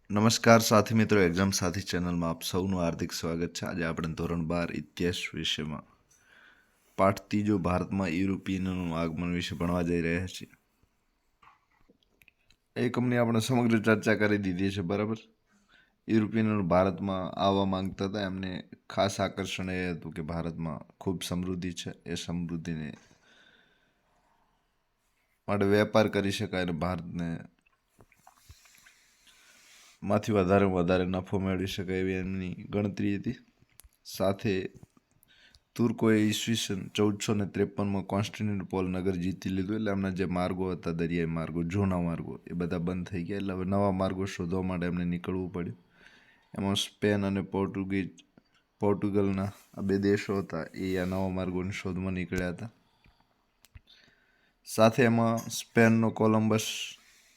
નમસ્કાર સાથી મિત્રો, એક્ઝામ સાથી ચેનલમાં આપ સૌનું હાર્દિક સ્વાગત છે. આજે આપણે ધોરણ 12 ઇતિહાસ વિષયમાં પાઠ ત્રીજો ભારતમાં યુરોપિયનોનું આગમન વિશે ભણવા જઈ રહ્યા છીએ. એકમની આપણે સમગ્ર ચર્ચા કરી દીધી છે, બરાબર. યુરોપિયનો ભારતમાં આવવા માંગતા હતા. એમને ખાસ આકર્ષણ એ હતું કે ભારતમાં ખૂબ સમૃદ્ધિ છે, એ સમૃદ્ધિને માટે વેપાર કરી શકાય અને ભારતને માંથી વધારે નફો મેળવી શકાય એવી એમની ગણતરી હતી. સાથે તુર્કોએ ઈસવીસન 1453માં કોન્સ્ટેન્ટિનોપોલ નગર જીતી લીધું. એટલે એમના જે માર્ગો હતા, દરિયાઈ માર્ગો, જૂના માર્ગો, એ બધા બંધ થઈ ગયા. એટલે હવે નવા માર્ગો શોધવા માટે એમને નીકળવું પડ્યું. એમાં સ્પેન અને પોર્ટુગલના આ બે દેશો હતા, એ આ નવા માર્ગોની શોધમાં નીકળ્યા હતા. સાથે એમાં સ્પેનનો કોલંબસ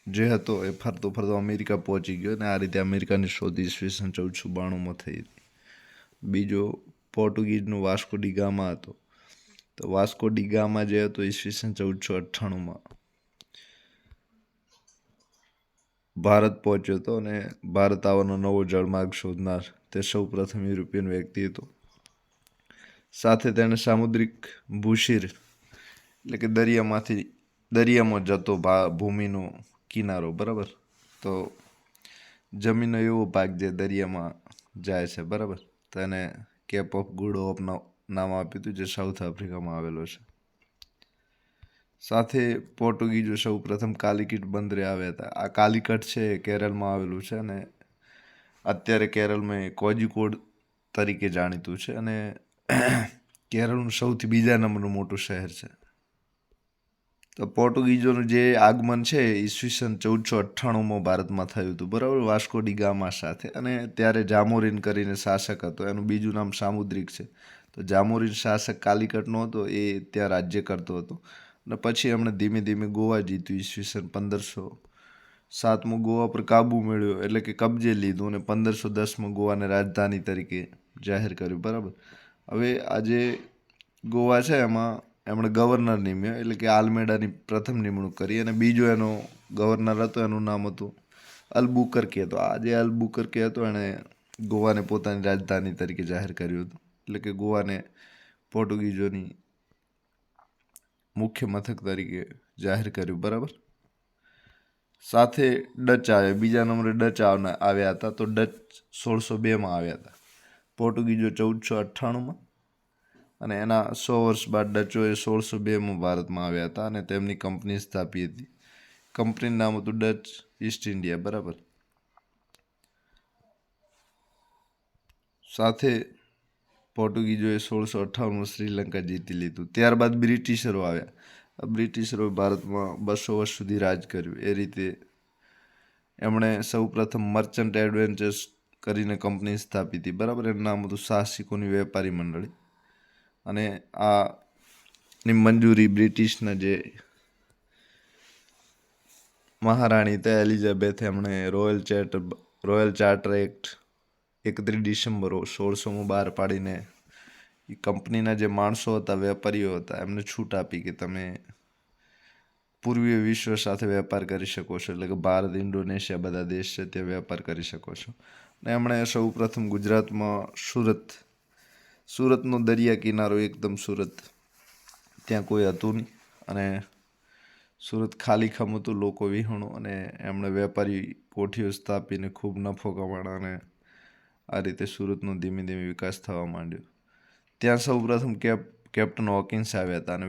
જે હતો એ ફરતો અમેરિકા પહોંચી ગયો અને આ રીતે અમેરિકાની શોધ ઈસવીસન 1492માં થઈ હતી. બીજો પોર્ટુગીઝનો વાસ્કો ડી ગામા હતો. તો વાસ્કો ડી ગામા જે હતો ઈસવીસન 1498માં ભારત પહોંચ્યો હતો અને ભારત આવવાનો નવો જળમાર્ગ શોધનાર તે સૌ પ્રથમ યુરોપિયન વ્યક્તિ હતો. સાથે તેણે સામુદ્રિક ભૂશિર એટલે કે દરિયામાં જતો ભૂમિનો કિનારો, બરાબર. તો જમીનનો એવો ભાગ જે દરિયામાં જાય છે, બરાબર. તો એને કેપ ઓફ ગુડ હોપ નામ આપ્યું હતું, જે સાઉથ આફ્રિકામાં આવેલો છે. સાથે પોર્ટુગીઝો સૌ પ્રથમ કાલિકટ બંદરે આવ્યા હતા. આ કાલિકટ છે એ કેરળમાં આવેલું છે અને અત્યારે કેરળમાં કોઝિકોડ તરીકે જાણીતું છે અને કેરળનું સૌથી બીજા નંબરનું મોટું શહેર છે. તો પોર્ટુગીઝોનું જે આગમન છે ઈસવીસન 1498માં ભારતમાં થયું હતું, બરાબર, વાસ્કો ડી ગામા સાથે. અને ત્યારે જામોરિન કરીને શાસક હતો, એનું બીજું નામ સામુદ્રિક છે. તો જામોરિન શાસક કાલિકટનો હતો, એ ત્યાં રાજ્ય કરતો હતો. અને પછી એમણે ધીમે ધીમે ગોવા જીત્યું. ઈસવીસન 1507માં ગોવા પર કાબુ મેળવ્યો, એટલે કે કબજે લીધું, અને 1510માં ગોવાને રાજધાની તરીકે જાહેર કર્યું, બરાબર. હવે આજે ગોવા છે એમાં એમણે ગવર્નર નિમ્યો, એટલે કે આલ્મેડાની પ્રથમ નિમણૂક કરી. અને બીજો એનો ગવર્નર હતો, એનું નામ હતું અલ્બુકર્કે. હતો આ જે અલ્બુકર્કે હતો એણે ગોવાને પોતાની રાજધાની તરીકે જાહેર કર્યું હતું, એટલે કે ગોવાને પોર્ટુગીઝોની મુખ્ય મથક તરીકે જાહેર કર્યું, બરાબર. સાથે ડચ આવ્યા. બીજા નંબરે ડચ આવ્યા હતા. તો ડચ 1602માં આવ્યા હતા, પોર્ટુગીઝો 1498માં. અને એના 100 વર્ષ બાદ ડચોએ 1602માં ભારતમાં આવ્યા હતા અને તેમની કંપની સ્થાપી હતી. કંપનીનું નામ હતું ડચ ઈસ્ટ ઇન્ડિયા, બરાબર. સાથે પોર્ટુગીઝોએ 1658માં શ્રીલંકા જીતી લીધું. ત્યારબાદ બ્રિટિશરો આવ્યા. બ્રિટિશરોએ ભારતમાં 200 વર્ષ સુધી રાજ કર્યું. એ રીતે એમણે સૌ પ્રથમ મર્ચન્ટ એડવેન્ચર્સ કરીને કંપની સ્થાપી હતી, બરાબર. એનું નામ હતું સાહસિકોની વેપારી મંડળી. અને આની મંજૂરી બ્રિટિશના જે મહારાણી હતા એલિઝાબેથ, એમણે રોયલ ચાર્ટર એક્ટ 31 ડિસેમ્બર 1600માં બહાર પાડીને એ કંપનીના જે માણસો હતા, વેપારીઓ હતા, એમને છૂટ આપી કે તમે પૂર્વીય વિશ્વ સાથે વેપાર કરી શકો છો, એટલે કે ભારત, ઇન્ડોનેશિયા બધા દેશ છે ત્યાં વેપાર કરી શકો છો. અને એમણે સૌ પ્રથમ ગુજરાતમાં સુરતનો દરિયા કિનારો, એકદમ સુરત, ત્યાં કોઈ હતું નહીં અને સુરત ખાલીખમ હતું, લોકો વિહોણું. અને એમણે વેપારી કોઠીઓ સ્થાપીને ખૂબ નફો કમાણા અને આ રીતે સુરતનો ધીમે ધીમે વિકાસ થવા માંડ્યો. ત્યાં સૌ પ્રથમ કેપ્ટન હોકિન્સ આવ્યા હતા અને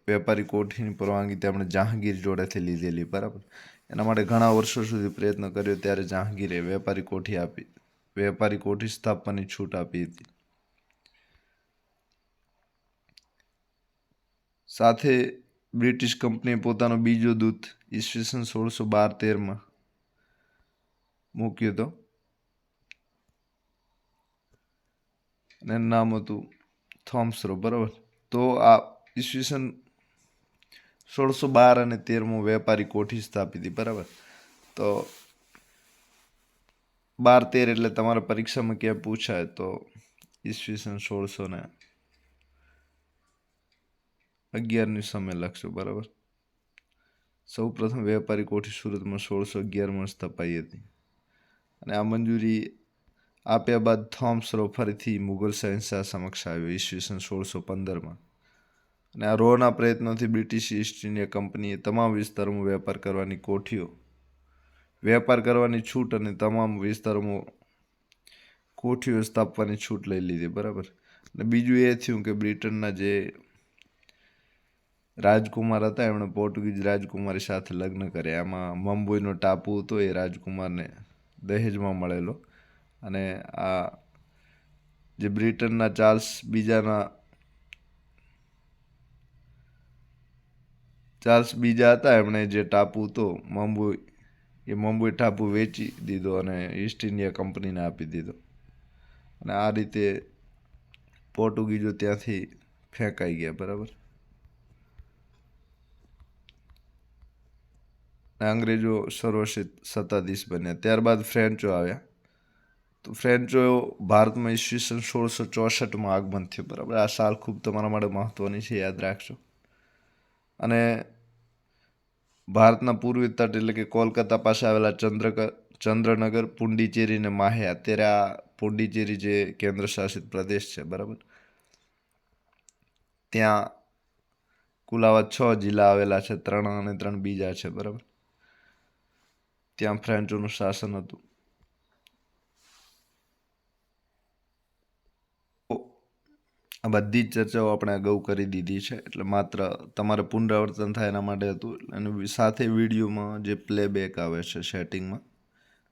વેપારી કોઠીની પરવાનગી તેમણે જહાંગીર જોડેથી લીધેલી, બરાબર. એના માટે ઘણા વર્ષો સુધી પ્રયત્ન કર્યો. ત્યારે જહાંગીરે વેપારી કોઠી સ્થાપવાની છૂટ આપી હતી. સાથે બ્રિટિશ કંપનીએ પોતાનો બીજો દૂત ઈસવીસન 1612-13માં મૂક્યો હતો અને એનું નામ હતું થોમ્સરો, બરાબર. તો આ ઈસવીસન 1612 અને 13માં વેપારી કોઠી સ્થાપી હતી, બરાબર. તો 12-13 એટલે તમારા પરીક્ષામાં ક્યાં પૂછાય તો ઈસવીસન 1611ની સમય લખશો, બરાબર. સૌ પ્રથમ વેપારી કોઠી સુરતમાં 1611માં સ્થપાઈ હતી અને આ મંજૂરી આપ્યા બાદ થોમ્સ રો ફરીથી મુઘલ શહેનશાહ સમક્ષ આવ્યો ઈસવીસન 1615માં. અને આ રોના પ્રયત્નોથી બ્રિટિશ ઈસ્ટ ઇન્ડિયા કંપનીએ તમામ વિસ્તારોમાં વેપાર કરવાની છૂટ અને તમામ વિસ્તારોમાં કોઠીઓ સ્થાપવાની છૂટ લઈ લીધી. બરાબર. અને બીજું એ થયું કે બ્રિટનના જે રાજકુમાર હતા એમણે પોર્ટુગીઝ રાજકુમારી સાથે લગ્ન કર્યા. એમાં મંબોઈનો ટાપુ હતો એ રાજકુમારને દહેજમાં મળેલો. અને આ જે બ્રિટનના ચાર્લ્સ બીજા હતા એમણે જે ટાપુ હતો મંબોઈ ટાપુ વેચી દીધો અને ઈસ્ટ ઇન્ડિયા કંપનીને આપી દીધો. અને આ રીતે પોર્ટુગીઝો ત્યાંથી ફેંકાઈ ગયા. બરાબર. અંગ્રેજો સર્વસત્તાધીશ બન્યા. ત્યારબાદ ફ્રેન્ચો આવ્યા. તો ફ્રેન્ચો ભારતમાં ઈસવીસન 1664માં આગમન થયું. બરાબર. આ સાલ ખૂબ તમારા માટે મહત્વની છે, યાદ રાખજો. અને ભારતના પૂર્વી તટ એટલે કે કોલકાતા પાસે આવેલા ચંદ્રનગર, પુંડિચેરી અને માહે, અત્યારે આ પુંડિચેરી જે કેન્દ્ર શાસિત પ્રદેશ છે, બરાબર, ત્યાં કુલ આવા 6 જિલ્લા આવેલા છે, 3 અને 3 બીજા છે. બરાબર. ત્યાં ફ્રેન્ચોનું શાસન હતું. આ બધી જ ચર્ચાઓ આપણે અગાઉ કરી દીધી છે, એટલે માત્ર તમારે પુનરાવર્તન થાય એના માટે હતું. અને સાથે વિડીયોમાં જે પ્લેબેક આવે છે સેટિંગમાં,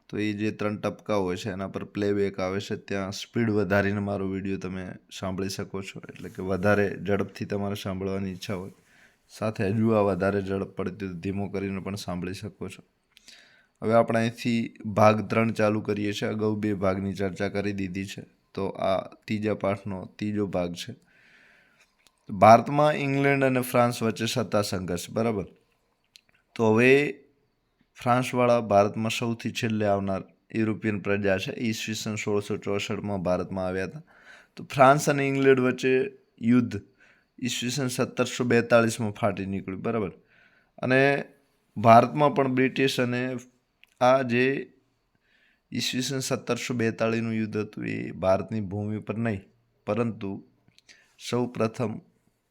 તો એ જે 3 ટપકા હોય છે એના પર પ્લેબેક આવે છે, ત્યાં સ્પીડ વધારીને મારો વિડીયો તમે સાંભળી શકો છો. એટલે કે વધારે ઝડપથી તમારે સાંભળવાની ઈચ્છા હોય, સાથે હજુ આ વધારે ઝડપ પડતી તો ધીમો કરીને પણ સાંભળી શકો છો. હવે આપણે અહીંથી ભાગ 3 ચાલુ કરીએ છીએ. અગાઉ 2 ભાગની ચર્ચા કરી દીધી છે, તો આ ત્રીજા પાઠનો ત્રીજો ભાગ છે. ભારતમાં ઇંગ્લેન્ડ અને ફ્રાન્સ વચ્ચે સત્તા સંઘર્ષ. બરાબર. તો હવે ફ્રાન્સવાળા ભારતમાં સૌથી છેલ્લે આવનાર યુરોપિયન પ્રજા છે. ઈસવીસન 1664માં ભારતમાં આવ્યા હતા. તો ફ્રાન્સ અને ઇંગ્લેન્ડ વચ્ચે યુદ્ધ ઈસવીસન 1742માં ફાટી નીકળ્યું. બરાબર. અને ભારતમાં પણ બ્રિટિશ અને આ જે ઈસવીસન 1742નું યુદ્ધ હતું એ ભારતની ભૂમિ પર નહીં, પરંતુ સૌ પ્રથમ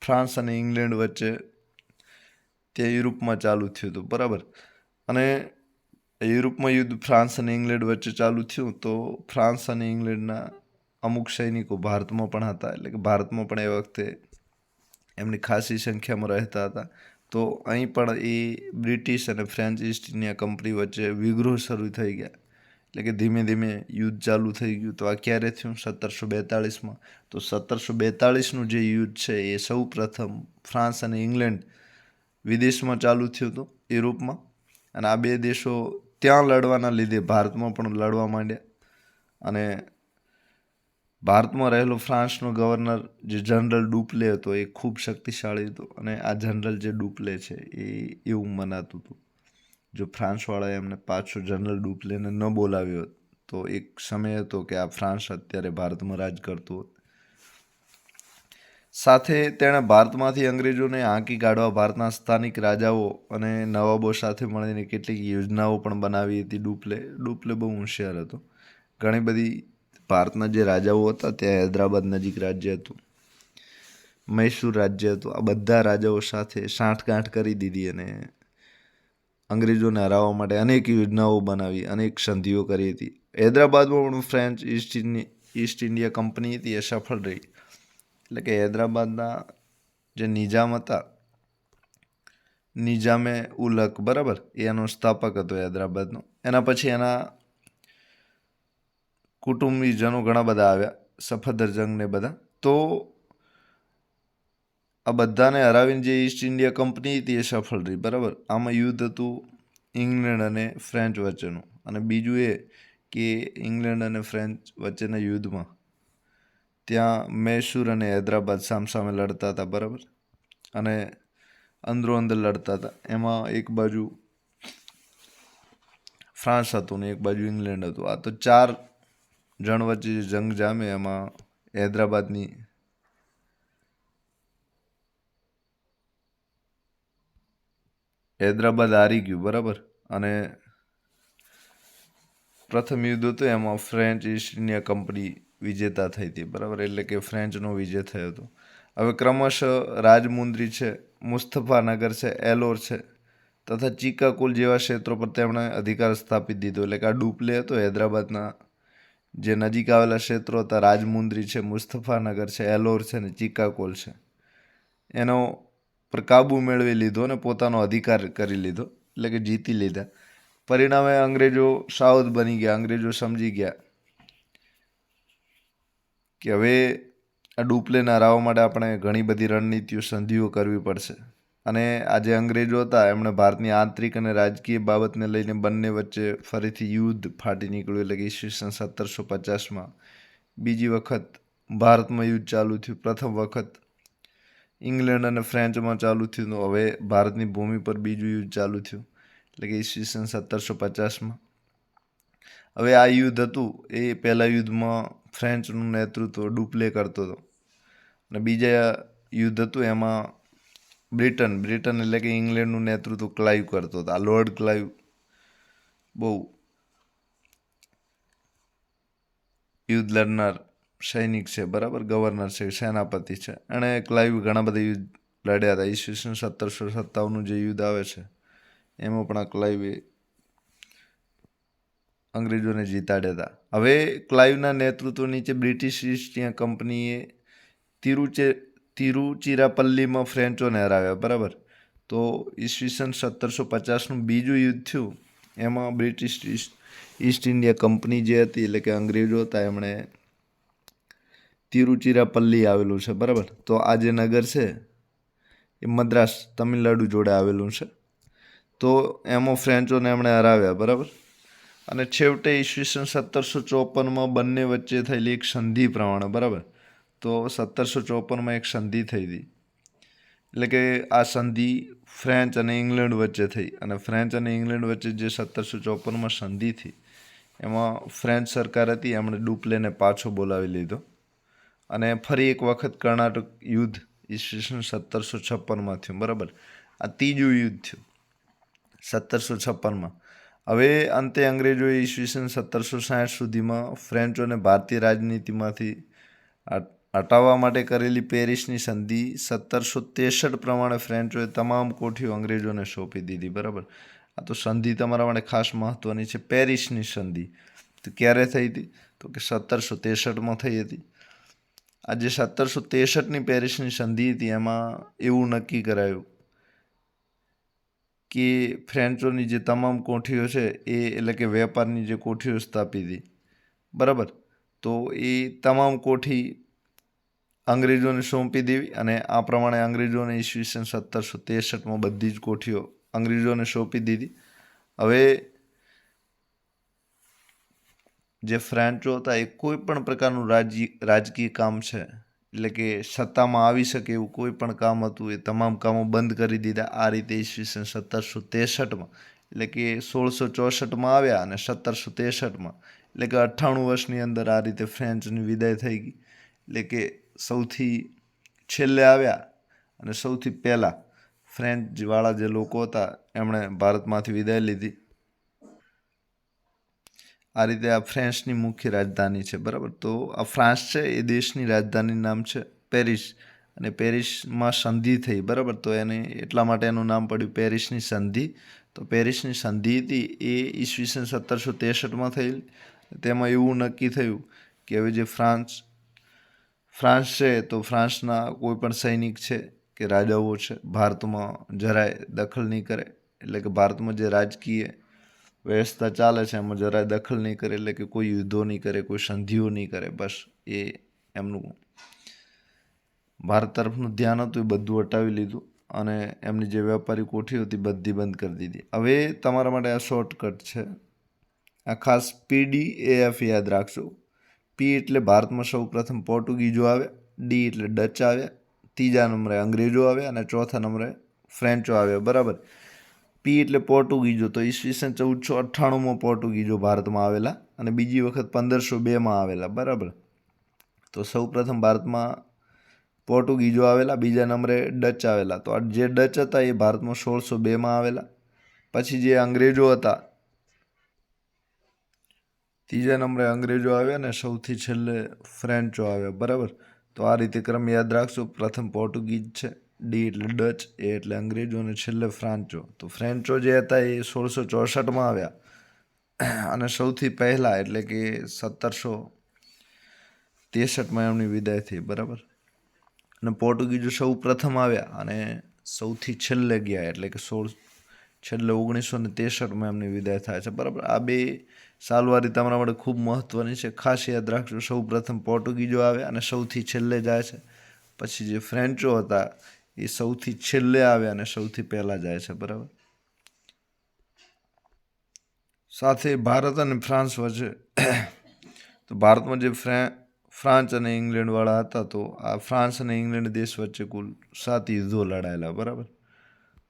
ફ્રાન્સ અને ઇંગ્લેન્ડ વચ્ચે ત્યાં યુરોપમાં ચાલુ થયું હતું. બરાબર. અને યુરોપમાં યુદ્ધ ફ્રાન્સ અને ઇંગ્લેન્ડ વચ્ચે ચાલુ થયું, તો ફ્રાન્સ અને ઇંગ્લેન્ડના અમુક સૈનિકો ભારતમાં પણ હતા. એટલે કે ભારતમાં પણ એ વખતે એમની ખાસી સંખ્યામાં રહેતા હતા. તો અહીં પણ એ બ્રિટિશ અને ફ્રેન્ચ ઈસ્ટ ઇન્ડિયા કંપની વચ્ચે વિગ્રોહ શરૂ થઈ ગયા. એટલે કે ધીમે ધીમે યુદ્ધ ચાલુ થઈ ગયું. તો આ ક્યારે થયું? 1742માં. તો 1742નું જે યુદ્ધ છે એ સૌ પ્રથમ ફ્રાન્સ અને ઇંગ્લેન્ડ વિદેશમાં ચાલુ થયું હતું, યુરોપમાં. અને આ 2 દેશો ત્યાં લડવાના લીધે ભારતમાં પણ લડવા માંડ્યા. અને ભારતમાં રહેલો ફ્રાન્સનો ગવર્નર જે જનરલ ડુપ્લે હતો એ ખૂબ શક્તિશાળી હતો. અને આ જનરલ જે ડુપ્લે છે એ એવું મનાતું હતું, જો ફ્રાન્સવાળાએ એમને પાછો જનરલ ડુપ્લેને ન બોલાવ્યો તો એક સમય હતો કે આ ફ્રાન્સ અત્યારે ભારતમાં રાજ કરતું હોત. સાથે તેણે ભારતમાંથી અંગ્રેજોને હાંકી કાઢવા ભારતના સ્થાનિક રાજાઓ અને નવાબો સાથે મળીને કેટલીક યોજનાઓ પણ બનાવી હતી. ડુપ્લે બહુ હોશિયાર હતો. ઘણી બધી ભારતના જે રાજાઓ હતા ત્યાં હૈદરાબાદ નજીક રાજ્ય હતું, મૈસૂર રાજ્ય હતું. આ બધા રાજાઓ સાથે સાંઠગાંઠ કરી દીધી અને અંગ્રેજોને હરાવવા માટે અનેક યોજનાઓ બનાવી, અનેક સંધિઓ કરી હતી. હૈદરાબાદમાં પણ ફ્રેન્ચ ઈસ્ટ ઇન્ડિયા કંપની હતી એ સફળ રહી. એટલે કે હૈદરાબાદના જે નિજામ હતા, નિજામે ઉલ હક, બરાબર, એનો સ્થાપક હતો હૈદરાબાદનો. એના પછી એના કુટુંબીજનો ઘણા બધા આવ્યા, સફદરજંગ ને બધા. તો આ બધાને હરાવીને જે ઈસ્ટ ઇન્ડિયા કંપની હતી એ સફળ રહી. બરાબર. આમાં યુદ્ધ હતું ઇંગ્લેન્ડ અને ફ્રેન્ચ વચ્ચેનું. અને બીજું એ કે ઇંગ્લેન્ડ અને ફ્રેન્ચ વચ્ચેના યુદ્ધમાં ત્યાં મૈસૂર અને હૈદરાબાદ સામસામે લડતા હતા. બરાબર. અને અંદરો અંદર લડતા હતા. એમાં એક બાજુ ફ્રાન્સ હતું ને એક બાજુ ઇંગ્લેન્ડ હતું. આ તો 4 જણ વચ્ચે જે જંગ જામે એમાં હૈદરાબાદ હારી ગયું. બરાબર. અને પ્રથમ યુદ્ધ હતું એમાં ફ્રેન્ચ ઈસ્ટ ઇન્ડિયા કંપની વિજેતા થઈ હતી, બરાબર, એટલે કે ફ્રેન્ચનો વિજય થયો હતો. હવે ક્રમશઃ રાજમુંદ્રી છે, મુસ્તફાનગર છે, એલોર છે તથા ચિકાકોલ જેવા ક્ષેત્રો પર તેમણે અધિકાર સ્થાપિત દીધો. એટલે કે આ ડુપ્લે હતો હૈદરાબાદના જે નજીક આવેલા ક્ષેત્રો હતા, રાજમુંદ્રી છે, મુસ્તફાનગર છે, એલોર છે ને ચિકાકોલ છે, એનો પર કાબુ મેળવી લીધો અને પોતાનો અધિકાર કરી લીધો, એટલે કે જીતી લીધા. પરિણામે અંગ્રેજો સાવધ બની ગયા. અંગ્રેજો સમજી ગયા કે હવે આ ડુપ્લેને હરાવવા માટે આપણે ઘણી બધી રણનીતિઓ, સંધિઓ કરવી પડશે. અને આ જે અંગ્રેજો હતા એમણે ભારતની આંતરિક અને રાજકીય બાબતને લઈને બંને વચ્ચે ફરીથી યુદ્ધ ફાટી નીકળ્યું. એટલે કે ઈસવીસન 1750માં બીજી વખત ભારતમાં યુદ્ધ ચાલુ થયું. પ્રથમ વખત ઇંગ્લેન્ડ અને ફ્રેન્ચમાં ચાલુ થયું. હવે ભારતની ભૂમિ પર બીજું યુદ્ધ ચાલુ થયું, એટલે કે ઈસવીસન 1750માં. હવે આ યુદ્ધ હતું એ પહેલા યુદ્ધમાં ફ્રેન્ચનું નેતૃત્વ ડુપ્લે કરતો હતો અને બીજા યુદ્ધ હતું એમાં બ્રિટન એટલે કે ઇંગ્લેન્ડનું નેતૃત્વ ક્લાઇવ કરતો હતો. આ લોર્ડ ક્લાઇવ બહુ યુદ્ધ લડનાર સૈનિક છે, બરાબર, ગવર્નર છે, સેનાપતિ છે. એણે ક્લાઇવ ઘણા બધા યુદ્ધ લડ્યા હતા. ઈસવીસન 1757નું જે યુદ્ધ આવે છે એમાં પણ આ ક્લાઇવે અંગ્રેજોને જીતાડ્યા હતા. હવે ક્લાઇવના નેતૃત્વ નીચે બ્રિટિશ ઈસ્ટ ઇન્ડિયા કંપનીએ તિરુચિરાપલ્લીમાં ફ્રેન્ચોને હરાવ્યા, બરાબર. તો ઈસવીસન 1750નું બીજું યુદ્ધ થયું એમાં બ્રિટિશ ઈસ્ટ ઇન્ડિયા કંપની જે હતી, એટલે કે અંગ્રેજો હતા, એમણે તિરુચિરાપલ્લી આવેલું છે, બરાબર. તો આ જે નગર છે એ મદ્રાસ તમિલનાડુ જોડે આવેલું છે. તો એમાં ફ્રેન્ચોને એમણે હરાવ્યા, બરાબર. અને છેવટે ઈસવીસન 1754માં બંને વચ્ચે થયેલી એક સંધિ પ્રમાણે, બરાબર, તો 1754માં એક સંધિ થઈ હતી. એટલે કે આ સંધિ ફ્રેન્ચ અને ઇંગ્લેન્ડ વચ્ચે થઈ. અને ફ્રેન્ચ અને ઇંગ્લેન્ડ વચ્ચે જે 1754માં સંધિ થઈ એમાં ફ્રેન્ચ સરકાર હતી એમણે ડુપ્લેને પાછો બોલાવી લીધો અને ફરી એક વખત કર્ણાટક યુદ્ધ ઈસવીસન 1756માં થયું, બરાબર. આ ત્રીજું યુદ્ધ થયું 1756માં. હવે અંતે અંગ્રેજોએ ઈસવીસન 1760 સુધીમાં ફ્રેન્ચોને ભારતીય રાજનીતિમાંથી હટાવવા માટે કરેલી પેરિસની સંધિ 1763 પ્રમાણે ફ્રેન્ચોએ તમામ કોઠીઓ અંગ્રેજોને સોંપી દીધી, બરાબર. આ તો સંધિ તમારા માટે ખાસ મહત્વની છે. પેરિસની સંધિ તો ક્યારે થઈ હતી? તો કે 1763માં થઈ હતી. આ જે 1763ની પેરિસની સંધિ હતી એમાં એવું નક્કી કરાયું કે ફ્રેન્ચોની જે તમામ કોઠીઓ છે એ, એટલે કે વેપારની જે કોઠીઓ સ્થાપી હતી, બરાબર, તો એ તમામ કોઠી અંગ્રેજોને સોંપી દેવી. અને આ પ્રમાણે અંગ્રેજોને ઈસવીસન 1763માં બધી જ કોઠીઓ અંગ્રેજોને સોંપી દીધી. હવે જે ફ્રેન્ચો હતા એ કોઈ પણ પ્રકારનું રાજકીય કામ છે, એટલે કે સત્તામાં આવી શકે એવું કોઈ પણ કામ હતું, એ તમામ કામો બંધ કરી દીધા. આ રીતે ઈસવીસન 1763માં, એટલે કે 1664માં આવ્યા અને 1763માં, એટલે કે 98 વર્ષની અંદર આ રીતે ફ્રેન્ચની વિદાય થઈ ગઈ. એટલે કે સૌથી છેલ્લે આવ્યા અને સૌથી પહેલાં ફ્રેન્ચવાળા જે લોકો હતા એમણે ભારતમાંથી વિદાય લીધી. આ રીતે આ ફ્રાન્સની મુખ્ય રાજધાની છે, બરાબર. તો આ ફ્રાન્સ છે એ દેશની રાજધાનીનું નામ છે પેરિસ, અને પેરિસમાં સંધિ થઈ, બરાબર. તો એને એટલા માટે એનું નામ પડ્યું પેરિસની સંધિ. તો પેરિસની સંધિ હતી એ ઈસવીસન 1763માં થયેલી. તેમાં એવું નક્કી થયું કે હવે જે ફ્રાન્સ છે તો ફ્રાન્સના કોઈ પણ સૈનિક છે કે રાજાઓ છે ભારતમાં જરાય દખલ નહીં કરે. એટલે કે ભારતમાં જે રાજકીય વ્યવસ્થા ચાલે છે એમાં જરાય દખલ નહીં કરે, એટલે કે કોઈ યુદ્ધો નહીં કરે, કોઈ સંધિઓ નહીં કરે. બસ એ એમનું ભારત તરફનું ધ્યાન હતું એ બધું હટાવી લીધું અને એમની જે વેપારી કોઠીઓ હતી બધી બંધ કરી દીધી. હવે તમારા માટે આ શોર્ટકટ છે. આ ખાસ PDAF યાદ રાખજો. P એટલે ભારતમાં સૌ પ્રથમ પોર્ટુગીઝો આવ્યા, D એટલે ડચ આવ્યા, ત્રીજા નંબરે અંગ્રેજો આવ્યા અને ચોથા નંબરે ફ્રેન્ચો આવ્યા, બરાબર. P એટલે પોર્ટુગીઝો. તો ઈસવીસન 1498માં પોર્ટુગીઝો ભારતમાં આવેલા અને બીજી વખત 1502માં આવેલા, બરાબર. તો સૌ પ્રથમ ભારતમાં પોર્ટુગીઝો આવેલા, બીજા નંબરે ડચ આવેલા. તો આ જે ડચ હતા એ ભારતમાં 1602માં આવેલા. પછી જે અંગ્રેજો હતા ત્રીજા નંબરે અંગ્રેજો આવ્યા ને સૌથી છેલ્લે ફ્રેન્ચો આવ્યા, બરાબર. તો આ રીતે ક્રમ યાદ રાખશો. પ્રથમ પોર્ટુગીઝ છે, ડી એટલે ડચ, એ એટલે અંગ્રેજો, અને છેલ્લે ફ્રાન્ચો. તો ફ્રેન્ચો જે હતા એ 1664માં આવ્યા અને સૌથી પહેલાં એટલે કે 1763માં એમની વિદાય થઈ, બરાબર. અને પોર્ટુગીઝો સૌ પ્રથમ આવ્યા અને સૌથી છેલ્લે ગયા એટલે કે છેલ્લે 1963માં એમની વિદાય થાય છે, બરાબર. આ બે સાલવારી તમારા માટે ખૂબ મહત્ત્વની છે, ખાસ યાદ રાખજો. સૌ પ્રથમ પોર્ટુગીઝો આવ્યા અને સૌથી છેલ્લે જાય છે. પછી જે ફ્રેન્ચો હતા એ સૌથી છેલ્લે આવ્યા અને સૌથી પહેલાં જાય છે, બરાબર. સાથે ભારત અને ફ્રાન્સ વચ્ચે તો ભારતમાં જે ફ્રાન્સ અને ઇંગ્લેન્ડવાળા હતા, તો આ ફ્રાન્સ અને ઇંગ્લેન્ડ દેશ વચ્ચે કુલ 7 યુદ્ધો લડાયેલા, બરાબર.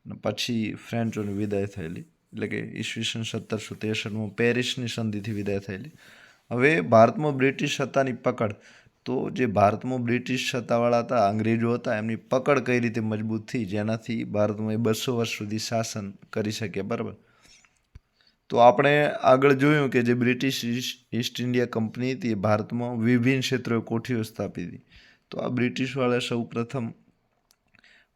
અને પછી ફ્રેન્ચોની વિદાય થયેલી એટલે કે ઈસવીસન 1763માં પેરિસની સંધિથી વિદાય થયેલી. હવે ભારતમાં બ્રિટિશ સત્તાની પકડ, તો જે ભારતમાં બ્રિટિશ સત્તાવાળા હતા, અંગ્રેજો હતા, એમની પકડ કઈ રીતે મજબૂત થઈ, જેનાથી ભારતમાં 200 વર્ષ સુધી શાસન કરી શક્યા, બરાબર. તો આપણે આગળ જોયું કે જે બ્રિટિશ ઈસ્ટ ઇન્ડિયા કંપની હતી એ ભારતમાં વિભિન્ન ક્ષેત્રોએ કોઠીઓ સ્થાપી હતી. તો આ બ્રિટિશવાળા સૌ પ્રથમ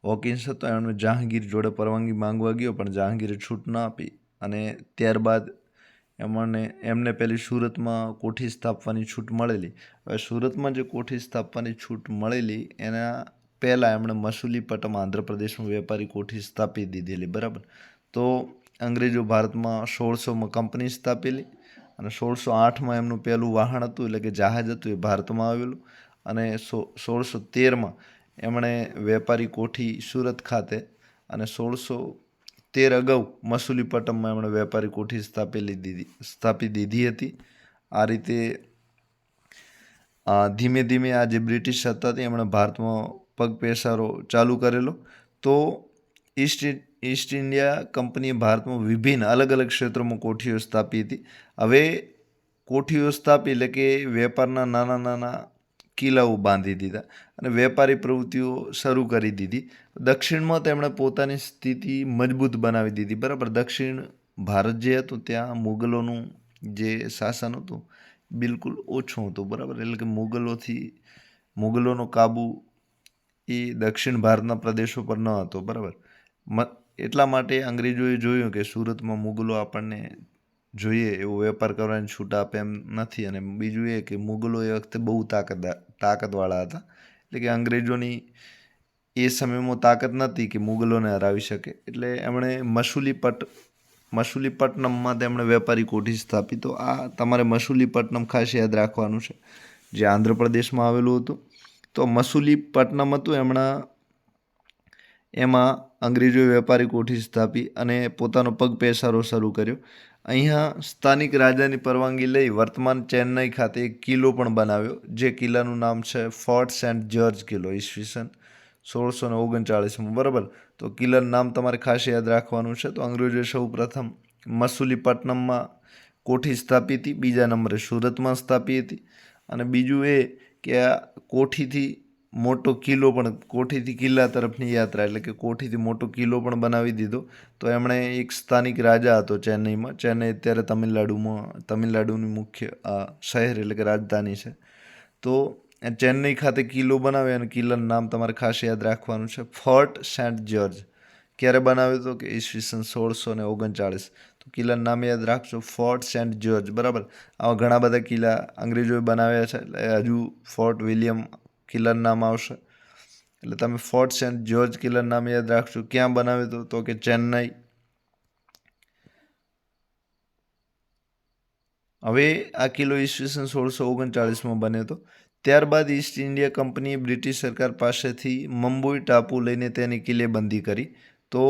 હોકિન્સ હતો, એમણે જહાંગીર જોડે પરવાનગી માંગવા ગયો પણ જહાંગીરે છૂટ ના આપી અને ત્યારબાદ એમને પહેલી સુરતમાં કોઠી સ્થાપવાની છૂટ મળેલી. હવે સુરતમાં જે કોઠી સ્થાપવાની છૂટ મળેલી એના પહેલાં એમણે મસૂલીપટ્ટમ આંધ્રપ્રદેશમાં વેપારી કોઠી સ્થાપી દીધેલી, બરાબર. તો અંગ્રેજો ભારતમાં 1600માં કંપની સ્થાપેલી અને 1608માં એમનું પહેલું વાહન હતું એટલે કે જહાજ હતું એ ભારતમાં આવેલું અને 1613માં એમણે વેપારી કોઠી સુરત ખાતે અને 1613 અગાઉ મસૂલીપટ્ટમમાં એમણે વેપારી કોઠી સ્થાપી દીધી હતી. આ રીતે ધીમે ધીમે આ જે બ્રિટિશ સત્તા હતી એમણે ભારતમાં પગ પેસારો ચાલુ કરેલો. તો ઈસ્ટ ઇન્ડિયા કંપનીએ ભારતમાં વિભિન્ન અલગ અલગ ક્ષેત્રોમાં કોઠીઓ સ્થાપી હતી. હવે કોઠીઓ સ્થાપી એટલે કે વેપારના નાના નાના કિલ્લાઓ બાંધી દીધા અને વેપારી પ્રવૃત્તિઓ શરૂ કરી દીધી. દક્ષિણમાં તેમણે પોતાની સ્થિતિ મજબૂત બનાવી દીધી, બરાબર. દક્ષિણ ભારત જે હતું ત્યાં મુગલોનું જે શાસન હતું બિલકુલ ઓછું હતું, બરાબર. એટલે કે મુગલોનો કાબુ એ દક્ષિણ ભારતના પ્રદેશો પર ન હતો, બરાબર. એટલા માટે અંગ્રેજોએ જોયું કે સુરતમાં મુગલો આપણને જોઈએ એવો વેપાર કરવાની છૂટ આપે એમ નથી. અને બીજું એ કે મુગલો એ વખતે બહુ તાકાતવાળા હતા, એટલે કે અંગ્રેજોની એ સમયમાં તાકાત નહોતી કે મુગલોને હરાવી શકે. એટલે એમણે મસૂલીપટ્ટનમમાં તેમણે વેપારી કોઠી સ્થાપી. તો આ તમારે મસૂલીપટ્ટનમ ખાસ યાદ રાખવાનું છે, જે આંધ્રપ્રદેશમાં આવેલું હતું. તો મસૂલીપટ્ટનમ હતું એમાં અંગ્રેજોએ વેપારી કોઠી સ્થાપી અને પોતાનો પગ પેસારો શરૂ કર્યો. અહીંયા સ્થાનિક રાજાની પરવાનગી લઈ વર્તમાન ચેન્નઈ ખાતે એક કિલ્લો પણ બનાવ્યો, જે કિલ્લાનું નામ છે ફોર્ટ સેન્ટ જ્યોર્જ કિલ્લો, ઈસવીસન 1639માં, બરાબર. તો કિલ્લાનું નામ તમારે ખાસ યાદ રાખવાનું છે. તો અંગ્રેજોએ સૌ પ્રથમ મસૂલીપટ્ટનમમાં કોઠી સ્થાપી હતી, બીજા નંબરે સુરતમાં સ્થાપી હતી અને બીજું એ કે આ કોઠીથી કિલ્લા તરફની યાત્રા એટલે કે કોઠીથી મોટો કિલ્લો પણ બનાવી દીધો. તો એમણે એક સ્થાનિક રાજા હતો ચેન્નઈમાં, ચેન્નઈ અત્યારે તમિલનાડુની મુખ્ય શહેર એટલે કે રાજધાની છે. તો ચેન્નઈ ખાતે કિલ્લો બનાવ્યો અને કિલ્લાનું નામ તમારે ખાસ યાદ રાખવાનું છે, ફોર્ટ સેન્ટ જ્યોર્જ. ક્યારે બનાવ્યો હતો કે ઈસવીસન 1639. તો કિલ્લાનું નામ યાદ રાખજો, ફોર્ટ સેન્ટ જ્યોર્જ, બરાબર. આવા ઘણા બધા કિલ્લા અંગ્રેજોએ બનાવ્યા છે, એટલે હજુ ફોર્ટ વિલિયમ કિલ્લાનું નામ આવશે. એટલે તમે ફોર્ટ સેન્ટ જ્યોર્જ કિલ્લાનું નામ યાદ રાખજો. ક્યાં બનાવ્યો હતો તો કે ચેન્નઈ. હવે આ કિલ્લો ઈસવીસન 1639માં બન્યો હતો. ત્યારબાદ ઈસ્ટ ઇન્ડિયા કંપનીએ બ્રિટિશ સરકાર પાસેથી મંબોઈ ટાપુ લઈને તેની કિલ્લેબંધી કરી. તો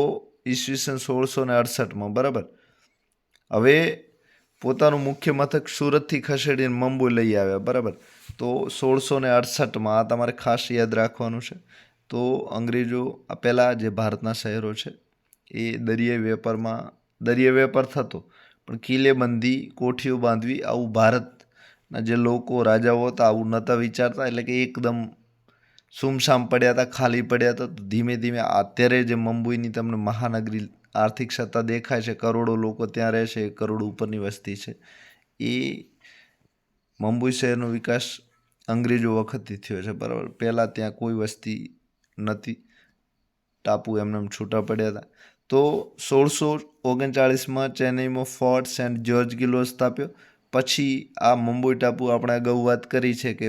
ઈસવીસન 1668માં, બરાબર. હવે પોતાનું મુખ્ય મથક સુરતથી ખસેડીને મંબોઈ લઈ આવ્યા, બરાબર. તો 1668માં આ તમારે ખાસ યાદ રાખવાનું છે. તો અંગ્રેજો પહેલાં જે ભારતના શહેરો છે એ દરિયાઈ વેપાર થતો પણ કિલ્લેબંધી કોઠીઓ બાંધવી આવું ભારતના જે લોકો રાજાઓ હતા આવું નહોતા વિચારતા. એટલે કે એકદમ સુમસામ પડ્યા હતા, ખાલી પડ્યા હતા. તો ધીમે ધીમે અત્યારે જે મુંબઈની તમને મહાનગરી આર્થિક સત્તા દેખાય છે, કરોડો લોકો ત્યાં રહે છે, 1 કરોડ ઉપરની વસ્તી છે, એ મુંબઈ શહેરનો વિકાસ અંગ્રેજો વખતથી થયો છે, બરાબર. પહેલાં ત્યાં કોઈ વસ્તી નથી, ટાપુ એમને છૂટા પડ્યા હતા. તો 1639માં ચેન્નઈમાં ફોર્ટ સેન્ટ જ્યોર્જ કિલ્લો સ્થાપ્યો. પછી આ મુંબઈ ટાપુ આપણે અગાઉ વાત કરી છે કે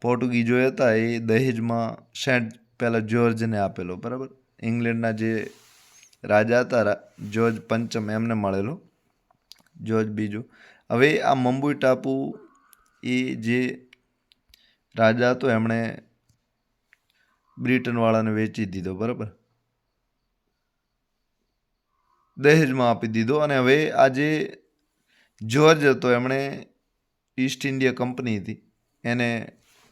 પોર્ટુગીઝો હતા એ દહેજમાં સેન્ટ પહેલાં જ્યોર્જને આપેલો, બરાબર. ઇંગ્લેન્ડના જે રાજા હતા જ્યોર્જ પંચમ એમને મળેલો, જ્યોર્જ બીજો. હવે આ મુંબઈ ટાપુ એ જે રાજા હતો એમણે બ્રિટનવાળાને વેચી દીધો, બરાબર, દહેજમાં આપી દીધો. અને હવે આ જે જ્યોર્જ હતો એમણે ઈસ્ટ ઇન્ડિયા કંપની હતી એને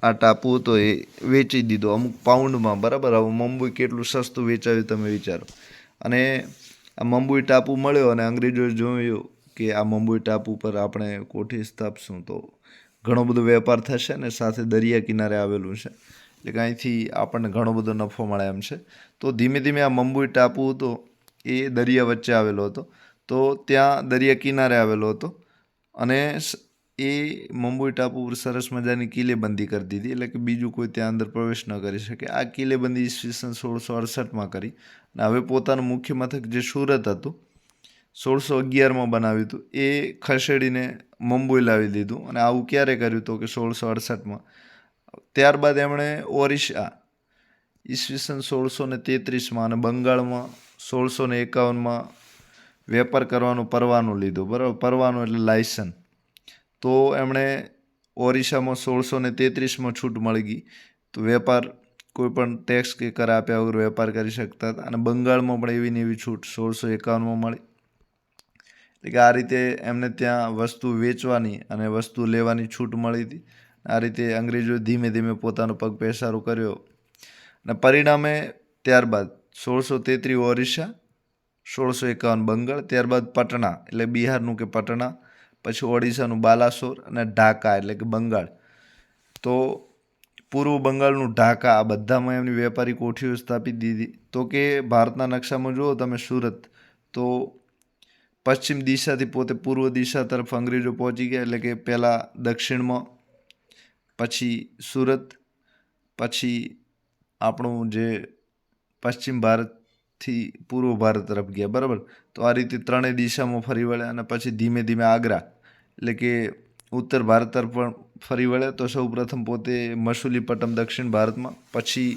આ ટાપુ હતો એ વેચી દીધો અમુક પાઉન્ડમાં, બરાબર. હવે મુંબઈ કેટલું સસ્તું વેચાયું તમે વિચારો. અને આ મુંબઈ ટાપુ મળ્યો અને અંગ્રેજોએ જોયું કે આ મુંબઈ ટાપુ પર આપણે કોઠી સ્થાપશું તો ઘણો બધો વેપાર થશે ને સાથે દરિયા કિનારે આવેલું છે એટલે અહીંથી આપણને ઘણો બધો નફો મળે એમ છે. તો ધીમે ધીમે આ મુંબઈ ટાપુ હતો એ દરિયા વચ્ચે આવેલો હતો, તો ત્યાં દરિયા કિનારે આવેલો હતો. અને એ મુંબઈ ટાપુ પર સરસ મજાની કિલ્લેબંધી કરી દીધી, એટલે કે બીજું કોઈ ત્યાં અંદર પ્રવેશ ન કરી શકે. આ કિલ્લેબંધી ઈસવીસન 1668માં કરી અને હવે પોતાનું મુખ્ય મથક જે સુરત હતું 1611માં બનાવ્યું હતું એ ખસેડીને મુંબઈ લાવી દીધું. અને આવું ક્યારે કર્યું તો કે 1668માં. ત્યારબાદ એમણે ઓરિસ્સા ઈસવીસન 1633માં અને બંગાળમાં 1651માં વેપાર કરવાનું પરવાનું લીધું, બરાબર. પરવાનું એટલે લાયસન્સ. તો એમણે ઓરિસ્સામાં 1633માં છૂટ મળી ગઈ, તો વેપાર કોઈ પણ ટેક્સ કે કર આપ્યા વગર વેપાર કરી શકતા હતા. અને બંગાળમાં પણ એવી ને એવી છૂટ 1651માં મળી. એટલે કે આ રીતે એમને ત્યાં વસ્તુ વેચવાની અને વસ્તુ લેવાની છૂટ મળી હતી. આ રીતે અંગ્રેજોએ ધીમે ધીમે પોતાનો પગ પેસારો કર્યો અને પરિણામે ત્યારબાદ 1633 ઓરિસ્સા, 1651 બંગાળ, ત્યારબાદ પટણા એટલે બિહારનું કે પટણા, પછી ઓડિશાનું બાલાસોર અને ઢાકા એટલે કે બંગાળ. તો પૂર્વ બંગાળનું ઢાકા, આ બધામાં એમની વેપારી કોઠીઓ સ્થાપિત દીધી. તો કે ભારતના નકશામાં જુઓ તમે સુરત, તો પશ્ચિમ દિશાથી પોતે પૂર્વ દિશા તરફ અંગ્રેજો પહોંચી ગયા, એટલે કે પહેલાં દક્ષિણમાં, પછી સુરત, પછી આપણું જે પશ્ચિમ ભારતથી પૂર્વ ભારત તરફ ગયા, બરાબર. તો આ રીતે ત્રણેય દિશામાં ફરી વળ્યા અને પછી ધીમે ધીમે આગ્રા એટલે કે ઉત્તર ભારત તરફ પણ ફરી વળ્યા. તો સૌ પ્રથમ પોતે મસૂલીપટ્ટમ દક્ષિણ ભારતમાં, પછી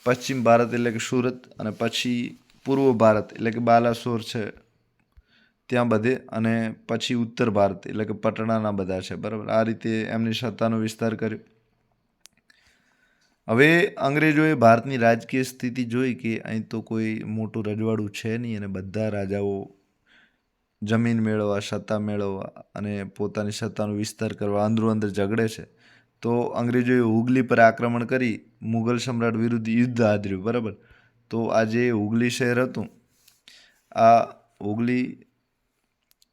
પશ્ચિમ ભારત એટલે કે સુરત, અને પછી પૂર્વ ભારત એટલે કે બાલાસોર છે ત્યાં બધે, અને પછી ઉત્તર ભારત એટલે કે પટણાના બધા છે, બરાબર. આ રીતે એમની સત્તાનો વિસ્તાર કર્યો. હવે અંગ્રેજોએ ભારતની રાજકીય સ્થિતિ જોઈ કે અહીં તો કોઈ મોટું રજવાડું છે નહીં અને બધા રાજાઓ જમીન મેળવવા, સત્તા મેળવવા અને પોતાની સત્તાનો વિસ્તાર કરવા અંદરો અંદર ઝઘડે છે. તો અંગ્રેજોએ હુગલી પર આક્રમણ કરી મુઘલ સમ્રાટ વિરુદ્ધ યુદ્ધ આદર્યું, બરાબર. તો આ જે હુગલી શહેર હતું, આ હુગલી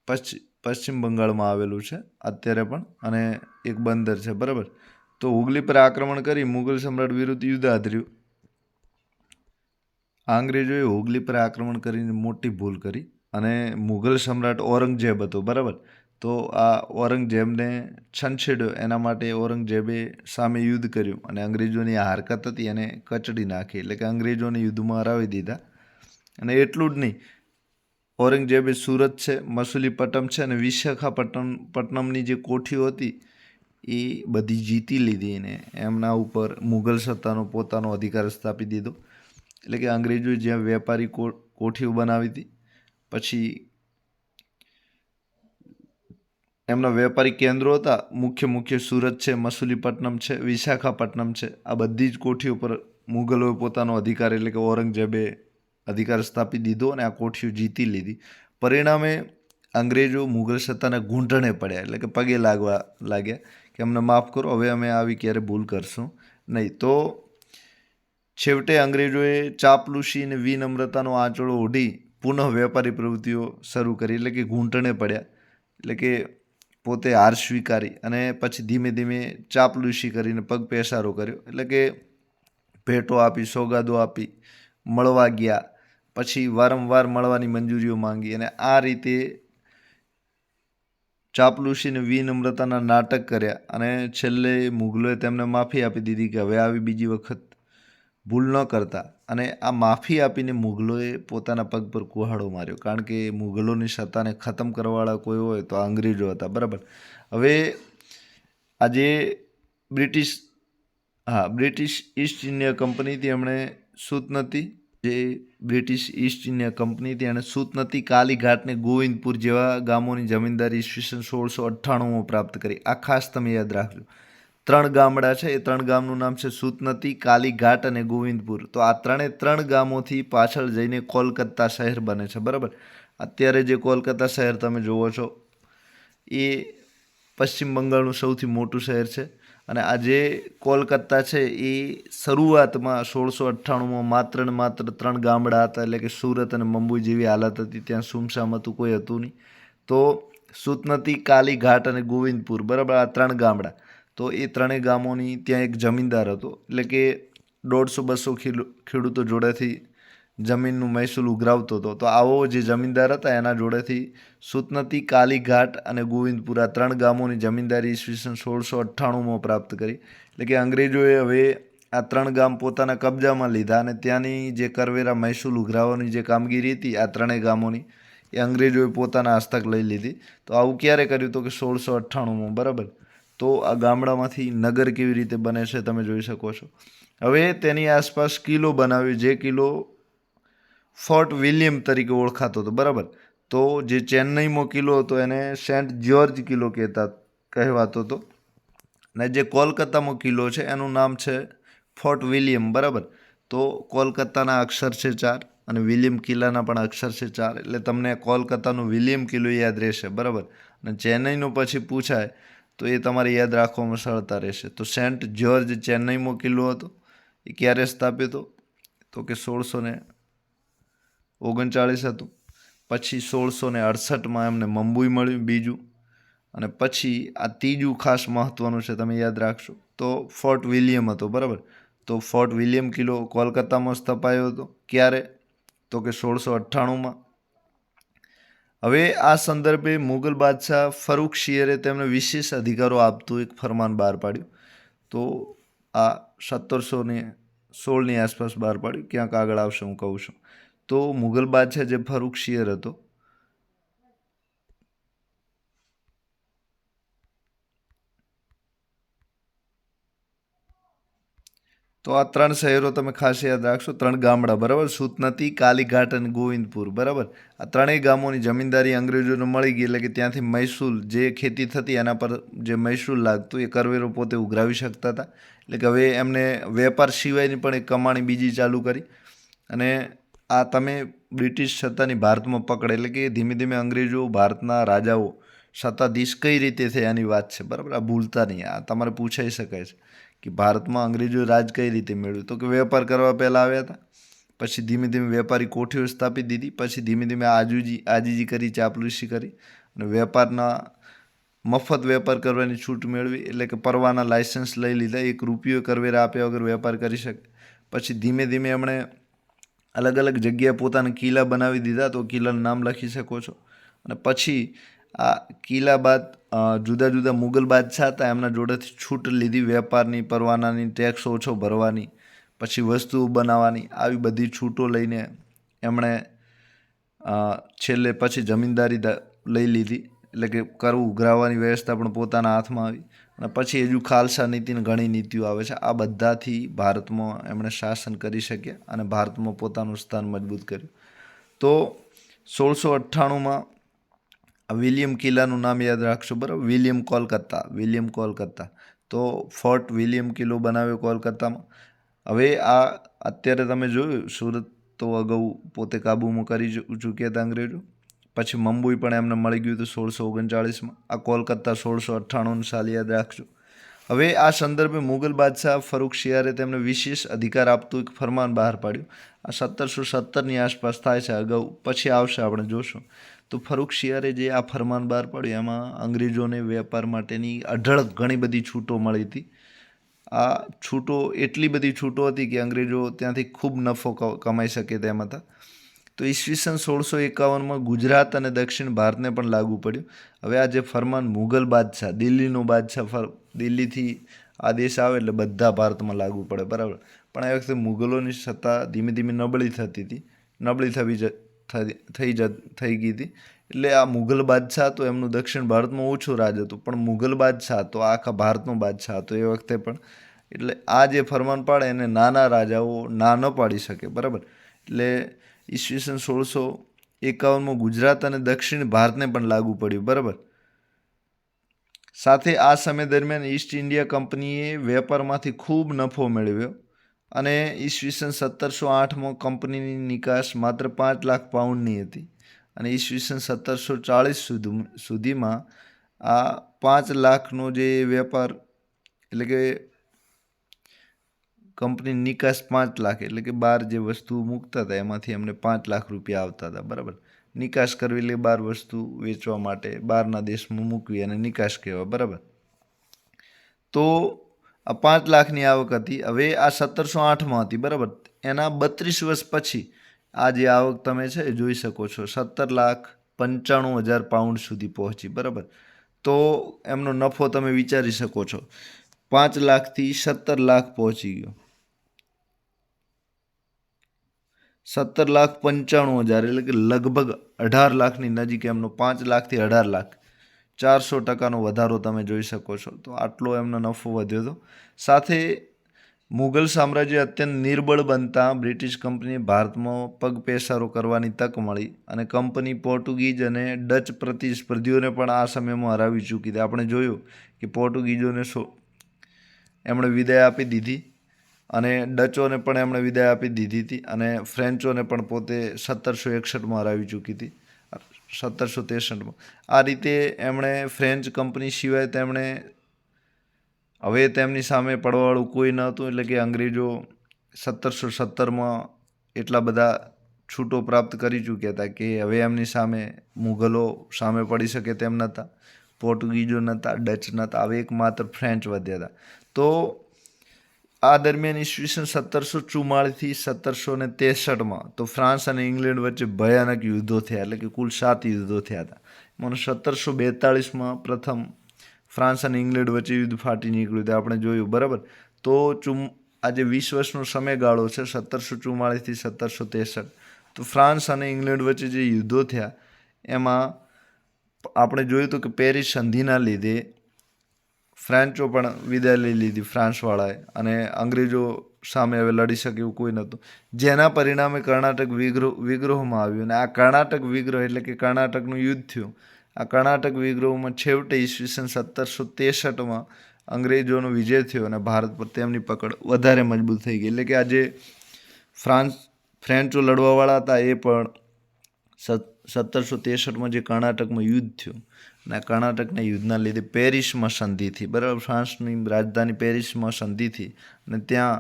પશ્ચિમ બંગાળમાં આવેલું છે અત્યારે પણ, અને એક બંદર છે, બરાબર. તો હુગલી પર આક્રમણ કરી મુઘલ સમ્રાટ વિરુદ્ધ યુદ્ધ આદર્યું. અંગ્રેજોએ હુગલી પર આક્રમણ કરીને મોટી ભૂલ કરી અને મુઘલ સમ્રાટ ઔરંગઝેબ હતો, બરાબર. તો આ ઔરંગઝેબને છંછેડ્યો, એના માટે ઔરંગઝેબે સામે યુદ્ધ કર્યું અને અંગ્રેજોની આ હરકત હતી એને કચડી નાખી, એટલે કે અંગ્રેજોને યુદ્ધમાં હરાવી દીધા. અને એટલું જ નહીં, ઔરંગઝેબે સુરત છે, મસૂલીપટ્ટમ છે અને વિશાખાપટ્ટનમની જે કોઠીઓ હતી એ બધી જીતી લીધી ને એમના ઉપર મુઘલ સત્તાનો પોતાનો અધિકાર સ્થાપી દીધો. એટલે કે અંગ્રેજોએ જ્યાં વેપારી કોઠીઓ બનાવી હતી, પછી એમના વેપારી કેન્દ્રો હતા, મુખ્ય સુરત છે, મસૂલીપટ્ટનમ છે, વિશાખાપટ્ટનમ છે, આ બધી જ કોઠીઓ પર મુઘલોએ પોતાનો અધિકાર એટલે કે ઔરંગઝેબે અધિકાર સ્થાપી દીધો અને આ કોઠીઓ જીતી લીધી. પરિણામે અંગ્રેજો મુઘલ સત્તાના ઘૂંટણે પડ્યા, એટલે કે પગે લાગવા લાગ્યા કે અમને માફ કરો, હવે અમે આવી ક્યારે ભૂલ કરશું નહીં. તો છેવટે અંગ્રેજોએ ચાપલૂસી અને વિનમ્રતાનો આંચળો ઓઢી પુનઃ વેપારી પ્રવૃત્તિઓ શરૂ કરી, એટલે કે ઘૂંટણે પડ્યા, એટલે કે પોતે હાર સ્વીકારી અને પછી ધીમે ધીમે ચાપલૂસી કરીને પગ પેસારો કર્યો, એટલે કે ભેટો આપી, સોગાદો આપી, મળવા ગયા, પછી વારંવાર મળવાની મંજૂરીઓ માંગી અને આ રીતે ચાપલુસી અને વિનમ્રતાના નાટક કર્યા અને છેલ્લે મુગલોએ તેમને માફી આપી દીધી કે હવે આવી બીજી વખત ભૂલ ન કરતા. અને આ માફી આપીને મુગલોએ પોતાના પગ પર કુહાડો માર્યો, કારણ કે મુગલોની સત્તાને ખતમ કરવાવાળા કોઈ હોય તો અંગ્રેજો હતા. બરાબર. હવે આજે બ્રિટિશ ઈસ્ટ ઇન્ડિયા કંપનીથી એમણે સુતનતી બ્રિટિશ ઈસ્ટ ઇન્ડિયા કંપનીથી એણે સુતનતી, કાલીઘાટ ને ગોવિંદપુર જેવા ગામોની જમીનદારી ઈસવીસન 1698માં પ્રાપ્ત કરી. આ ખાસ તમે યાદ રાખજો. 3 ગામડા છે, એ 3 ગામનું નામ છે સુતનતી, કાલીઘાટ અને ગોવિંદપુર. તો આ 3 ગામોથી પાછળ જઈને કોલકાતા શહેર બને છે. બરાબર. અત્યારે જે કોલકાતા શહેર તમે જુઓ છો એ પશ્ચિમ બંગાળનું સૌથી મોટું શહેર છે. અને આ જે કોલકાતા છે એ શરૂઆતમાં 1698માં માત્ર ને માત્ર 3 ગામડા હતા, એટલે કે સુરત અને મુંબઈ જેવી હાલત હતી. ત્યાં સુમસામ હતું, કોઈ હતું નહીં. તો સુતનતી, કાલીઘાટ અને ગોવિંદપુર, બરાબર, આ 3 ગામડા. તો એ 3 ગામોની ત્યાં એક જમીનદાર હતો, એટલે કે 150-200 ખેડૂતો જોડેથી જમીનનું મહેસૂલ ઉઘરાવતો હતો. તો આવો જે જમીનદાર હતા એના જોડેથી સુતનતી, કાલીઘાટ અને ગોવિંદપુર આ 3 ગામોની જમીનદારી ઈસવીસન 1698માં પ્રાપ્ત કરી. એટલે કે અંગ્રેજોએ હવે આ 3 ગામ પોતાના કબજામાં લીધા અને ત્યાંની જે કરવેરા મહેસૂલ ઉઘરાવવાની જે કામગીરી હતી આ 3 ગામોની એ અંગ્રેજોએ પોતાના હસ્તક લઈ લીધી. તો આવું ક્યારે કર્યું? તો કે 1698માં. બરાબર. તો આ ગામડામાંથી નગર કેવી રીતે બને છે તમે જોઈ શકો છો. હવે તેની આસપાસ કિલ્લો બનાવ્યો, જે કિલ્લો ફોર્ટ વિલિયમ તરીકે ઓળખાતો હતો. બરાબર. તો જે ચેન્નઈમાં કિલ્લો હતો એને સેન્ટ જ્યોર્જ કિલ્લો કહેવાતો હતો. અને જે કોલકાતામાં કિલ્લો છે એનું નામ છે ફોર્ટ વિલિયમ. બરાબર. તો કોલકાતાના અક્ષર છે 4 અને વિલિયમ કિલ્લાના પણ અક્ષર છે 4, એટલે તમને કોલકાતાનો વિલિયમ કિલ્લો યાદ રહેશે. બરાબર. અને ચેન્નઈનો પછી પૂછાય તો એ તમારે યાદ રાખવામાં સરળતા રહેશે. તો સેન્ટ જ્યોર્જ ચેન્નઈમાં કિલ્લો હતો. એ ક્યારે સ્થાપિત હતો? તો કે 1639 હતું. પછી 1668માં એમને મુંબઈ મળ્યું બીજું. અને પછી આ ત્રીજું ખાસ મહત્વનું છે, તમે યાદ રાખશો, તો ફોર્ટ વિલિયમ હતો. બરાબર. તો ફોર્ટ વિલિયમ કિલ્લો કોલકાતામાં સ્થપાયો હતો. ક્યારે? તો કે 1698માં. હવે આ સંદર્ભે મુગલ બાદશાહ ફરુખશીયરે તેમને વિશેષ અધિકારો આપતું એક ફરમાન બહાર પાડ્યું. તો આ 1716ની આસપાસ બહાર પાડ્યું, ક્યાંક આગળ આવશે હું કહું છું. તો મુગલ બાદશાહ જે ફરુખશીયર હતો તો આ 3 શહેરો તમે ખાસ યાદ રાખશો, 3 ગામડા. બરાબર. સુતનતી, કાલીઘાટ અને ગોવિંદપુર. બરાબર. આ 3 ગામોની જમીનદારી અંગ્રેજોને મળી ગઈ, એટલે કે ત્યાંથી મહેસૂલ જે ખેતી થતી એના પર જે મહેસૂલ લાગતું એ કરવેરો પોતે ઉઘરાવી શકતા હતા. એટલે કે હવે એમને વેપાર સિવાયની પણ એક કમાણી બીજી ચાલુ કરી. અને આ તમે બ્રિટિશ સત્તાની ભારતમાં પકડે, એટલે કે ધીમે ધીમે અંગ્રેજો ભારતના રાજાઓ સત્તાધીશ કઈ રીતે થયાની વાત છે. બરાબર. આ ભૂલતા નહીં, આ તમારે પૂછાઈ શકાય છે કે ભારતમાં અંગ્રેજો રાજ કઈ રીતે મેળવ્યું. તો કે વેપાર કરવા પહેલાં આવ્યા હતા, પછી ધીમે ધીમે વેપારી કોઠીઓ સ્થાપિત દીધી, પછી ધીમે ધીમે આજીજી કરી, ચાપલુસી કરી અને વેપારના મફત વેપાર કરવાની છૂટ મેળવી, એટલે કે પરવાના લાયસન્સ લઈ લીધા. 1 રૂપિયો કરવેરા આપ્યા વગર વેપાર કરી શકે. પછી ધીમે ધીમે એમણે અલગ અલગ જગ્યાએ પોતાના કિલ્લા બનાવી દીધા. તો કિલ્લાનું નામ લખી શકો છો. અને પછી આ કિલ્લા બાદ જુદા જુદા મુગલ બાદશાહ હતા એમના જોડેથી છૂટ લીધી, વેપારની, પરવાનાની, ટેક્સ ઓછો ભરવાની, પછી વસ્તુઓ બનાવવાની, આવી બધી છૂટો લઈને એમણે છેલ્લે પછી જમીનદારી લઈ લીધી, એટલે કે કર ઉઘરાવવાની વ્યવસ્થા પણ પોતાના હાથમાં આવી. અને પછી હજુ ખાલસા નીતિની ઘણી નીતિઓ આવે છે. આ બધાથી ભારતમાં એમણે શાસન કરી શક્યા અને ભારતમાં પોતાનું સ્થાન મજબૂત કર્યું. તો 1698માં વિલિયમ કિલ્લાનું નામ યાદ રાખશો. બરાબર. વિલિયમ કોલકાતા. તો ફોર્ટ વિલિયમ કિલ્લો બનાવ્યો કોલકાતામાં. હવે આ અત્યારે તમે જોયું સુરત તો અગાઉ પોતે કાબૂમાં કરી ચૂક્યા હતા અંગ્રેજો. પછી મુંબઈ પણ એમને મળી ગયું હતું 1639માં. આ કોલકાતા 1698 સાલ યાદ રાખજો. હવે આ સંદર્ભે મુગલ બાદશાહ ફરુખશિયારે તેમને વિશેષ અધિકાર આપતું એક ફરમાન બહાર પાડ્યું. આ 1717ની આસપાસ થાય છે, અગાઉ પછી આવશે, આપણે જોશું. તો ફરુખશિયારે જે આ ફરમાન બહાર પાડ્યું એમાં અંગ્રેજોને વેપાર માટેની અઢળક ઘણી બધી છૂટો મળી હતી. આ છૂટો એટલી બધી છૂટો હતી કે અંગ્રેજો ત્યાંથી ખૂબ નફો કમાઈ શકે તેમ હતા. તો ઈસવીસન 1651માં ગુજરાત અને દક્ષિણ ભારતને પણ લાગુ પડ્યું. હવે આ જે ફરમાન મુઘલ બાદશાહ, દિલ્હીનો બાદશાહ દિલ્હીથી આદેશ આવે એટલે બધા ભારતમાં લાગુ પડે, બરાબર. પણ આ વખતે મુઘલોની સત્તા ધીમે ધીમે નબળી થતી હતી, નબળી થઈ ગઈ હતી. એટલે આ મુઘલ બાદશાહ હતો, એમનું દક્ષિણ ભારતમાં ઓછું રાજ હતું, પણ મુઘલ બાદશાહ હતો, આખા ભારતનો બાદશાહ હતો એ વખતે પણ. એટલે આ જે ફરમાન પાડે એને નાના રાજાઓ ના ન પાડી શકે, બરાબર. એટલે ઈસવીસન 1651માં ગુજરાત અને દક્ષિણ ભારતને પણ લાગુ પડ્યું, બરાબર. સાથે આ સમય દરમિયાન ઈસ્ટ ઇન્ડિયા કંપનીએ વેપારમાંથી ખૂબ નફો મેળવ્યો અને ઈસવીસન 1708માં કંપનીની નિકાસ માત્ર 5 લાખ પાઉન્ડની હતી અને ઈસવીસન 1740 સુધીમાં આ 5 લાખનો જે વેપાર, એટલે કે કંપનીની નિકાસ 5 લાખ, એટલે કે બહાર જે વસ્તુ મૂકતા હતા એમાંથી એમને 5 લાખ રૂપિયા આવતા હતા, બરાબર. નિકાસ કરવી એટલે બહાર વસ્તુ વેચવા માટે બહારના દેશમાં મૂકવી અને નિકાસ કહેવાય, બરાબર. તો આ 5 લાખની આવક હતી. હવે આ 1708માં હતી, બરાબર. એના 32 વર્ષ પછી આ જે આવક તમે છે જોઈ શકો છો, 17,95,000 પાઉન્ડ સુધી પહોંચી, બરાબર. તો એમનો નફો તમે વિચારી શકો છો, 5 લાખથી 17 લાખ પહોંચી ગયો. 17,95,000 એટલે કે લગભગ 18 લાખની નજીક એમનો, 5 લાખથી 18 લાખ, 400% વધારો તમે જોઈ શકો છો. તો આટલો એમનો નફો વધ્યો હતો. સાથે મુઘલ સામ્રાજ્ય અત્યંત નિર્બળ બનતા બ્રિટિશ કંપનીએ ભારતમાં પગપેસારો કરવાની તક મળી અને કંપની પોર્ટુગીઝ અને ડચ પ્રતિસ્પર્ધીઓને પણ આ સમયમાં હરાવી ચૂકી હતી. આપણે જોયું કે પોર્ટુગીઝોને એમણે વિદાય આપી દીધી અને ડચોને પણ એમણે વિદાય આપી દીધી હતી અને ફ્રેન્ચોને પણ પોતે 1761માં હરાવી ચૂકી હતી, 1763માં. આ રીતે એમણે ફ્રેન્ચ કંપની સિવાય તેમણે હવે તેમની સામે પડવાવાળું કોઈ ન હતું. એટલે કે અંગ્રેજો 1770માં એટલા બધા છૂટો પ્રાપ્ત કરી ચૂક્યા હતા કે હવે એમની સામે મુઘલો સામે પડી શકે તેમ નહોતા, પોર્ટુગીઝો નહોતા, ડચ નહોતા, હવે એકમાત્ર ફ્રેન્ચ વધ્યા હતા. તો આ દરમિયાન ઈસવીસન 1744થી 1763માં તો ફ્રાન્સ અને ઇંગ્લેન્ડ વચ્ચે ભયાનક યુદ્ધો થયા, એટલે કે કુલ 7 યુદ્ધો થયા હતા. મને 1742માં પ્રથમ ફ્રાન્સ અને ઇંગ્લેન્ડ વચ્ચે યુદ્ધ ફાટી નીકળ્યું હતું, આપણે જોયું, બરાબર. તો આજે 20 વર્ષનો સમયગાળો છે, 1744થી 1763. તો ફ્રાન્સ અને ઇંગ્લેન્ડ વચ્ચે જે યુદ્ધો થયા એમાં આપણે જોયું હતું કે પેરિસ સંધિના લીધે ફ્રેન્ચો પણ વિદાય લઈ લીધી, ફ્રાન્સવાળાએ, અને અંગ્રેજો સામે હવે લડી શકે એવું કોઈ નહોતું. જેના પરિણામે કર્ણાટક વિગ્રહમાં આવ્યું અને આ કર્ણાટક વિગ્રહ એટલે કે કર્ણાટકનું યુદ્ધ થયું. આ કર્ણાટક વિગ્રહમાં છેવટે ઈસવીસન 1763માં અંગ્રેજોનો વિજય થયો અને ભારત પર તેમની પકડ વધારે મજબૂત થઈ ગઈ. એટલે કે આજે ફ્રેન્ચો લડવાવાળા હતા એ પણ 1763માં જે કર્ણાટકમાં યુદ્ધ થયું અને આ કર્ણાટકના યુદ્ધના લીધે પેરિસમાં સંધિ થઈ, બરાબર. ફ્રાન્સની રાજધાની પેરિસમાં સંધિ થઈ અને ત્યાં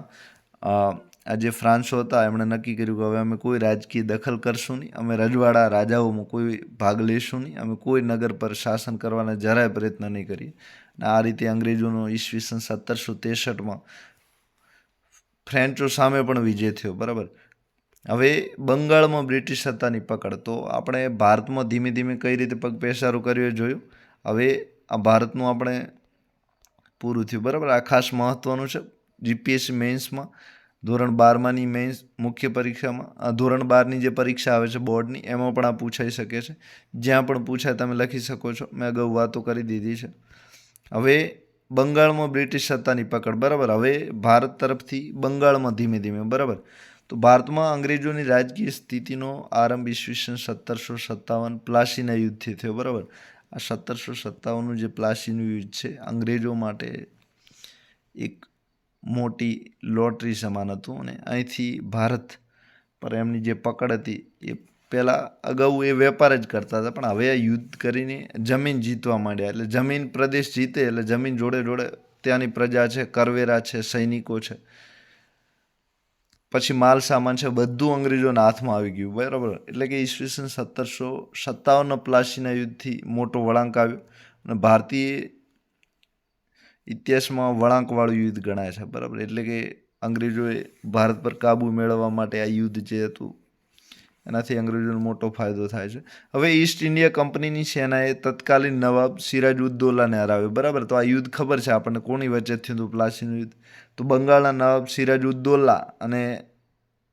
આ જે ફ્રાન્સો હતા એમણે નક્કી કર્યું કે હવે અમે કોઈ રાજકીય દખલ કરશું નહીં, અમે રજવાડા રાજાઓમાં કોઈ ભાગ લઈશું નહીં, અમે કોઈ નગર પર શાસન કરવાના જરાય પ્રયત્ન નહીં કરીએ. અને આ રીતે અંગ્રેજોનો ઈસવીસન 1763માં ફ્રેન્ચો સામે પણ વિજય થયો, બરાબર. હવે બંગાળમાં બ્રિટિશ સત્તાની પકડ. તો આપણે ભારતમાં ધીમે ધીમે કઈ રીતે પગપેસારો કર્યો એ જોયું. હવે આ ભારતનું આપણે પૂરું થયું, બરાબર. આ ખાસ મહત્ત્વનું છે. જીપીએસસી મેન્સમાં ધોરણ 12માની મેન્સ મુખ્ય પરીક્ષામાં ધોરણ 12ની જે પરીક્ષા આવે છે બોર્ડની, એમાં પણ આ પૂછાઈ શકે છે. જ્યાં પણ પૂછાય તમે લખી શકો છો. મેં અગાઉ વાતો કરી દીધી છે. હવે બંગાળમાં બ્રિટિશ સત્તાની પકડ, બરાબર. હવે ભારત તરફથી બંગાળમાં ધીમે ધીમે, બરાબર. તો ભારતમાં અંગ્રેજોની રાજકીય સ્થિતિનો આરંભ ઈસવીસન 1757 પ્લાસીના યુદ્ધથી થયો, બરાબર. આ 1757નું જે પ્લાસીનું યુદ્ધ છે અંગ્રેજો માટે એક મોટી લોટરી સમાન હતું અને અહીંથી ભારત પર એમની જે પકડ હતી એ પહેલાં અગાઉ એ વેપાર જ કરતા હતા, પણ હવે આ યુદ્ધ કરીને જમીન જીતવા માંડ્યા. એટલે જમીન પ્રદેશ જીતે એટલે જમીન જોડે જોડે ત્યાંની પ્રજા છે, કરવેરા છે, સૈનિકો છે, પછી માલ સામાન છે, બધું અંગ્રેજોના હાથમાં આવી ગયું, બરાબર. એટલે કે ઈસવીસન 1757 પ્લાસીના યુદ્ધથી મોટો વળાંક આવ્યો અને ભારતીય ઇતિહાસમાં વળાંકવાળું યુદ્ધ ગણાય છે, બરાબર. એટલે કે અંગ્રેજોએ ભારત પર કાબૂ મેળવવા માટે આ યુદ્ધ જે હતું એનાથી અંગ્રેજોને મોટો ફાયદો થાય છે. હવે ઈસ્ટ ઇન્ડિયા કંપનીની સેનાએ તત્કાલીન નવાબ સિરાજ ઉદ દૌલાને હરાવ્યો, બરાબર. તો આ યુદ્ધ ખબર છે આપણને કોની વચ્ચે થયું હતું, પ્લાસીનું યુદ્ધ. તો બંગાળના નવાબ સિરાજ ઉદ દૌલા અને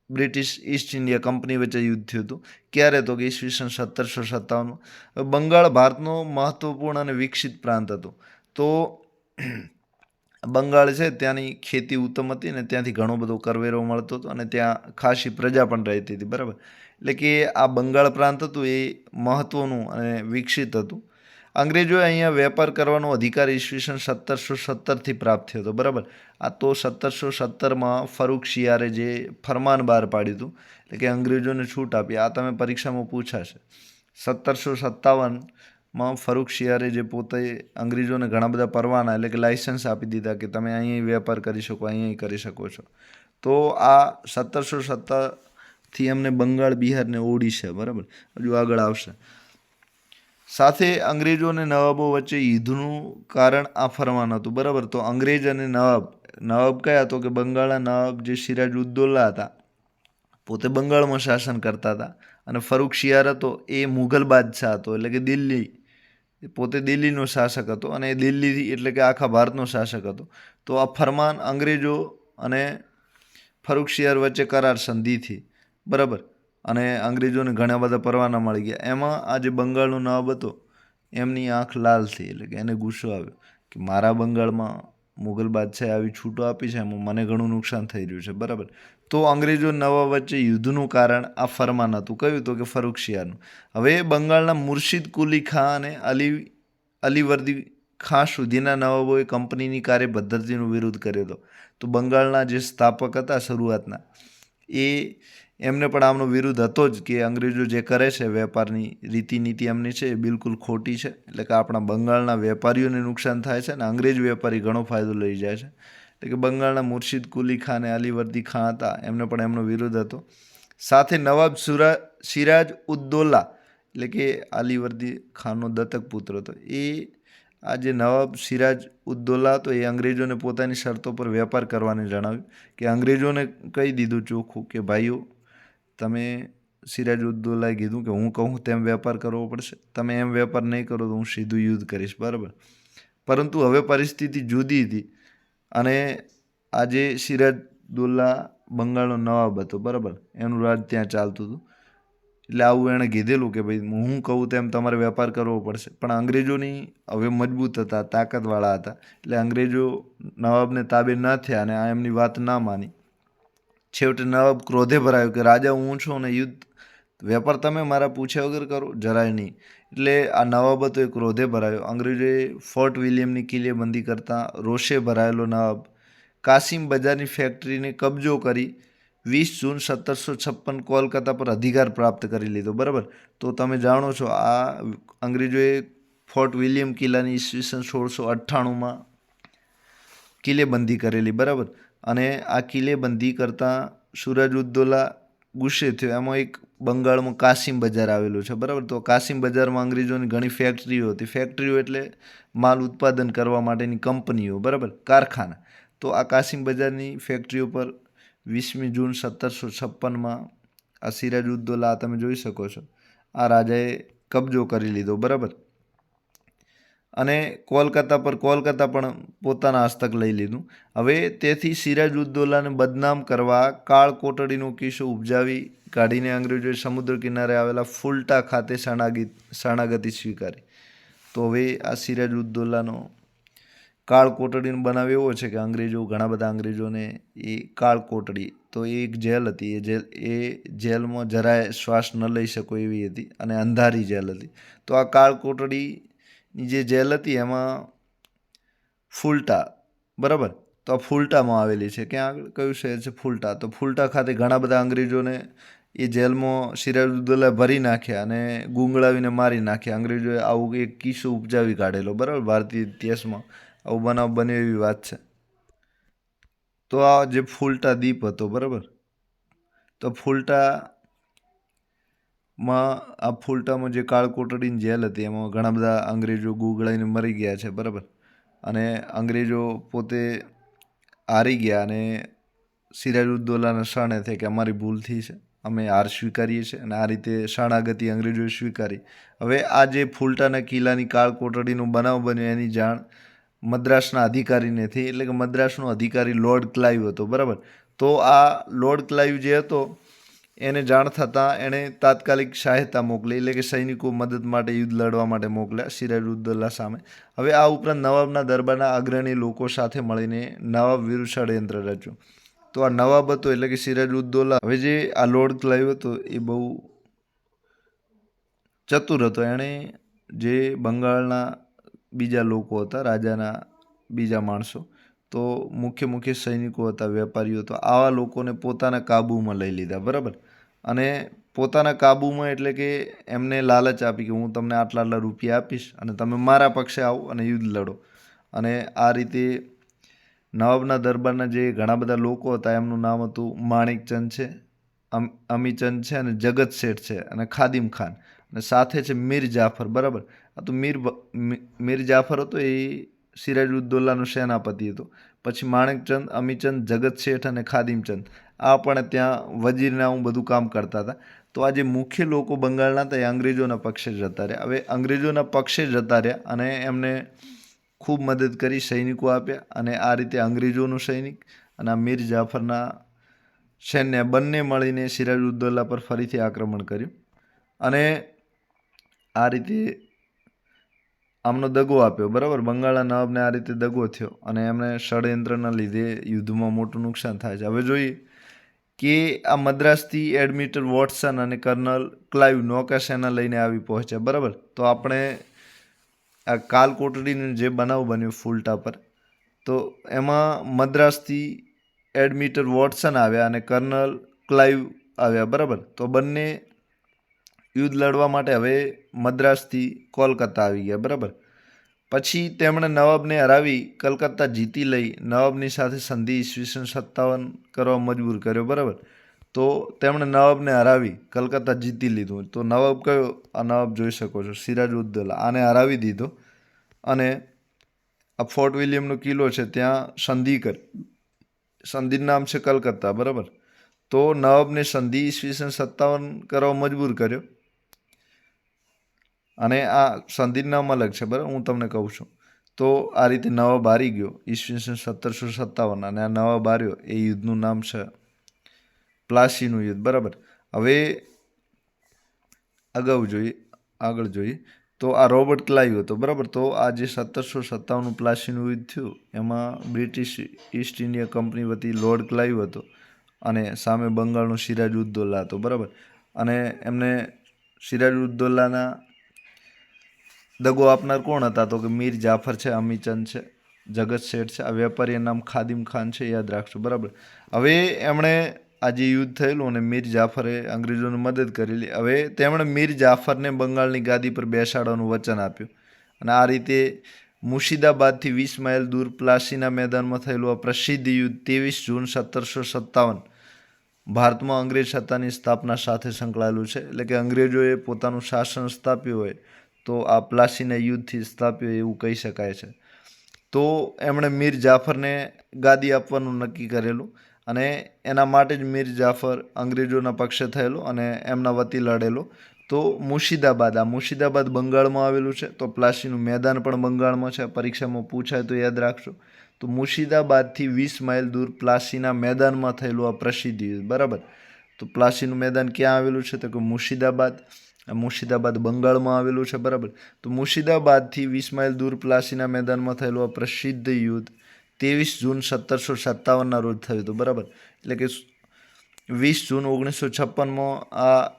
બ્રિટિશ ઈસ્ટ ઇન્ડિયા કંપની વચ્ચે યુદ્ધ થયું હતું. ક્યારે? તો કે ઈસવીસન 1757. બંગાળ ભારતનો મહત્વપૂર્ણ અને વિકસિત પ્રાંત હતો. તો બંગાળ છે ત્યાંની ખેતી ઉત્તમ હતી ને ત્યાંથી ઘણો બધો કરવેરો મળતો હતો અને ત્યાં ખાસી પ્રજા પણ રહેતી હતી, બરાબર. એટલે કે આ બંગાળ પ્રાંત હતું એ મહત્વનું અને વિકસિત હતું. અંગ્રેજોએ અહીંયા વેપાર કરવાનો અધિકાર ઈસવીસન 1770થી પ્રાપ્ત થયો હતો, બરાબર. આ તો 1770માં ફરૂખ શિયારે જે ફરમાન બહાર પાડ્યું હતું, એટલે કે અંગ્રેજોને છૂટ આપી. આ તમે પરીક્ષામાં પૂછાશે. 1757માં ફરૂખ શિયારે જે પોતે અંગ્રેજોને ઘણા બધા પરવાના એટલે કે લાઇસન્સ આપી દીધા કે તમે અહીં વેપાર કરી શકો, અહીં કરી શકો છો. તો આ 1770થી એમને બંગાળ, બિહાર ને ઓડિશા, બરાબર, હજુ આગળ આવશે. સાથે અંગ્રેજો અને નવાબો વચ્ચે યુદ્ધનું કારણ આ ફરમાન હતું, બરાબર. તો અંગ્રેજ અને નવાબ કયા? તો કે બંગાળના નવાબ જે સિરાજ ઉદ દૌલા હતા પોતે બંગાળમાં શાસન કરતા હતા અને ફરૂખ શિયાર હતો એ મુઘલ બાદશાહ હતો, એટલે કે દિલ્હી, પોતે દિલ્હીનો શાસક હતો અને દિલ્હી એટલે કે આખા ભારતનો શાસક હતો. તો આ ફરમાન અંગ્રેજો અને ફરૂખ શિયાર વચ્ચે કરાર સંધિથી, બરાબર, અને અંગ્રેજોને ઘણા બધા પરવાના મળી ગયા. એમાં આ જે બંગાળનો નવાબ હતો એમની આંખ લાલ થઈ, એટલે કે એને ગુસ્સો આવ્યો કે મારા બંગાળમાં મુઘલ બાદશાહે આવી છૂટો આપી છે, એમાં મને ઘણું નુકસાન થઈ રહ્યું છે, બરાબર. તો અંગ્રેજો નવાબ વચ્ચે યુદ્ધનું કારણ આ ફરમાન હતું. કયું? તો કે ફરૂખ શિયારનું. હવે બંગાળના મુર્શિદ કુલી ખાં અને અલીવર્દી ખાં સુધીના નવાબોએ કંપનીની કાર્ય પદ્ધતિનો વિરોધ કર્યો હતો. તો બંગાળના જે સ્થાપક હતા શરૂઆતના એમને પણ આમનો વિરોધ હતો જ કે અંગ્રેજો જે કરે છે વેપારની રીતિનીતિ એમની છે એ બિલકુલ ખોટી છે, એટલે કે આપણા બંગાળના વેપારીઓને નુકસાન થાય છે અને અંગ્રેજ વેપારી ઘણો ફાયદો લઈ જાય છે. એટલે કે બંગાળના મુર્શિદ કુલી ખાન અને અલીવર્દી ખાં હતા એમને પણ એમનો વિરોધ હતો. સાથે નવાબ સિરાજ ઉદ દૌલા એટલે કે અલીવર્દી ખાનનો દત્તક પુત્ર હતો આ જે નવાબ સિરાજ ઉદ દૌલા હતો એ અંગ્રેજોને પોતાની શરતો પર વેપાર કરવાને જણાવ્યું કે અંગ્રેજોને કહી દીધું ચોખ્ખું કે ભાઈઓ તમે સિરાજ ઉદ દૌલાએ કીધું કે હું કહું તેમ વેપાર કરવો પડશે, તમે એમ વેપાર નહીં કરો તો હું સીધું યુદ્ધ કરીશ, બરાબર. પરંતુ હવે પરિસ્થિતિ જુદી હતી અને આજે સિરાજ દૌલા બંગાળનો નવાબ હતો, બરાબર, એનું રાજ ત્યાં ચાલતું હતું. એટલે આવું એણે કીધેલું કે ભાઈ હું કહું તેમ તમારે વેપાર કરવો પડશે. પણ અંગ્રેજોની હવે મજબૂત હતા, તાકાતવાળા હતા, એટલે અંગ્રેજો નવાબને તાબે ન થયા અને આ એમની વાત ના માની. છેવટે નવાબ ક્રોધે ભરાયો કે રાજા હું છું અને યુદ્ધ વેપાર તમે મારા પૂછ્યા વગર કરો, જરાય નહીં. એટલે આ નવાબ હતો એ ક્રોધે ભરાયો. અંગ્રેજોએ ફોર્ટ વિલિયમની કિલ્લેબંધી કરતા રોષે ભરાયેલો નવાબ કાસિમ બજારની ફેક્ટરીને કબજો કરી 20 જૂન 1756 કોલકાતા પર અધિકાર પ્રાપ્ત કરી લીધો, બરાબર. તો તમે જાણો છો આ અંગ્રેજોએ ફોર્ટ વિલિયમ કિલ્લાની ઈસવીસન 1698માં કિલ્લેબંધી કરેલી, બરાબર. અને આ કિલ્લેબંધી કરતાં સિરાજ ઉદ દૌલા ગુસ્સે થયો. એમાં એક બંગાળમાં કાસિમ બજાર આવેલું છે, બરાબર. તો કાસિમ બજારમાં અંગ્રેજોની ઘણી ફેક્ટરીઓ હતી. ફેક્ટરીઓ એટલે માલ ઉત્પાદન કરવા માટેની કંપનીઓ, બરાબર, કારખાના. તો આ કાસિમ બજારની ફેક્ટરીઓ પર 20મી જૂન 1756માં આ સિરાજ ઉદ દૌલા તમે જોઈ શકો છો આ રાજાએ કબજો કરી લીધો, બરાબર. અને કોલકાતા પણ પોતાના હસ્તક લઈ લીધું. હવે તેથી સિરાજ ઉદ દૌલાને બદનામ કરવા કાળ કોટડીનો કિસ્સો ઉપજાવી કાઢીને અંગ્રેજોએ સમુદ્ર કિનારે આવેલા ફુલટા ખાતે શરણાગતિ સ્વીકારી. તો હવે આ સિરાજ ઉદ દૌલાનો કાળ કોટડીનો બનાવ એવો છે કે ઘણા બધા અંગ્રેજોને એ કાળ કોટડી તો એ એક જેલ હતી, એ જેલમાં જરાય શ્વાસ ન લઈ શકો એવી હતી અને અંધારી જેલ હતી. તો આ કાળ કોટડીની જે જેલ હતી એમાં ફુલટા, બરાબર, તો આ ફુલટામાં આવેલી છે. ક્યાં આગળ કયું શહેર છે? ફુલટા. તો ફુલટા ખાતે ઘણા બધા અંગ્રેજોને એ જેલમાં સિરાજ ઉદ દૌલાએ ભરી નાખ્યા અને ગુંગળાવીને મારી નાખ્યા. અંગ્રેજોએ આવું એક કિસ્સો ઉપજાવી કાઢેલો, બરાબર, ભારતીય ઇતિહાસમાં આવું બનાવ બન્યો એવી વાત છે. તો આ જે ફુલટા દ્વીપ હતો, બરાબર, તો ફુલટામાં જે કાળ કોટડીની જેલ હતી એમાં ઘણા બધા અંગ્રેજો ગુંગળાઈને મરી ગયા છે, બરાબર. અને અંગ્રેજો પોતે હારી ગયા અને સિરાજ ઉદ દૌલાને શરણે થઈ કે અમારી ભૂલ થઈ છે, અમે હાર સ્વીકારીએ છીએ અને આ રીતે શરણાગતિ અંગ્રેજોએ સ્વીકારી. હવે આ જે ફૂલટાના કિલ્લાની કાળ કોટડીનું બનાવ બન્યો એની જાણ મદ્રાસના અધિકારીને થઈ, એટલે કે મદ્રાસનો અધિકારી લોર્ડ ક્લાઇવ હતો, બરાબર. તો આ લોર્ડ ક્લાઇવ જે હતો એને જાણ થતાં એણે તાત્કાલિક સહાયતા મોકલી, એટલે કે સૈનિકો મદદ માટે યુદ્ધ લડવા માટે મોકલ્યા સિરાજુદ્દૌલા સામે. હવે આ ઉપરાંત નવાબના દરબારના અગ્રણી લોકો સાથે મળીને નવાબ વિરુદ્ધ ષડયંત્ર રચ્યું. તો આ નવાબ હતો એટલે કે સિરાજુદ્દૌલા. હવે જે આ લોર્ડ ક્લાઇવ હતો એ બહુ ચતુર હતો. એણે જે બંગાળના બીજા લોકો હતા, રાજાના બીજા માણસો, તો મુખ્ય સૈનિકો હતા, વેપારીઓ, તો આવા લોકોને પોતાના કાબૂમાં લઈ લીધા, બરાબર. અને પોતાના કાબૂમાં એટલે કે એમને લાલચ આપી કે હું તમને આટલા આટલા રૂપિયા આપીશ અને તમે મારા પક્ષે આવો અને યુદ્ધ લડો. અને આ રીતે નવાબના દરબારના જે ઘણા બધા લોકો હતા એમનું નામ હતું માણેકચંદ છે, અમીચંદ છે અને જગત શેઠ છે અને ખાદિમ ખાન, અને સાથે છે મીર જાફર, બરાબર. આ તો મીર જાફર હતો એ સિરાજુદ્દૌલાનો સેનાપતિ હતો. પછી માણેકચંદ, અમીચંદ, જગત શેઠ અને ખાદિમચંદ આ પણ ત્યાં વજીરના આવું બધું કામ કરતા હતા. તો આ જે મુખ્ય લોકો બંગાળના હતા એ અંગ્રેજોના પક્ષે જતા રહ્યા. હવે અંગ્રેજોના પક્ષે જતા રહ્યા અને એમને ખૂબ મદદ કરી, સૈનિકો આપ્યા, અને આ રીતે અંગ્રેજોનું સૈનિક અને આ મીર જાફરના સૈન્ય બંને મળીને સિરાજુદ્દૌલા પર ફરીથી આક્રમણ કર્યું અને આ રીતે આમનો દગો આપ્યો, બરાબર. બંગાળના નવાબને આ રીતે દગો થયો અને એમને ષડયંત્રના લીધે યુદ્ધમાં મોટું નુકસાન થાય છે. હવે જોઈએ કે આ મદ્રાસથી એડમિરલ વોટસન અને કર્નલ ક્લાઇવ નૌકાસેના લઈને આવી પહોંચ્યા, બરાબર. તો આપણે આ કાલકોટડીનો જે બનાવ બન્યો ફૂલટા પર, તો એમાં મદ્રાસથી એડમિરલ વોટસન આવ્યા અને કર્નલ ક્લાઇવ આવ્યા, બરાબર. તો બંને યુદ્ધ લડવા માટે હવે મદ્રાસથી કોલકાતા આવી ગયા, બરાબર. પછી તેમણે નવાબને હરાવી કલકત્તા જીતી લઈ નવાબની સાથે સંધિ ઈસવીસન 57 કરવા મજબૂર કર્યો, બરાબર. તો તેમણે નવાબને હરાવી કલકત્તા જીતી લીધું. તો નવાબ કયો? આ નવાબ જોઈ શકો છો, સિરાજુદ્દૌલા. આને હરાવી દીધો અને આ ફોર્ટ વિલિયમનો કિલ્લો છે ત્યાં સંધિ કરી. સંધિનું નામ છે કલકત્તા, બરાબર. તો નવાબને સંધિ ઈસવીસન 57 કરવા મજબૂર કર્યો અને આ સંધિનું નામ અલગ છે, બરાબર, હું તમને કહું છું. તો આ રીતે નવાબ હારી ગયો ઈસવીસન 1757 અને આ નવાબ હાર્યો એ યુદ્ધનું નામ છે પ્લાસીનું યુદ્ધ, બરાબર. હવે આગળ જોઈએ તો આ રોબર્ટ ક્લાઇવ હતો, બરાબર. તો આ જે 1757 પ્લાસીનું યુદ્ધ થયું એમાં બ્રિટિશ ઈસ્ટ ઇન્ડિયા કંપની વતી લોર્ડ ક્લાઇવ હતો અને સામે બંગાળનો સિરાજુદ્દૌલા હતો, બરાબર. અને એમને સિરાજુદ્દૌલાના દગો આપનાર કોણ હતા? તો કે મીર જાફર છે, અમીચંદ છે, જગત શેઠ છે, આ વેપારીનું નામ ખાદિમ ખાન છે, યાદ રાખજો, બરાબર. હવે એમણે આ જે યુદ્ધ થયેલું અને મીર જાફરે અંગ્રેજોને મદદ કરેલી. હવે તેમણે મીર જાફરને બંગાળની ગાદી પર બેસાડવાનું વચન આપ્યું અને આ રીતે મુર્શિદાબાદથી 20 માઇલ દૂર પ્લાસીના મેદાનમાં થયેલું આ પ્રસિદ્ધ યુદ્ધ 23 જૂન 1757 ભારતમાં અંગ્રેજ સત્તાની સ્થાપના સાથે સંકળાયેલું છે. એટલે કે અંગ્રેજોએ પોતાનું શાસન સ્થાપ્યું હોય તો આ પ્લાસીના યુદ્ધથી સ્થાપ્યું એવું કહી શકાય છે. તો એમણે મીર જાફરને ગાદી આપવાનું નક્કી કરેલું અને એના માટે જ મીર જાફર અંગ્રેજોના પક્ષે થયેલો અને એમના વતી લડેલો. તો મુર્શિદાબાદ બંગાળમાં આવેલું છે. તો પ્લાસીનું મેદાન પણ બંગાળમાં છે. પરીક્ષામાં પૂછાય તો યાદ રાખજો. તો મુર્શિદાબાદથી 20 માઇલ દૂર પ્લાસીના મેદાનમાં થયેલું આ પ્રસિદ્ધ યુદ્ધ, બરાબર. તો પ્લાસીનું મેદાન ક્યાં આવેલું છે? તો કે મુર્શિદાબાદ બંગાળમાં આવેલું છે, બરાબર. તો મુર્શિદાબાદથી 20 માઇલ દૂર પ્લાસીના મેદાનમાં થયેલું આ પ્રસિદ્ધ યુદ્ધ 23 જૂન 1757 રોજ થયું હતું, બરાબર. એટલે કે 20 જૂન 1956 આ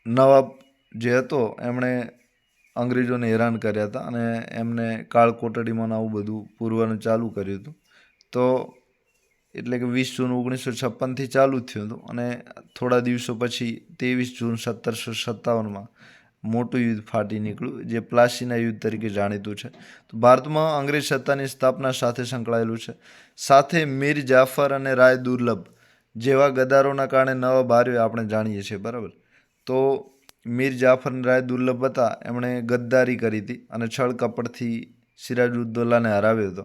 નવાબ જે હતો એમણે અંગ્રેજોને હેરાન કર્યા હતા અને એમને કાળ કોટડીમાં આવું બધું પૂરવાનું ચાલુ કર્યું હતું. તો એટલે કે 20 જૂન 1956થી ચાલુ થયું હતું અને થોડા દિવસો પછી 23 જૂન 1757 મોટું યુદ્ધ ફાટી નીકળ્યું જે પ્લાસીના યુદ્ધ તરીકે જાણીતું છે. તો ભારતમાં અંગ્રેજ સત્તાની સ્થાપના સાથે સંકળાયેલું છે. સાથે મીર જાફર અને રાય દુર્લભ જેવા ગદારોના કારણે નવાબ હાર્યો આપણે જાણીએ છીએ, બરાબર. તો મીર જાફર અને રાય દુર્લભ હતા એમણે ગદ્દારી કરી હતી અને છળ કપટથી સિરાજુદ્દૌલાને હરાવ્યો હતો.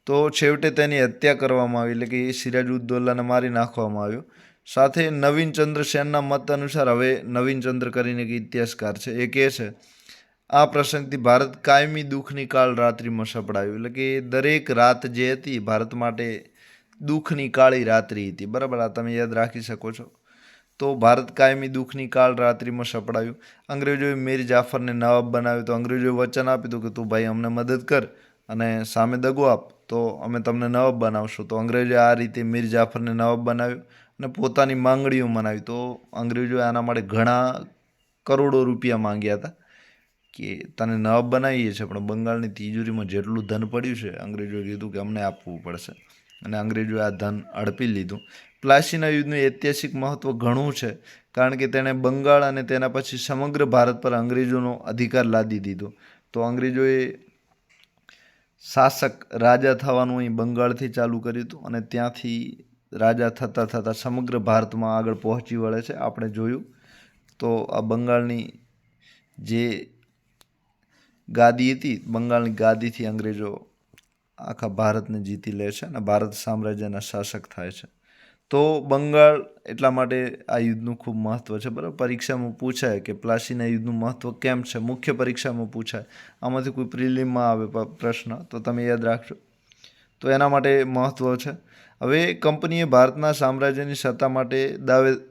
તો છેવટે તેની હત્યા કરવામાં આવી, એટલે કે એ સિરાજુદ્દૌલાને મારી નાખવામાં આવ્યો. સાથે નવીનચંદ્ર સેનના મત અનુસાર હવે નવીનચંદ્ર કરીને એક ઇતિહાસકાર છે, એ કહે છે આ પ્રસંગથી ભારત કાયમી દુઃખની કાળ રાત્રિમાં સપડાયું. એટલે કે દરેક રાત જે હતી ભારત માટે દુઃખની કાળી રાત્રિ હતી. બરાબર, આ તમે યાદ રાખી શકો છો. તો ભારત કાયમી દુઃખની કાળ રાત્રિમાં સપડાયું. અંગ્રેજોએ મીર જાફરને નવાબ બનાવ્યો. તો અંગ્રેજોએ વચન આપ્યું હતું કે તું ભાઈ અમને મદદ કર અને સામે દગો આપ તો અમે તમને નવાબ બનાવશું. તો અંગ્રેજોએ આ રીતે મીર જાફરને નવાબ બનાવ્યો અને પોતાની માંગણીઓ મનાવી. તો અંગ્રેજોએ આના માટે ઘણા કરોડો રૂપિયા માંગ્યા હતા કે તને નવાબ બનાવીએ છીએ, પણ બંગાળની તિજોરીમાં જેટલું ધન પડ્યું છે અંગ્રેજોએ કીધું કે અમને આપવું પડશે, અને અંગ્રેજોએ આ ધન હડપી લીધું. પ્લાસીના યુદ્ધનું ઐતિહાસિક મહત્ત્વ ઘણું છે, કારણ કે તેણે બંગાળ અને તેના પછી સમગ્ર ભારત પર અંગ્રેજોનો અધિકાર લાદી દીધો. તો અંગ્રેજોએ શાસક રાજા થવાનું અહીં બંગાળથી ચાલુ કર્યું હતું, અને ત્યાંથી રાજા થતાં થતાં સમગ્ર ભારતમાં આગળ પહોંચી વળે છે. આપણે જોયું તો આ બંગાળની જે ગાદી હતી, બંગાળની ગાદીથી અંગ્રેજો આખા ભારતને જીતી લે છે અને ભારત સામ્રાજ્યના શાસક થાય છે. તો બંગાળ એટલા માટે આ યુદ્ધનું ખૂબ મહત્ત્વ છે. બરાબર, પરીક્ષામાં પૂછાય કે પ્લાસીના યુદ્ધનું મહત્ત્વ કેમ છે, મુખ્ય પરીક્ષામાં પૂછાય, આમાંથી કોઈ પ્રિલિમમાં આવે પ્રશ્ન તો તમે યાદ રાખજો. તો એના માટે મહત્ત્વ છે. હવે કંપનીએ ભારતના સામ્રાજ્યની સત્તા માટે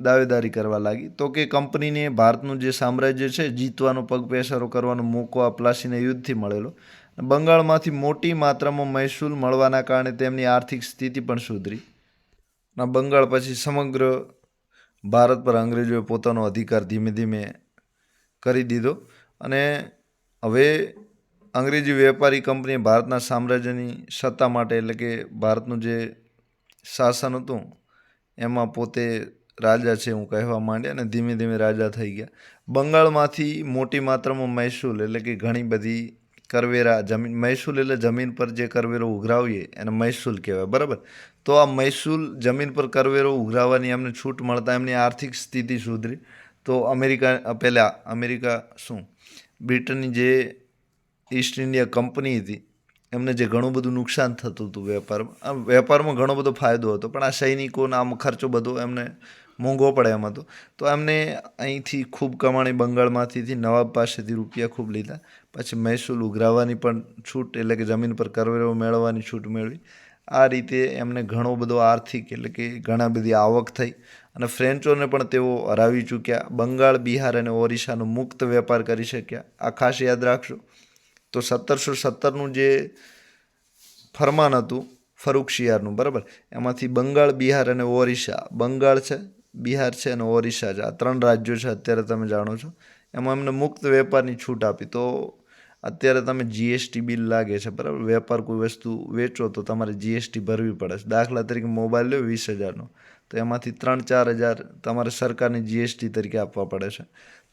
દાવેદારી કરવા લાગી. તો કે કંપનીને ભારતનું જે સામ્રાજ્ય છે જીતવાનો, પગપેસારો કરવાનો મોકો આ પ્લાસીના યુદ્ધથી મળેલો. બંગાળમાંથી મોટી માત્રામાં મહેસૂલ મળવાના કારણે તેમની આર્થિક સ્થિતિ પણ સુધરી. બંગાળ પછી સમગ્ર ભારત પર અંગ્રેજોએ પોતાનો અધિકાર ધીમે ધીમે કરી દીધો, અને હવે અંગ્રેજી વેપારી કંપનીએ ભારતના સામ્રાજ્યની સત્તા માટે, એટલે કે ભારતનું જે શાસન હતું એમાં પોતે રાજા છે એવું કહેવા માંડ્યા, અને ધીમે ધીમે રાજા થઈ ગયા. બંગાળમાંથી મોટી માત્રામાં મહેસૂલ, એટલે કે ઘણી બધી કરવેરા, જમીન મહેસૂલ એટલે જમીન પર જે કરવેરો ઉઘરાવીએ એને મહેસૂલ કહેવાય. બરાબર, તો આ મહેસૂલ જમીન પર કરવેરો ઉઘરાવવાની એમને છૂટ મળતા એમની આર્થિક સ્થિતિ સુધરી. તો બ્રિટનની જે ઈસ્ટ ઇન્ડિયા કંપની હતી એમને જે ઘણું બધું નુકસાન થતું હતું વેપારમાં ઘણો બધો ફાયદો હતો, પણ આ સૈનિકોના આમ ખર્ચો બધો એમને મોંઘો પડે એમ હતો. તો એમને અહીંથી ખૂબ કમાણી બંગાળમાંથી નવાબ પાસેથી રૂપિયા ખૂબ લીધા, પછી મહેસૂલ ઉઘરાવવાની પણ છૂટ, એટલે કે જમીન પર કરવેરો મેળવવાની છૂટ મેળવી. આ રીતે એમને ઘણો બધો આર્થિક, એટલે કે ઘણા બધી આવક થઈ, અને ફ્રેન્ચોને પણ તેઓ હરાવી ચૂક્યા. બંગાળ, બિહાર અને ઓરિસ્સાનો મુક્ત વેપાર કરી શક્યા. આ ખાસ યાદ રાખજો. તો 1717નું જે ફરમાન હતું ફરુખશિયારનું, બરાબર, એમાંથી બંગાળ, બિહાર અને ઓરિસ્સા, બંગાળ છે, બિહાર છે અને ઓરિસ્સા છે, આ 3 રાજ્યો છે અત્યારે તમે જાણો છો, એમાં એમને મુક્ત વેપારની છૂટ આપી. તો અત્યારે તમે જીએસટી બિલ લાગે છે, બરાબર, વેપાર કોઈ વસ્તુ વેચો તો તમારે જીએસટી ભરવી પડે છે. દાખલા તરીકે મોબાઈલ લો 20,000નો, તો એમાંથી 3-4 હજાર તમારે સરકારની જીએસટી તરીકે આપવા પડે છે.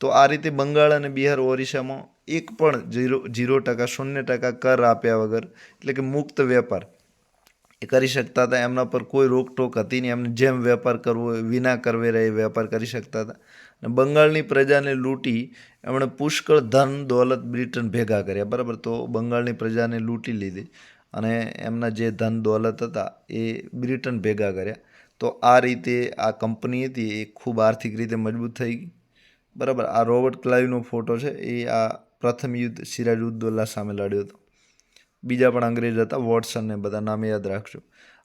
તો આ રીતે બંગાળ અને બિહાર, ઓરિસ્સામાં એક પણ 0%, 0% કર આપ્યા વગર, એટલે કે મુક્ત વેપાર એ કરી શકતા હતા. એમના પર કોઈ રોકટોક હતી નહીં. એમને જેમ વેપાર કરવો હોય વિના કરવેરા એ વેપાર કરી શકતા હતા. અને બંગાળની પ્રજાને લૂંટી એમણે પુષ્કળ ધન દોલત બ્રિટન ભેગા કર્યા. બરાબર, તો બંગાળની પ્રજાને લૂંટી લીધી અને એમના જે ધન દોલત હતા એ બ્રિટન ભેગા કર્યા. તો આ રીતે આ કંપની હતી એ ખૂબ આર્થિક રીતે મજબૂત થઈ ગઈ. બરાબર, આ રોબર્ટ ક્લાઇવનો ફોટો છે, એ આ પ્રથમ યુદ્ધ સિરાજઉદ્દૌલા સામે લડ્યો હતો. બીજા પણ અંગ્રેજ હતા, વોટસન ને બધા નામે યાદ રાખજો.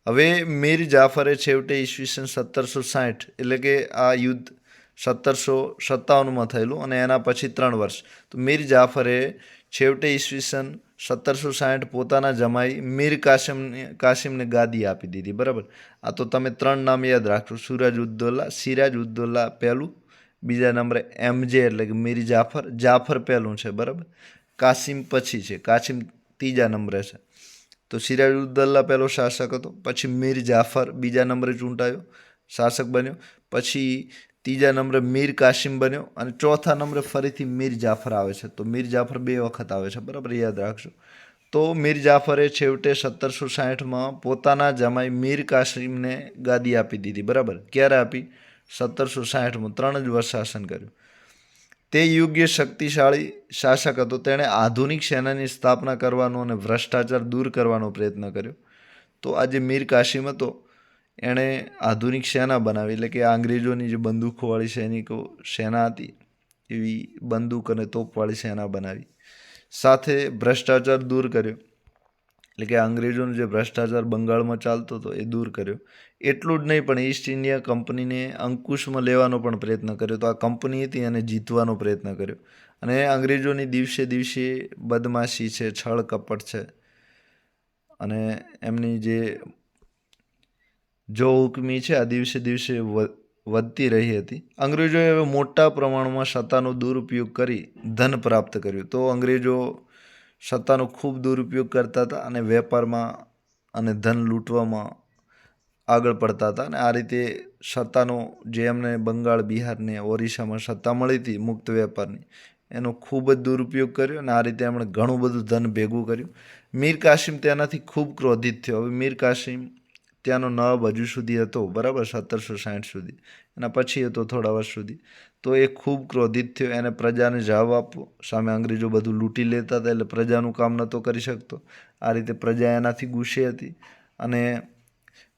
હવે મીર જાફરે છેવટે ઈસવીસન 1760, એટલે કે આ યુદ્ધ 1757માં થયેલું અને એના પછી 3 વર્ષ. તો મીર જાફરે છેવટે ઈસવીસન 1760 પોતાના જમાઈ મીર કાસિમને ગાદી આપી દીધી. બરાબર, આ તો તમે 3 નામ યાદ રાખજો. સિરાજઉદ્દૌલા પહેલું, બીજા નંબરે MJ એટલે કે મીર જાફર, જાફર પહેલું છે, બરાબર, કાસિમ પછી છે, કાસિમ ત્રીજા નંબરે છે. તો સિરાજઉદ્દૌલા પહેલો શાસક હતો, પછી મીર જાફર બીજા નંબરે ચૂંટાયો, શાસક બન્યો, પછી ત્રીજા નંબરે મીર કાસિમ બન્યો, અને ચોથા નંબરે ફરીથી મીર જાફર આવે છે. તો મીર જાફર 2 વખત આવે છે, બરાબર, યાદ રાખજો. તો મીર જાફરે છેવટે 1760માં પોતાના જમાઈ મીર કાસિમને ગાદી આપી દીધી. બરાબર, ક્યારે આપી? 1760માં, 3 જ વર્ષ શાસન કર્યું. તે યોગ્ય શક્તિશાળી શાસક હતો. તેણે આધુનિક સેનાની સ્થાપના કરવાનો અને ભ્રષ્ટાચાર દૂર કરવાનો પ્રયત્ન કર્યો. તો આ જે મીર કાસિમ હતો એણે આધુનિક સેના બનાવી, એટલે કે અંગ્રેજોની જે બંદૂકોવાળી સેના હતી એવી બંદૂક અને તોપવાળી સેના બનાવી. સાથે ભ્રષ્ટાચાર દૂર કર્યો, એટલે કે અંગ્રેજોનો જે ભ્રષ્ટાચાર બંગાળમાં ચાલતો હતો એ દૂર કર્યો. એટલું જ નહીં પણ ઈસ્ટ ઇન્ડિયા કંપનીને અંકુશમાં લેવાનો પણ પ્રયત્ન કર્યો. તો આ કંપની હતી અને જીતવાનો પ્રયત્ન કર્યો. અને અંગ્રેજોની દિવસે દિવસે બદમાશી છે, છળ કપટ છે અને એમની જે જો હુકમી છે આ દિવસે દિવસે વધતી રહી હતી. અંગ્રેજોએ હવે મોટા પ્રમાણમાં સત્તાનો દુરુપયોગ કરી ધન પ્રાપ્ત કર્યું. તો અંગ્રેજો સત્તાનો ખૂબ દુરુપયોગ કરતા હતા અને વેપારમાં અને ધન લૂંટવામાં આગળ પડતા હતા. અને આ રીતે સત્તાનો જે એમને બંગાળ, બિહાર ને ઓરિસ્સામાં સત્તા મળી હતી મુક્ત વેપારની, એનો ખૂબ જ દુરુપયોગ કર્યો અને આ રીતે એમણે ઘણું બધું ધન ભેગું કર્યું. મીર કાસિમ તેનાથી ખૂબ ક્રોધિત થયો. હવે મીર કાસિમ ત્યાંનો નવાબ હજુ સુધી હતો, બરાબર, 1760 સુધી, એના પછી હતો થોડા વર્ષ સુધી. તો એ ખૂબ ક્રોધિત થયો. એને પ્રજાને જવાબ આપવો, સામે અંગ્રેજો બધું લૂંટી લેતા હતા એટલે પ્રજાનું કામ નહોતો કરી શકતો. આ રીતે પ્રજા એનાથી ગુસ્સે હતી અને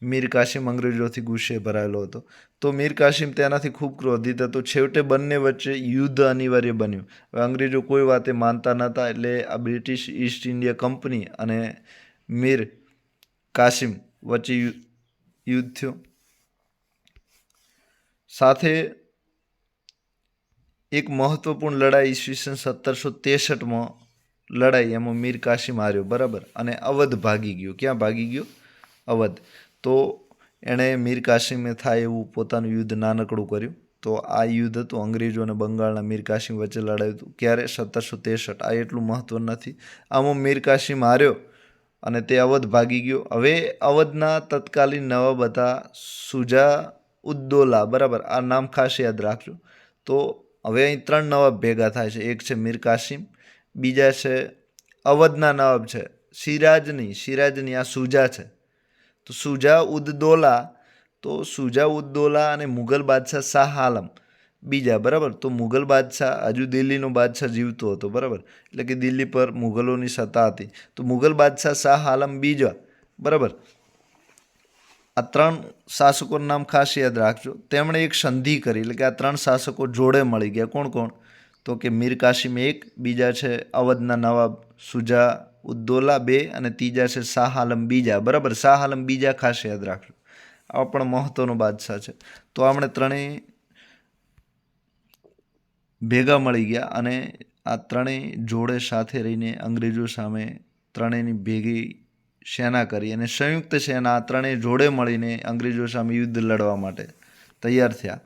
મીર કાસિમ અંગ્રેજોથી ગુસ્સે ભરાયેલો હતો. તો મીર કાસિમ તેનાથી ખૂબ ક્રોધિત હતો. છેવટે બંને વચ્ચે યુદ્ધ અનિવાર્ય બન્યું. હવે અંગ્રેજો કોઈ વાતે માનતા નહોતા એટલે આ બ્રિટિશ ઈસ્ટ ઇન્ડિયા કંપની અને મીર કાસિમ વચ્ચે યુદ્ધ થયો. સાથે એક મહત્વપૂર્ણ લડાઈ ઈસવીસન 1763માં લડાઈ, એમાં મીર કાસિમ હાર્યો, બરાબર, અને અવધ ભાગી ગયો. ક્યાં ભાગી ગયો? અવધ. તો એણે મીર કાસિમે થાય એવું પોતાનું યુદ્ધ નાનકડું કર્યું. તો આ યુદ્ધ હતું અંગ્રેજો અને બંગાળના મીર કાસિમ વચ્ચે લડાયું હતું. ક્યારે? 1763. આ એટલું મહત્વ નથી. આમાં મીર કાસિમ હાર્યો અને તે અવધ ભાગી ગયો. હવે અવધના તત્કાલીન નવાબ હતા સુજા ઉદ્દૌલા, બરાબર, આ નામ ખાસ યાદ રાખજો. તો હવે અહીં 3 નવાબ ભેગા થાય છે. એક છે મીર કાસિમ, બીજા છે અવધના નવાબ છે સિરાજની, આ સુજા છે. તો સુજા ઉદ્દૌલા, તો સુજા ઉદ્દૌલા અને મુગલ બાદશાહ શાહ આલમ બીજા, બરાબર. તો મુગલ બાદશાહ હજુ દિલ્હીનો બાદશાહ જીવતો હતો, બરાબર, એટલે કે દિલ્હી પર મુગલોની સત્તા હતી. તો મુગલ બાદશાહ શાહ આલમ બીજા, બરાબર, આ 3 શાસકોનું નામ ખાસ યાદ રાખજો. તેમણે એક સંધિ કરી, એટલે કે આ 3 શાસકો જોડે મળી ગયા. કોણ કોણ? તો કે મીર કાસિમ 1, બીજા છે અવધના નવાબ સુજા ઉદ્દૌલા 2 અને ત્રીજા છે શાહ આલમ બીજા, બરાબર. શાહ આલમ બીજા ખાસ યાદ રાખજો, આ પણ મહત્વનો બાદશાહ છે. તો આપણે ત્રણેય ભેગા મળી ગયા અને આ ત્રણેય જોડે સાથે રહીને અંગ્રેજો સામે ત્રણેયની ભેગી સેના કરી અને સંયુક્ત સેના ત્રણેય જોડે મળીને અંગ્રેજો સામે યુદ્ધ લડવા માટે તૈયાર થયા.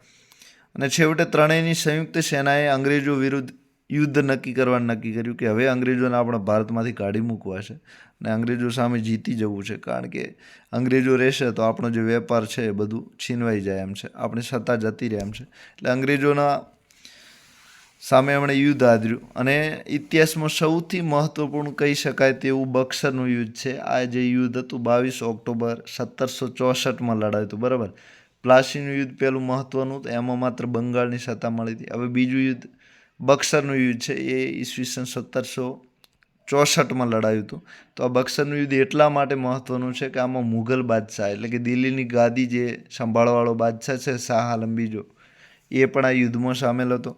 અને છેવટે ત્રણેયની સંયુક્ત સેનાએ અંગ્રેજો વિરુદ્ધ યુદ્ધ નક્કી કર્યું કે હવે અંગ્રેજોને આપણા ભારતમાંથી કાઢી મૂકવા છે અને અંગ્રેજો સામે જીતી જવું છે. કારણ કે અંગ્રેજો રહેશે તો આપણો જે વેપાર છે એ બધું છીનવાઈ જાય એમ છે, આપણી સત્તા જતી રહે એમ છે. એટલે અંગ્રેજોના સામે એમણે યુદ્ધ આદર્યું અને ઇતિહાસમાં સૌથી મહત્વપૂર્ણ કહી શકાય તેવું બક્સરનું યુદ્ધ છે. આ જે યુદ્ધ હતું 22 ઓક્ટોબર 1764માં લડાયું હતું, બરાબર. પ્લાસીનું યુદ્ધ પહેલું મહત્વનું હતું, એમાં માત્ર બંગાળની સત્તા મળી હતી. હવે બીજું યુદ્ધ બક્સરનું યુદ્ધ છે, એ ઈસવીસન 1764માં લડાયું હતું. તો આ બક્સરનું યુદ્ધ એટલા માટે મહત્વનું છે કે આમાં મુઘલ બાદશાહ, એટલે કે દિલ્હીની ગાદી જે સંભાળવાળો બાદશાહ છે શાહ આલમ બીજો, એ પણ આ યુદ્ધમાં સામેલ હતો.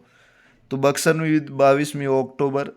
તો બક્સરનું યુદ્ધ 22મી ઓક્ટોબર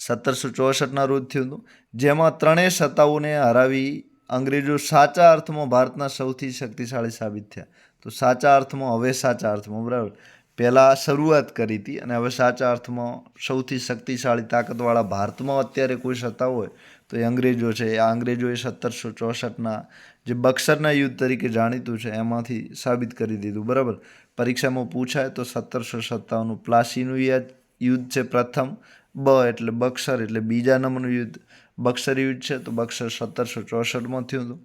1764ના રોજ થયું હતું, જેમાં ત્રણેય સત્તાઓને હરાવી અંગ્રેજો સાચા અર્થમાં ભારતના સૌથી શક્તિશાળી સાબિત થયા. તો સાચા અર્થમાં, હવે સાચા અર્થમાં, બરાબર, પહેલાં શરૂઆત કરી હતી અને હવે સાચા અર્થમાં સૌથી શક્તિશાળી તાકાતવાળા ભારતમાં અત્યારે કોઈ સત્તા હોય તો એ અંગ્રેજો છે. આ અંગ્રેજોએ 1764ના જે બક્સરના યુદ્ધ તરીકે જાણીતું છે એમાંથી સાબિત કરી દીધું, બરાબર. પરીક્ષામાં પૂછાય તો 1757 પ્લાસીનું યુદ્ધ છે પ્રથમ, એટલે બક્સર, એટલે બીજા નંબરનું યુદ્ધ બક્સર યુદ્ધ છે. તો બક્સર 1764માં થયું હતું.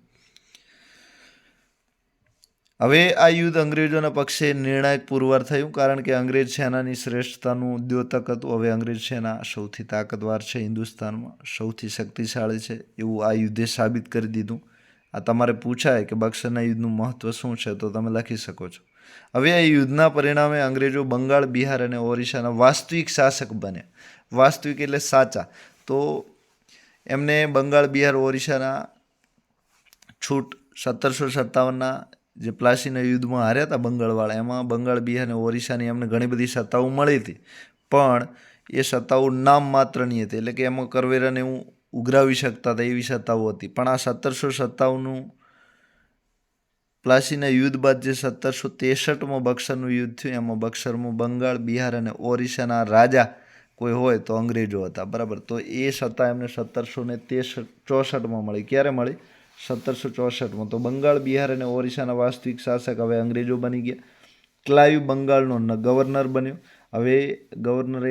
હવે આ યુદ્ધ અંગ્રેજોના પક્ષે નિર્ણાયક પુરવાર થયું, કારણ કે અંગ્રેજ સેનાની શ્રેષ્ઠતાનું દ્યોતક હતું. હવે અંગ્રેજ સેના સૌથી તાકાતવાર છે, હિન્દુસ્તાનમાં સૌથી શક્તિશાળી છે એવું આ યુદ્ધે સાબિત કરી દીધું. આ તમારે પૂછાય કે બક્સરના યુદ્ધનું મહત્વ શું છે તો તમે લખી શકો છો. હવે આ યુદ્ધના પરિણામે અંગ્રેજો બંગાળ, બિહાર અને ઓરિસ્સાના વાસ્તવિક શાસક બન્યા. વાસ્તવિક એટલે સાચા. તો એમને બંગાળ, બિહાર, ઓરિસ્સાના છૂટ 1757ના જે પ્લાસીના યુદ્ધમાં હાર્યા હતા બંગાળવાળા, એમાં બંગાળ, બિહાર અને ઓરિસ્સાની એમને ઘણી બધી સત્તાઓ મળી હતી, પણ એ સત્તાઓ નામ માત્રની હતી, એટલે કે એમાં કરવેરાને એવું ઉઘરાવી શકતા હતા એવી સત્તાઓ હતી. પણ આ 1757નું પ્લાસીના યુદ્ધ બાદ જે 1763માં બક્સરનું યુદ્ધ થયું, એમાં બક્સરમાં બંગાળ, બિહાર અને ઓરિસ્સાના રાજા કોઈ હોય તો અંગ્રેજો હતા, બરાબર. તો એ સત્તા એમને 1764માં મળી. ક્યારે મળી? 1764માં. તો બંગાળ, બિહાર અને ઓરિસ્સાના વાસ્તવિક શાસક હવે અંગ્રેજો બની ગયા. ક્લાઈવ બંગાળનો ગવર્નર બન્યો. હવે ગવર્નર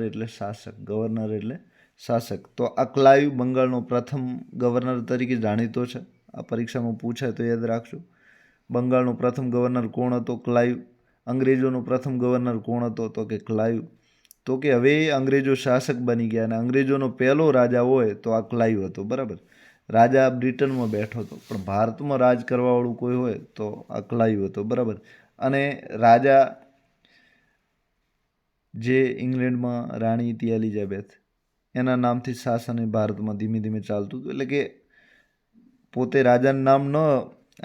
એટલે શાસક, ગવર્નર એટલે શાસક. તો આ ક્લાઈવ બંગાળનો પ્રથમ ગવર્નર તરીકે જાણીતો છે. આ પરીક્ષામાં પૂછાય તો યાદ રાખજો. બંગાળનો પ્રથમ ગવર્નર કોણ હતો? ક્લાઈવ. અંગ્રેજોનો પ્રથમ ગવર્નર કોણ હતો? તો કે ક્લાઈવ. તો કે હવે અંગ્રેજો શાસક બની ગયા અને અંગ્રેજોનો પહેલો રાજા હોય તો આ ક્લાઈવ હતો, બરાબર. રાજા બ્રિટનમાં બેઠો હતો, પણ ભારતમાં રાજ કરવાવાળું કોઈ હોય તો આ ક્લાઈવ હતો, બરાબર. અને રાજા જે ઇંગ્લેન્ડમાં રાણી હતી એલિઝાબેથ, એના નામથી શાસન એ ભારતમાં ધીમે ધીમે ચાલતું હતું. એટલે કે પોતે રાજાનું નામ ન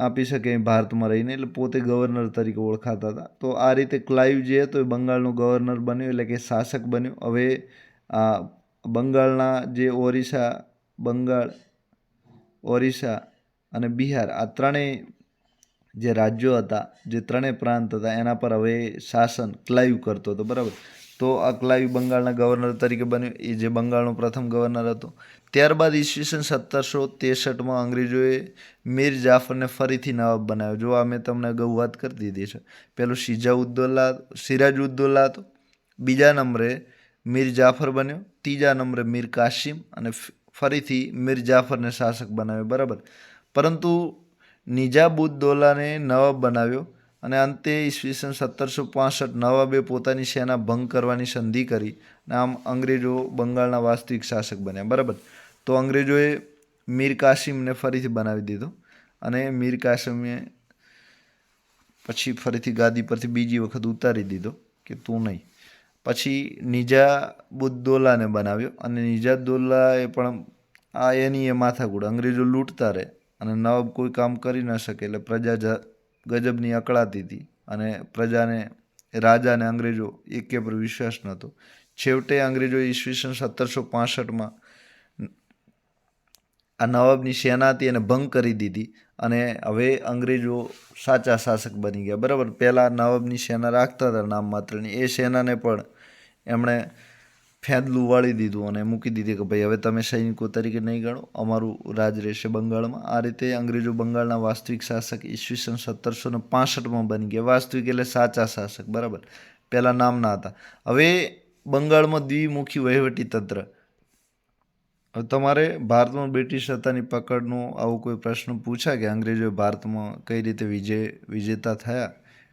આપી શકે ભારતમાં રહીને, એટલે પોતે ગવર્નર તરીકે ઓળખાતા હતા. તો આ રીતે ક્લાઈવ જે હતો એ બંગાળનો ગવર્નર બન્યો, એટલે કે શાસક બન્યો. હવે આ બંગાળના જે ઓરિસ્સા અને બિહાર, આ ત્રણેય જે રાજ્યો હતા, જે ત્રણેય પ્રાંત હતા, એના પર હવે શાસન ક્લાઈવ કરતો હતો, બરાબર. તો આ ક્લાઈવ બંગાળના ગવર્નર તરીકે બન્યો, એ જે બંગાળનો પ્રથમ ગવર્નર હતો. ત્યારબાદ ઈસવીસન 1763માં અંગ્રેજોએ મીર જાફરને ફરીથી નવાબ બનાવ્યો. જો આ મેં તમને અગાઉ વાત કરી દીધી છે. પેલો સિરાજઉદ્દૌલા હતો, બીજા નંબરે મીર જાફર બન્યો, ત્રીજા નંબરે મીર કાસિમ, અને ફરીથી મીર જાફરને શાસક બનાવ્યો, બરાબર. પરંતુ નિજામુદ્દૌલાને નવાબ બનાવ્યો અને અંતે ઈસવીસન 1765 નવાબે પોતાની સેના ભંગ કરવાની સંધિ કરી અને આમ અંગ્રેજો બંગાળના વાસ્તવિક શાસક બન્યા, બરાબર. તો અંગ્રેજોએ મીર કાસિમને ફરીથી બનાવી દીધો અને મીર કાસિમે પછી ફરીથી ગાદી પરથી બીજી વખત ઉતારી દીધો કે તું નહીં. પછી નિજામુદ્દૌલાને બનાવ્યો અને નિજામુદ્દૌલાએ પણ એની એ માથાકૂટ, અંગ્રેજો લૂંટતા રહે અને નવાબ કોઈ કામ કરી ન શકે, એટલે પ્રજા ગજબની અકળાતી હતી અને પ્રજાને, રાજાને અંગ્રેજો એકે પર વિશ્વાસ નહોતો. છેવટે અંગ્રેજો ઈસવીસન 1765માં આ નવાબની સેના હતી એને ભંગ કરી દીધી અને હવે અંગ્રેજો સાચા શાસક બની ગયા, બરાબર. પહેલાં નવાબની સેના રાખતા હતા નામ માત્રની, એ સેનાને પણ એમણે ફેંદલું વાળી દીધું અને મૂકી દીધી કે ભાઈ હવે તમે સૈનિકો તરીકે નહીં ગણો, અમારું રાજ રહેશે બંગાળમાં. આ રીતે અંગ્રેજો બંગાળના વાસ્તવિક શાસક ઈસવીસન 1765માં બની ગયા. વાસ્તવિક એટલે સાચા શાસક, બરાબર. પહેલાં નામના હતા. હવે બંગાળમાં દ્વિમુખી વહીવટી તંત્ર. હવે તમારે ભારતમાં બ્રિટિશ સત્તાની પકડનો આવો કોઈ પ્રશ્ન પૂછાય કે અંગ્રેજોએ ભારતમાં કઈ રીતે વિજેતા થયા,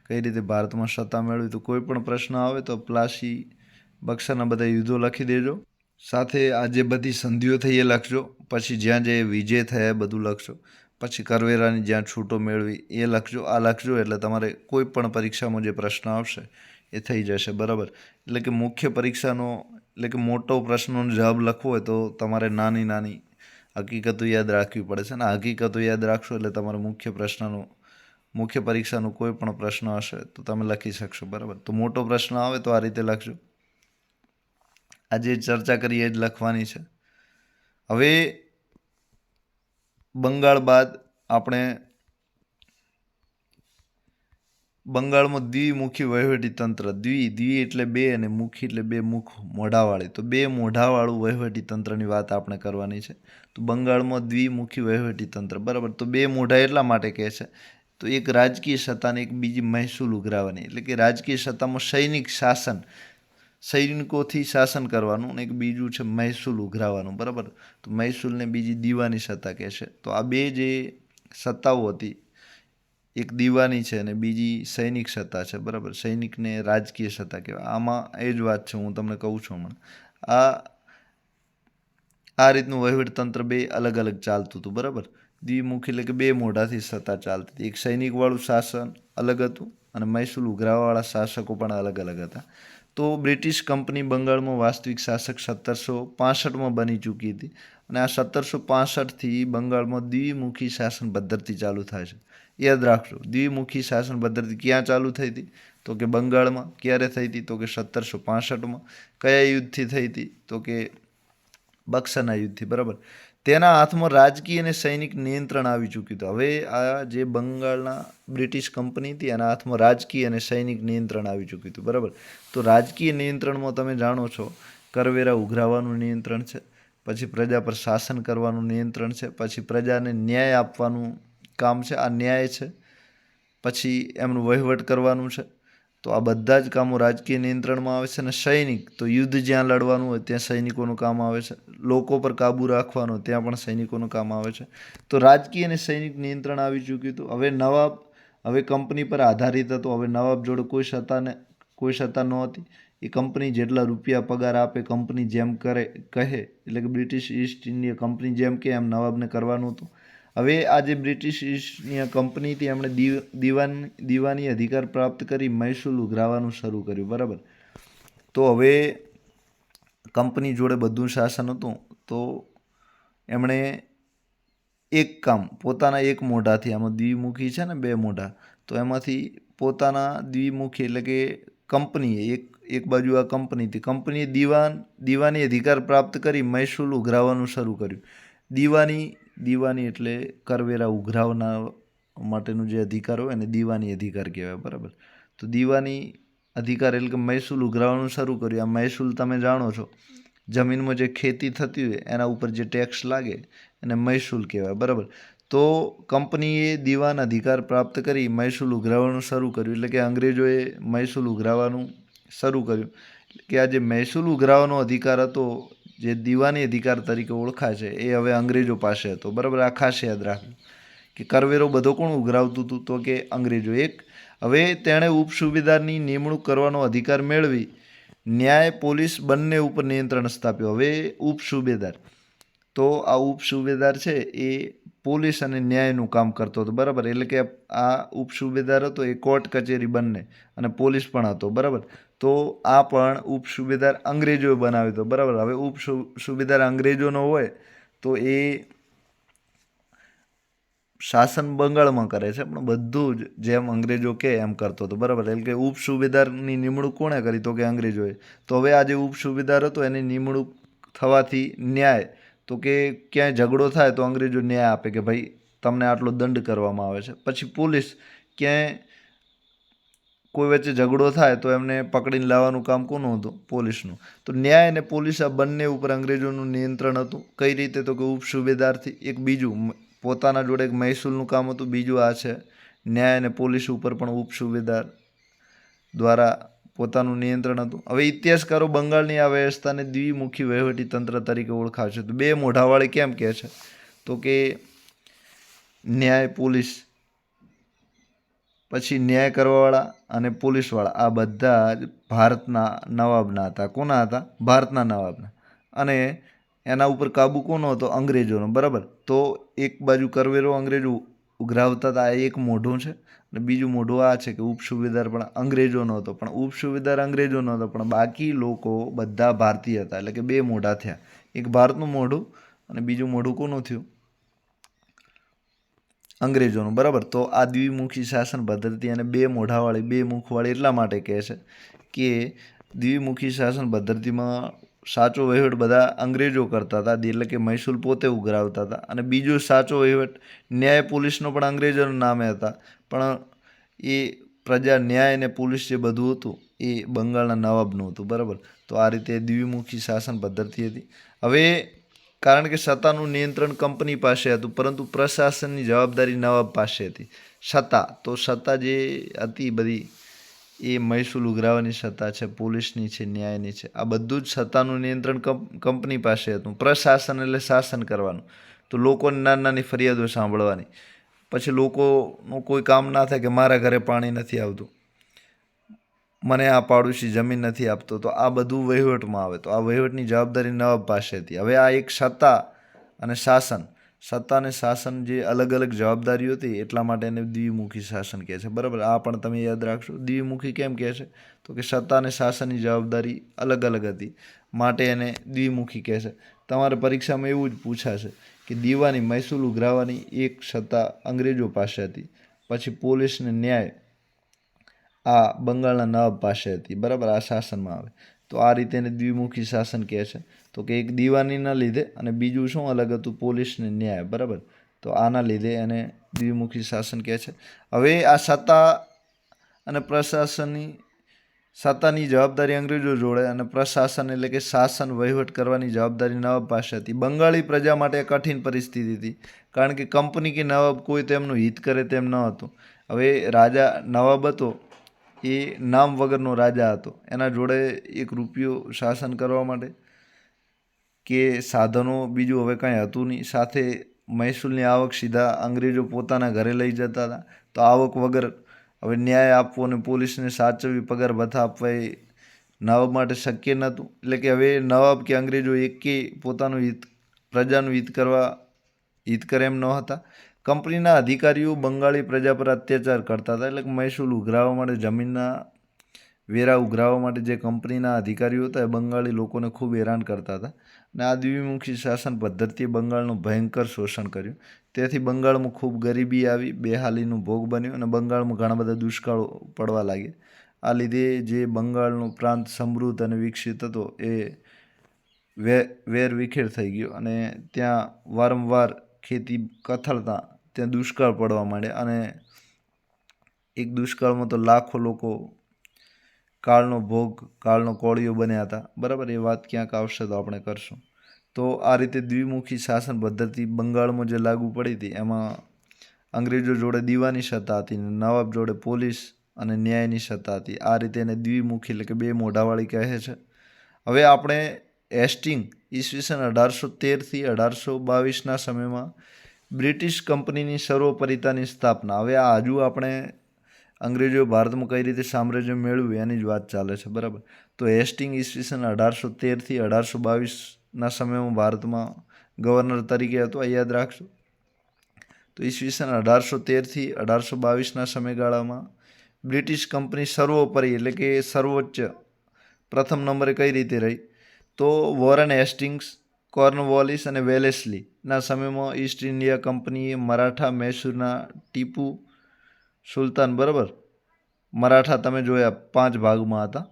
કઈ રીતે ભારતમાં સત્તા મેળવી, તો કોઈ પણ પ્રશ્ન આવે તો પ્લાસી, બક્સરના બધા યુદ્ધો લખી દેજો. સાથે આ જે બધી સંધિઓ થઈ એ લખજો. પછી જ્યાં જે વિજય થયા એ બધું લખજો. પછી કરવેરાની જ્યાં છૂટો મેળવી એ લખજો. આ લખજો એટલે તમારે કોઈ પણ પરીક્ષામાં જે પ્રશ્ન આવશે એ થઈ જશે, બરાબર. એટલે કે મુખ્ય પરીક્ષાનો, એટલે કે મોટો પ્રશ્નનો જવાબ લખવો હોય તો તમારે નાની નાની હકીકતો યાદ રાખવી પડે છે, અને હકીકતો યાદ રાખશો એટલે તમારે મુખ્ય પરીક્ષાનો કોઈ પણ પ્રશ્ન હશે તો તમે લખી શકશો, બરાબર. તો મોટો પ્રશ્ન આવે તો આ રીતે લખજો. આજે ચર્ચા કરી એ જ લખવાની છે. હવે બંગાળ બાદ આપણે બંગાળમાં દ્વિમુખી વહીવટી તંત્ર, દ્વિ એટલે બે અને મુખી એટલે બે મુખ, મોઢાવાળી, તો બે મોઢાવાળું વહીવટી તંત્રની વાત આપણે કરવાની છે. તો બંગાળમાં દ્વિમુખી વહીવટી તંત્ર, બરાબર. તો બે મોઢા એટલા માટે કહે છે, તો એક રાજકીય સત્તા અને એક બીજી મહેસૂલ ઉઘરાવવાની, એટલે કે રાજકીય સત્તામાં સૈનિક શાસન, સૈનિકોથી શાસન કરવાનું, અને એક બીજું છે મહેસૂલ ઉઘરાવવાનું, બરાબર. તો મહેસૂલને બીજી દીવાની સત્તા કહે છે. તો આ બે જે સત્તાઓ હતી, એક દીવાની છે અને બીજી સૈનિક સત્તા છે, બરાબર. સૈનિકને રાજકીય સત્તા કહેવાય. આમાં એ જ વાત છે, હું તમને કહું છું હમણાં. આ રીતનું વહીવટતંત્ર બે અલગ અલગ ચાલતું હતું, બરાબર. દ્વિમુખી એટલે કે બે મોઢાથી સત્તા ચાલતી હતી. એક સૈનિકવાળું શાસન અલગ હતું અને મહેસૂલ ઉઘરાવવાવાળા શાસકો પણ અલગ અલગ હતા. તો બ્રિટિશ કંપની બંગાળમાં વાસ્તવિક શાસક 1765માં બની ચૂકી હતી અને આ 1765થી બંગાળમાં દ્વિમુખી શાસન પદ્ધતિ ચાલુ થાય છે. યાદ રાખજો, દ્વિમુખી શાસન પદ્ધતિ ક્યાં ચાલુ થઈ હતી? તો કે બંગાળમાં. ક્યારે થઈ હતી? તો કે 1765માં. કયા યુદ્ધથી થઈ હતી? તો કે બક્સરના યુદ્ધથી. બરાબર. તેના હાથમાં રાજકીય અને સૈનિક નિયંત્રણ આવી ચૂક્યું હતું. હવે આ જે બંગાળના બ્રિટિશ કંપની હતી એના હાથમાં રાજકીય અને સૈનિક નિયંત્રણ આવી ચૂક્યું હતું. બરાબર. તો રાજકીય નિયંત્રણમાં તમે જાણો છો કરવેરા ઉઘરાવવાનું નિયંત્રણ છે, પછી પ્રજા પર શાસન કરવાનું નિયંત્રણ છે, પછી પ્રજાને ન્યાય આપવાનું કામ છે, આ ન્યાય છે, પછી એમનું વહીવટ કરવાનું છે. તો આ બધા જ કામો રાજકીય નિયંત્રણમાં આવે છે. અને સૈનિક તો યુદ્ધ જ્યાં લડવાનું હોય ત્યાં સૈનિકોનું કામ આવે છે. લોકો પર કાબૂ રાખવાનો ત્યાં પણ સૈનિકોનું કામ આવે છે. તો રાજકીય અને સૈનિક નિયંત્રણ આવી ચૂક્યું હતું. હવે કંપની પર આધારિત હતો. હવે નવાબ જોડે કોઈ સત્તા નહોતી. એ કંપની જેટલા રૂપિયા પગાર આપે, કંપની જેમ કહે, એટલે કે બ્રિટિશ ઈસ્ટ ઇન્ડિયા કંપની જેમ કે એમ નવાબને કરવાનું હતું. હવે આ જે બ્રિટિશ ઈસ્ટ ઇન્ડિયા કંપની હતી એમણે દીવાની અધિકાર પ્રાપ્ત કરી મહેસૂલ ઉઘરાવવાનું શરૂ કર્યું. બરાબર. તો હવે કંપની જોડે બધું શાસન હતું. તો એમણે એક કામ પોતાના એક મોઢાથી, આમાં દ્વિમુખી છે ને, બે મોઢા, તો એમાંથી પોતાના દ્વિમુખી એટલે કે કંપનીએ એક બાજુ આ કંપની હતી, કંપનીએ દીવાની અધિકાર પ્રાપ્ત કરી મહેસૂલ ઉઘરાવવાનું શરૂ કર્યું. દીવાની એટલે કરવેરા ઉઘરાવના માટેનું જે અધિકાર હોય એને દીવાની અધિકાર કહેવાય. બરાબર. તો દીવાની અધિકાર એટલે કે મહેસૂલ ઉઘરાવવાનું શરૂ કર્યું. આ મહેસૂલ તમે જાણો છો, જમીનમાં જે ખેતી થતી હોય એના ઉપર જે ટેક્સ લાગે એને મહેસૂલ કહેવાય. બરાબર. તો કંપનીએ દીવાન અધિકાર પ્રાપ્ત કરી મહેસૂલ ઉઘરાવવાનું શરૂ કર્યું. એટલે કે અંગ્રેજોએ મહેસૂલ ઉઘરાવવાનું શરૂ કર્યું. કે આ જે મહેસૂલ ઉઘરાવવાનો અધિકાર હતો, જે દીવાની અધિકાર તરીકે ઓળખાય છે, એ હવે અંગ્રેજો પાસે હતો. બરાબર. આ ખાસ યાદ રાખજો કે કરવેરો બધો કોણ ઉઘરાવતું હતું? તો કે અંગ્રેજો. હવે તેણે ઉપસુબેદારની નિમણૂક કરવાનો અધિકાર મેળવી ન્યાય, પોલીસ બંને ઉપર નિયંત્રણ સ્થાપ્યું. હવે ઉપસુબેદાર, તો આ ઉપસુબેદાર છે એ પોલીસ અને ન્યાયનું કામ કરતો હતો. બરાબર. એટલે કે આ ઉપસુબેદાર હતો એ કોર્ટ કચેરી બંને, અને પોલીસ પણ હતો. બરાબર. તો આ પણ ઉપસુબેદાર અંગ્રેજોએ બનાવ્યો હતો. બરાબર. હવે ઉપસુબેદાર અંગ્રેજોનો હોય તો એ શાસન બંગાળમાં કરે છે, પણ બધું જ જેમ અંગ્રેજો કહે એમ કરતો હતો. બરાબર. એટલે કે ઉપસુબેદારની નિમણૂક કોણે કરી? તો કે અંગ્રેજોએ. તો હવે આ જે ઉપસુબેદાર હતો એની નિમણૂક થવાથી ન્યાય, તો કે ક્યાંય ઝઘડો થાય તો અંગ્રેજો ન્યાય આપે કે ભાઈ તમને આટલો દંડ કરવામાં આવે છે. પછી પોલીસ, ક્યાંય કોઈ વચ્ચે ઝઘડો થાય તો એમને પકડીને લાવવાનું કામ કોનું હતું? પોલીસનું. તો ન્યાય અને પોલીસ આ બંને ઉપર અંગ્રેજોનું નિયંત્રણ હતું. કઈ રીતે? તો કે ઉપસુબેદારથી. એક બીજું પોતાના જોડે એક મહેસૂલનું કામ હતું, બીજું આ છે ન્યાય અને પોલીસ ઉપર પણ ઉપસુબેદાર દ્વારા પોતાનું નિયંત્રણ હતું. હવે ઇતિહાસકારો બંગાળની આ વ્યવસ્થાને દ્વિમુખી વહીવટી તંત્ર તરીકે ઓળખાવે છે. તો બે મોઢાવાળી કેમ કહે છે? તો કે ન્યાય, પોલીસ, પછી ન્યાય કરવાવાળા અને પોલીસવાળા આ બધા જ ભારતના નવાબના હતા. કોના હતા? ભારતના નવાબના. અને એના ઉપર કાબુ કોનો હતો? અંગ્રેજોનો. બરાબર. તો એક બાજુ કરવેરો અંગ્રેજો ઉઘરાવતા હતા, આ એક મોઢું છે. અને બીજું મોઢું આ છે કે ઉપસુબેદાર પણ અંગ્રેજોનો હતો. પણ ઉપસુબેદાર અંગ્રેજોનો હતો, પણ બાકી લોકો બધા ભારતીય હતા. એટલે કે બે મોઢા થયા. એક ભારતનું મોઢું અને બીજું મોઢું કોનું થયું? અંગ્રેજોનું. બરાબર. તો આ દ્વિમુખી શાસન પદ્ધતિ અને બે મોઢાવાળી, બે મુખવાળી એટલા માટે કહે છે કે દ્વિમુખી શાસન પદ્ધતિમાં સાચો વહીવટ બધા અંગ્રેજો કરતા હતા, એટલે કે મહેસૂલ પોતે ઉઘરાવતા હતા. અને બીજો સાચો વહીવટ ન્યાય, પોલીસનો પણ અંગ્રેજોના નામે હતા, પણ એ પ્રજા ન્યાય અને પોલીસ જે બધું હતું એ બંગાળના નવાબનું હતું. બરાબર. તો આ રીતે દ્વિમુખી શાસન પદ્ધતિ હતી. હવે કારણ કે સત્તાનું નિયંત્રણ કંપની પાસે હતું, પરંતુ પ્રશાસનની જવાબદારી નવાબ પાસે હતી. સત્તા જે હતી બધી એ મહેસૂલ ઉઘરાવવાની સત્તા છે, પોલીસની છે, ન્યાયની છે. આ બધું જ સત્તાનું નિયંત્રણ કંપની પાસે હતું. પ્રશાસન એટલે શાસન કરવાનું. તો લોકોની નાની નાની ફરિયાદો સાંભળવાની. પછી લોકોનું કોઈ કામ ના થાય કે મારા ઘરે પાણી નથી આવતું, મને આ પાડોશી જમીન નથી આપતો, તો આ બધું વહીવટમાં આવે. તો આ વહીવટની જવાબદારી નવાબ પાસે હતી. હવે આ એક સત્તા અને શાસન. સત્તા અને શાસન જે અલગ અલગ જવાબદારીઓ હતી એટલા માટે એને દ્વિમુખી શાસન કહે છે, બરાબર. આ પણ તમે યાદ રાખશો. દ્વિમુખી કેમ કહે છે? તો કે સત્તા અને શાસનની જવાબદારી અલગ અલગ હતી માટે એને દ્વિમુખી કહે છે. તમારે પરીક્ષામાં એવું જ પૂછાશે કે દીવાની મહેસૂલ ઉઘરાવવાની એક સત્તા અંગ્રેજો પાસે હતી, પછી પોલીસ ને ન્યાય આ બંગાળના નવાબ પાસે હતી, બરાબર. આ શાસનમાં આવે તો આ રીતે એને દ્વિમુખી શાસન કહે છે. તો કે એક દીવાનીના લીધે અને બીજું શું અલગ હતું? પોલીસ ને ન્યાય, બરાબર. તો આના લીધે એને દ્વિમુખી શાસન કહે છે. હવે આ સત્તા અને પ્રશાસનની સત્તાની જવાબદારી અંગ્રેજો જોડે અને પ્રશાસન એટલે કે શાસન વહીવટ કરવાની જવાબદારી નવાબ પાસે હતી. બંગાળી પ્રજા માટે કઠિન પરિસ્થિતિ હતી, કારણ કે કંપની કે નવાબ કોઈ તેમનું હિત કરે તેમ ન હતું. હવે રાજા નવાબ હતો એ નામ વગરનો રાજા હતો. એના જોડે એક રૂપિયો શાસન કરવા માટે કે સાધનો બીજું હવે કાંઈ હતું નહીં. સાથે મહેસૂલની આવક સીધા અંગ્રેજો પોતાના ઘરે લઈ જતા હતા. તો આવક વગર હવે ન્યાય આપવો અને પોલીસને સાચવવી, પગાર ભથ્થા આપવા એ નવાબ માટે શક્ય નહોતું. એટલે કે હવે નવાબ કે અંગ્રેજો એકે પોતાનું હિત, પ્રજાનું હિત કરે એમ ન હતા. કંપનીના અધિકારીઓ બંગાળી પ્રજા પર અત્યાચાર કરતા હતા. એટલે કે મહેસૂલ ઉઘરાવવા માટે, જમીનના વેરા ઉઘરાવવા માટે જે કંપનીના અધિકારીઓ હતા એ બંગાળી લોકોને ખૂબ હેરાન કરતા હતા. અને આ દ્વિમુખી શાસન પદ્ધતિએ બંગાળનું ભયંકર શોષણ કર્યું. તેથી બંગાળમાં ખૂબ ગરીબી આવી, બેહાલીનું ભોગ બન્યું અને બંગાળમાં ઘણા બધા દુષ્કાળો પડવા લાગ્યા. આ લીધે જે બંગાળનો પ્રાંત સમૃદ્ધ અને વિકસિત હતો એ વેરવિખેર થઈ ગયો અને ત્યાં વારંવાર ખેતી કથળતા ત્યાં દુષ્કાળ પડવા માંડ્યા અને એક દુષ્કાળમાં તો લાખો લોકો કાળનો ભોગ, કાળનો કોળિયો બન્યા હતા, બરાબર. એ વાત ક્યાંક આવશે તો આપણે કરશું. તો આ રીતે દ્વિમુખી શાસન પદ્ધતિ બંગાળમાં જે લાગુ પડી હતી એમાં અંગ્રેજો જોડે દીવાની સત્તા હતી, નવાબ જોડે પોલીસ અને ન્યાયની સત્તા હતી. આ રીતે એને દ્વિમુખી એટલે કે બે મોઢાવાળી કહે છે. હવે આપણે હેસ્ટિંગ ઈસવીસન 1813થી 1822ના સમયમાં બ્રિટિશ કંપનીની સર્વોપરિતાની સ્થાપના. હવે આ હજુ આપણે અંગ્રેજોએ ભારતમાં કઈ રીતે સામ્રાજ્ય મેળવ્યું એની જ વાત ચાલે છે, બરાબર. તો હેસ્ટિંગ ઈસવીસન 1813થી 1822ના સમયમાં ભારતમાં ગવર્નર તરીકે હતો, આ યાદ રાખજો. તો ઈસવીસન 1813થી 1822ના સમયગાળામાં બ્રિટિશ કંપની સર્વોપરી એટલે કે સર્વોચ્ચ પ્રથમ નંબરે કઈ રીતે રહી? તો વોરેન હેસ્ટિંગ્સ, કોર્નવોલિસ અને વેલેસ્લીના સમયમાં ઈસ્ટ ઇન્ડિયા કંપનીએ મરાઠા મૈસૂરના ટીપુ સુલતાન, બરાબર. મરાઠા તમે જોયા 5 ભાગમાં હતા: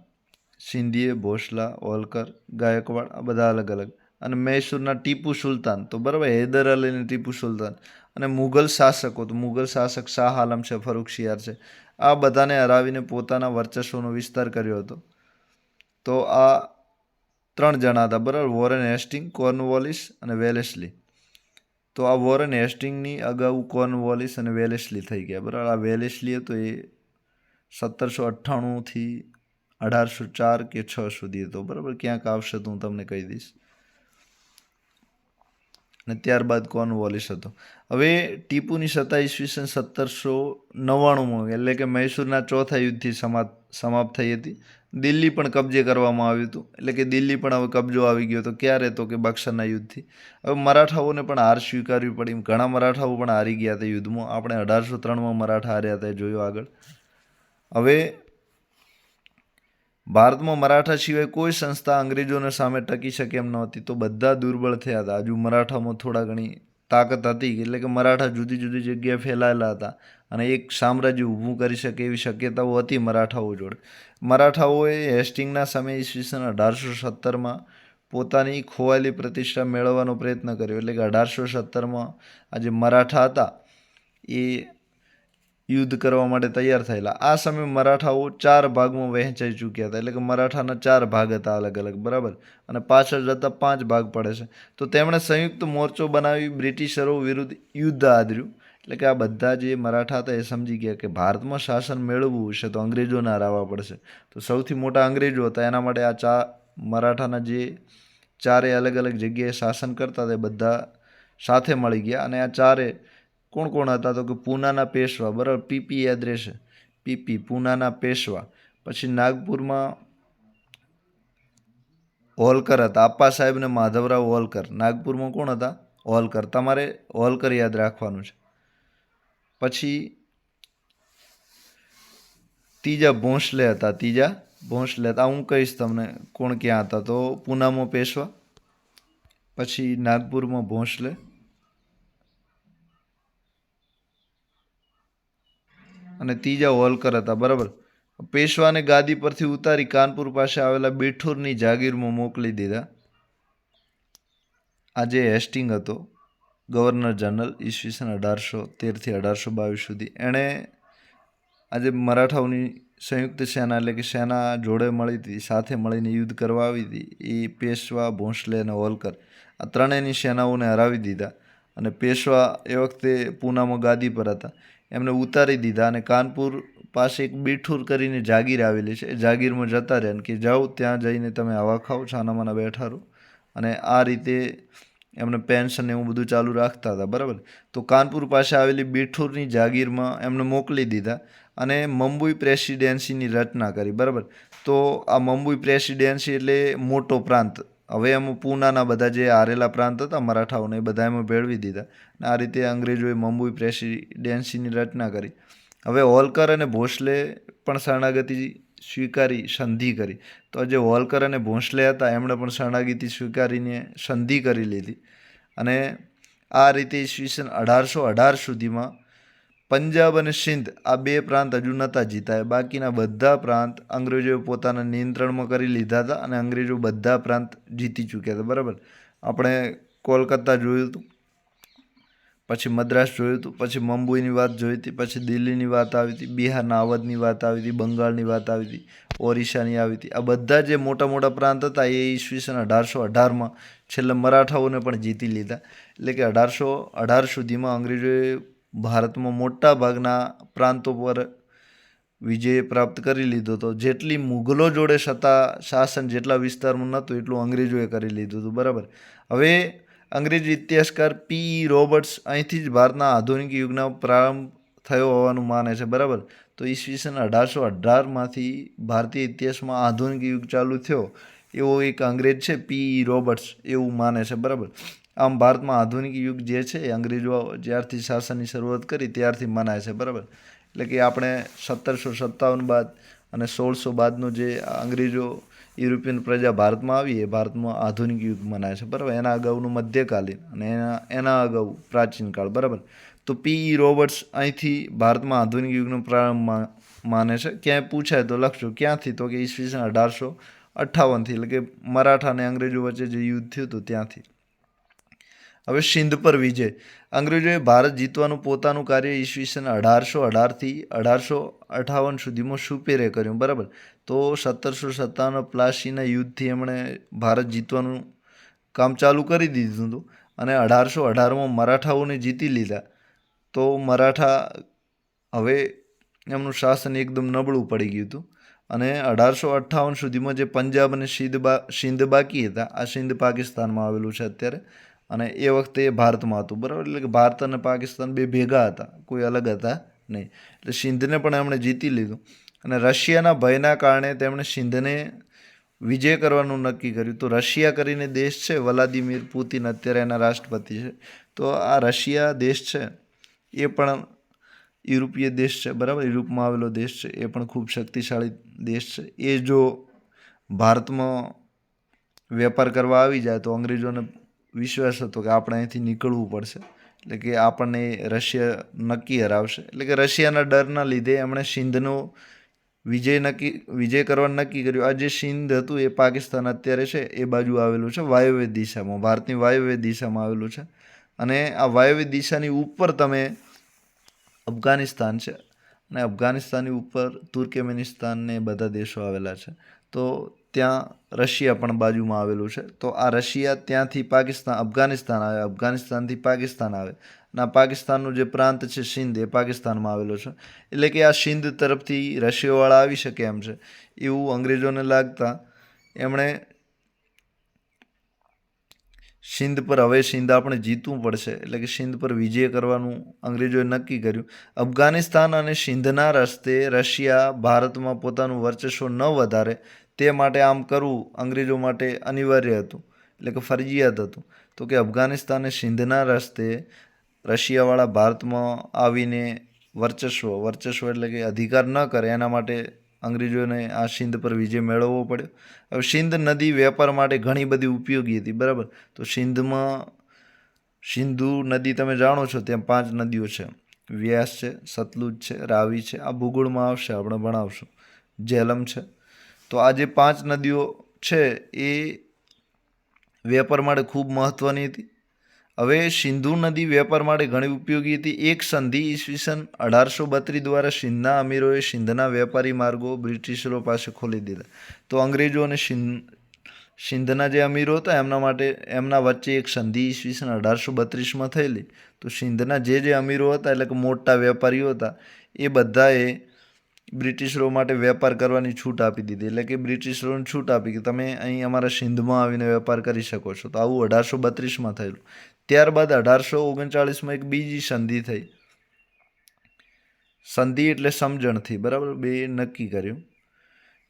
સિંધિએ, ભોસલા, હોલકર, ગાયકવાડ, આ બધા અલગ અલગ. અને મૈસૂરના ટીપુ સુલતાન, તો બરાબર હૈદર અલી અને ટીપુ સુલતાન. અને મુઘલ શાસકો, તો મુઘલ શાસક શાહ આલમ છે, ફરુખશિયાર છે. આ બધાને હરાવીને પોતાના વર્ચસ્વનો વિસ્તાર કર્યો હતો. તો આ 3 જણા હતા, બરાબર, વોરેન હેસ્ટિંગ, કોર્નવોલિસ અને વેલેસ્લી. તો આ વોરેન હેસ્ટિંગની અગાઉ કોર્નવોલિસ અને વેલેસ્લી થઈ ગયા, બરાબર. આ વેલેસ્લી હતો એ 1798થી 1804 કે 6 સુધી હતો, બરાબર. ક્યાંક આવશે તો હું તમને કહી દઈશ. અને ત્યારબાદ કોર્નવોલિસ હતો. હવે ટીપુની સત્તા ઈસવીસન 1799માં એટલે કે મૈસૂરના ચોથા યુદ્ધથી સમાપ્ત થઈ હતી. દિલ્હી પણ કબજે કરવામાં આવ્યું હતું, એટલે કે દિલ્હી પણ હવે કબજો આવી ગયો હતો. ક્યારે? તો કે બક્સરના યુદ્ધથી. હવે મરાઠાઓને પણ હાર સ્વીકારવી પડી. ઘણા મરાઠાઓ પણ હારી ગયા હતા યુદ્ધમાં. આપણે 1803માં મરાઠા હાર્યા હતા, જોયું આગળ. હવે ભારતમાં મરાઠા સિવાય કોઈ સંસ્થા અંગ્રેજોને સામે ટકી શકે એમ નહોતી. તો બધા દુર્બળ થયા હતા. હજુ મરાઠામાં થોડા ઘણી તાકાત હતી, એટલે કે મરાઠા જુદી જુદી જગ્યાએ ફેલાયેલા હતા અને એક સામ્રાજ્ય ઊભું કરી શકે એવી શક્યતાઓ હતી મરાઠાઓ જોડે. મરાઠાઓએ હેસ્ટિંગના સમયે ઈસવીસન 1817માં પોતાની ખોવાયેલી પ્રતિષ્ઠા મેળવવાનો પ્રયત્ન કર્યો. એટલે કે 1817માં આ જે મરાઠા હતા એ યુદ્ધ કરવા માટે તૈયાર થયેલા. આ સમયે મરાઠાઓ 4 ભાગમાં વહેંચાઈ ચૂક્યા હતા, એટલે કે મરાઠાના 4 ભાગ હતા અલગ અલગ, બરાબર. અને પાછળ જતા 5 ભાગ પડે છે. તો તેમણે સંયુક્ત મોરચો બનાવી બ્રિટિશરો વિરુદ્ધ યુદ્ધ આદર્યું. એટલે કે આ બધા જે મરાઠા હતા એ સમજી ગયા કે ભારતમાં શાસન મેળવવું છે તો અંગ્રેજોને હરાવવા પડશે. તો સૌથી મોટા અંગ્રેજો હતા, એના માટે આ મરાઠાના જે 4 અલગ અલગ જગ્યાએ શાસન કરતા હતા એ બધા સાથે મળી ગયા. અને આ 4 કોણ કોણ હતા? તો કે પૂનાના પેશવા, બરાબર. પીપી યાદ રહેશે, પીપી, પૂનાના પેશવા. પછી નાગપુરમાં હોલકર હતા, આપ્પા સાહેબ ને માધવરાવ હોલકર. નાગપુરમાં કોણ હતા? હોલકર, તમારે હોલકર યાદ રાખવાનું છે. પછી ત્રીજા ભોંસલે હતા. ત્રીજા ભોંસલે હતા. હું કહીશ તમને કોણ ક્યાં હતા. તો પૂનામાં પેશવા, પછી નાગપુરમાં ભોંસલે, અને ત્રીજા હોલકર હતા. બરાબર. પેશવાને ગાદી પરથી ઉતારી કાનપુર પાસે આવેલા બિઠુરની જાગીરમાં મોકલી દીધા. આજે હેસ્ટિંગ હતો ગવર્નર જનરલ ઈસવીસન 1813 થી 1822 સુધી. એણે આજે મરાઠાઓની સંયુક્ત સેના એટલે કે સેના જોડે મળી હતી, સાથે મળીને યુદ્ધ કરવા આવી હતી. એ પેશવા, ભોંસલે અને હોલકર આ ત્રણેયની સેનાઓને હરાવી દીધા. અને પેશવા એ વખતે પૂનામાં ગાદી પર હતા. એમને ઉતારી દીધા અને કાનપુર પાસે એક બિઠુર કરીને જાગીર આવેલી છે, એ જાગીરમાં જતા રહ્યા કે જાઓ ત્યાં જઈને તમે હવા ખાઓ, છાનામાના બેઠા રહો. અને આ રીતે એમને પેન્શન એવું બધું ચાલુ રાખતા હતા. બરાબર. તો કાનપુર પાસે આવેલી બિઠુરની જાગીરમાં એમને મોકલી દીધા અને મુંબઈ પ્રેસિડેન્સીની રચના કરી. બરાબર. તો આ મુંબઈ પ્રેસિડેન્સી એટલે મોટો પ્રાંત. હવે એમાં પૂનાના બધા જે હારેલા પ્રાંત હતા મરાઠાઓને, એ બધા એમાં ભેળવી દીધા. અને આ રીતે અંગ્રેજોએ મુંબઈ પ્રેસિડેન્સીની રચના કરી. હવે હોલકર અને ભોંસલે પણ શરણાગતિ સ્વીકારી, સંધિ કરી. તો જે હોલકર અને ભોંસલે હતા એમણે પણ શરણાગતિ સ્વીકારીને સંધિ કરી લીધી. અને આ રીતે ઈસવીસન 1818 સુધીમાં પંજાબ અને સિંધ આ બે પ્રાંત હજુ નહોતા જીતાયા. બાકીના બધા પ્રાંત અંગ્રેજોએ પોતાના નિયંત્રણમાં કરી લીધા હતા અને અંગ્રેજો બધા પ્રાંત જીતી ચૂક્યા હતા. બરાબર. આપણે કોલકાતા જોયું હતું, પછી મદ્રાસ જોયું હતું, પછી મુંબઈની વાત જોઈ હતી, પછી દિલ્હીની વાત આવી હતી, બિહારના અવધની વાત આવી હતી, બંગાળની વાત આવી હતી, ઓરિસ્સાની આવી હતી. આ બધા જે મોટા મોટા પ્રાંત હતા એ ઈસવીસન 1818માં છેલ્લે મરાઠાઓને પણ જીતી લીધા. એટલે કે 1818 સુધીમાં અંગ્રેજોએ ભારતમાં મોટા ભાગના પ્રાંતો પર વિજય પ્રાપ્ત કરી લીધો હતો. જેટલી મુગલો જોડે સત્તા શાસન જેટલા વિસ્તારમાં નહોતું એટલું અંગ્રેજોએ કરી લીધું હતું. બરાબર. હવે અંગ્રેજી ઇતિહાસકાર પી. રોબર્ટ્સ અહીંથી જ ભારતના આધુનિક યુગનો પ્રારંભ થયો હોવાનું માને છે. બરાબર. તો ઈસવીસન 1818માંથી ભારતીય ઇતિહાસમાં આધુનિક યુગ ચાલુ થયો એવો એક અંગ્રેજ છે પી. રોબર્ટ્સ, એવું માને છે. બરાબર. આમ ભારતમાં આધુનિક યુગ જે છે એ અંગ્રેજો જ્યારથી શાસનની શરૂઆત કરી ત્યારથી મનાય છે. બરાબર. એટલે કે આપણે 1757 બાદ અને 1600 બાદનો જે અંગ્રેજો યુરોપિયન પ્રજા ભારતમાં આવી એ ભારતમાં આધુનિક યુગ મનાય છે. બરાબર. એના અગાઉનું મધ્યકાલીન અને એના અગાઉ પ્રાચીન કાળ. બરાબર. તો પી. રોબર્ટ્સ અહીંથી ભારતમાં આધુનિક યુગનો પ્રારંભ માને છે. ક્યાંય પૂછાય તો લખજો ક્યાંથી, તો કે ઈસવીસન 1858થી, એટલે કે મરાઠા અને અંગ્રેજો વચ્ચે જે યુદ્ધ થયું હતું ત્યાંથી. હવે સિંધ પર વિજય. અંગ્રેજોએ ભારત જીતવાનું પોતાનું કાર્ય ઈસવીસન 1818થી 1858 સુધીમાં સુપેરે કર્યું. બરાબર. તો 1757 પ્લાસીના યુદ્ધથી એમણે ભારત જીતવાનું કામ ચાલુ કરી દીધું હતું અને 1818માં મરાઠાઓને જીતી લીધા. તો મરાઠા હવે એમનું શાસન એકદમ નબળું પડી ગયું હતું અને 1858 સુધીમાં જે પંજાબ અને સિંધ બાકી હતા, આ સિંધ પાકિસ્તાનમાં આવેલું છે અત્યારે, અને એ વખતે એ ભારતમાં હતું. બરાબર. એટલે કે ભારત અને પાકિસ્તાન બે ભેગા હતા, કોઈ અલગ હતા નહીં. એટલે સિંધને પણ એમણે જીતી લીધું અને રશિયાના ભયના કારણે તેમણે સિંધને વિજય કરવાનું નક્કી કર્યું. તો રશિયા કરીને દેશ છે, વ્લાદિમીર પુતિન અત્યારે એના રાષ્ટ્રપતિ છે. તો આ રશિયા દેશ છે એ પણ યુરોપીય દેશ છે. બરાબર. યુરોપમાં આવેલો દેશ છે. એ પણ ખૂબ શક્તિશાળી દેશ છે. એ જો ભારતમાં વેપાર કરવા આવી જાય તો અંગ્રેજોને વિશ્વાસ હતો કે આપણે અહીંથી નીકળવું પડશે, એટલે કે આપણને રશિયા નક્કી હરાવશે. એટલે કે રશિયાના ડરના લીધે એમણે સિંધનો વિજય કરવાનું નક્કી કર્યું. આ જે સિંધ હતું એ પાકિસ્તાન અત્યારે છે એ બાજુ આવેલું છે, વાયવ્ય દિશામાં, ભારતની વાયવ્ય દિશામાં આવેલું છે. અને આ વાયવ્ય દિશાની ઉપર તમે અફઘાનિસ્તાન છે અને અફઘાનિસ્તાનની ઉપર તુર્કમેનિસ્તાન ને બધા દેશો આવેલા છે. તો ત્યાં રશિયા પણ બાજુમાં આવેલું છે. તો આ રશિયા ત્યાંથી અફઘાનિસ્તાન આવે, અફઘાનિસ્તાનથી પાકિસ્તાન આવે અને આ પાકિસ્તાનનું જે પ્રાંત છે સિંધ એ પાકિસ્તાનમાં આવેલો છે. એટલે કે આ સિંધ તરફથી રશિયાવાળા આવી શકે એમ છે એવું અંગ્રેજોને લાગતા એમણે સિંધ પર, હવે સિંધ આપણે જીતવું પડશે એટલે કે સિંધ પર વિજય કરવાનું અંગ્રેજોએ નક્કી કર્યું. અફઘાનિસ્તાન અને સિંધના રસ્તે રશિયા ભારતમાં પોતાનું વર્ચસ્વ ન વધારે તે માટે આમ કરવું અંગ્રેજો માટે અનિવાર્ય હતું. એટલે કે ફરજિયાત હતું. તો કે અફઘાનિસ્તાને સિંધના રસ્તે રશિયાવાળા ભારતમાં આવીને વર્ચસ્વ એટલે કે અધિકાર ન કરે એના માટે અંગ્રેજોને આ સિંધ પર વિજય મેળવવો પડ્યો. હવે સિંધ નદી વેપાર માટે ઘણી બધી ઉપયોગી હતી, બરાબર. તો સિંધમાં સિંધુ નદી તમે જાણો છો, ત્યાં 5 નદીઓ છે. વ્યાસ છે, સતલુજ છે, રાવી છે, આ ભૂગોળમાં આવશે, આપણે ભણાવશું. ઝેલમ છે. તો આ જે 5 નદીઓ છે એ વેપાર માટે ખૂબ મહત્વની હતી. હવે સિંધુ નદી વેપાર માટે ઘણી ઉપયોગી હતી. એક સંધિ ઈસવીસન 1832 દ્વારા સિંધના અમીરોએ સિંધના વેપારી માર્ગો બ્રિટિશરો પાસે ખોલી દીધા. તો અંગ્રેજો અને સિંધના જે અમીરો હતા એમના વચ્ચે એક સંધિ ઈસવીસન 1832માં થયેલી. તો સિંધના જે અમીરો હતા એટલે કે મોટા વેપારીઓ હતા એ બધાએ બ્રિટિશરો માટે વેપાર કરવાની છૂટ આપી દીધી. એટલે કે બ્રિટિશરોને છૂટ આપી કે તમે અહીં અમારા સિંધમાં આવીને વેપાર કરી શકો છો. તો આવું 1832માં થયેલું. ત્યારબાદ 1839માં એક બીજી સંધિ થઈ. સંધિ એટલે સમજણથી, બરાબર, બે નક્કી કર્યું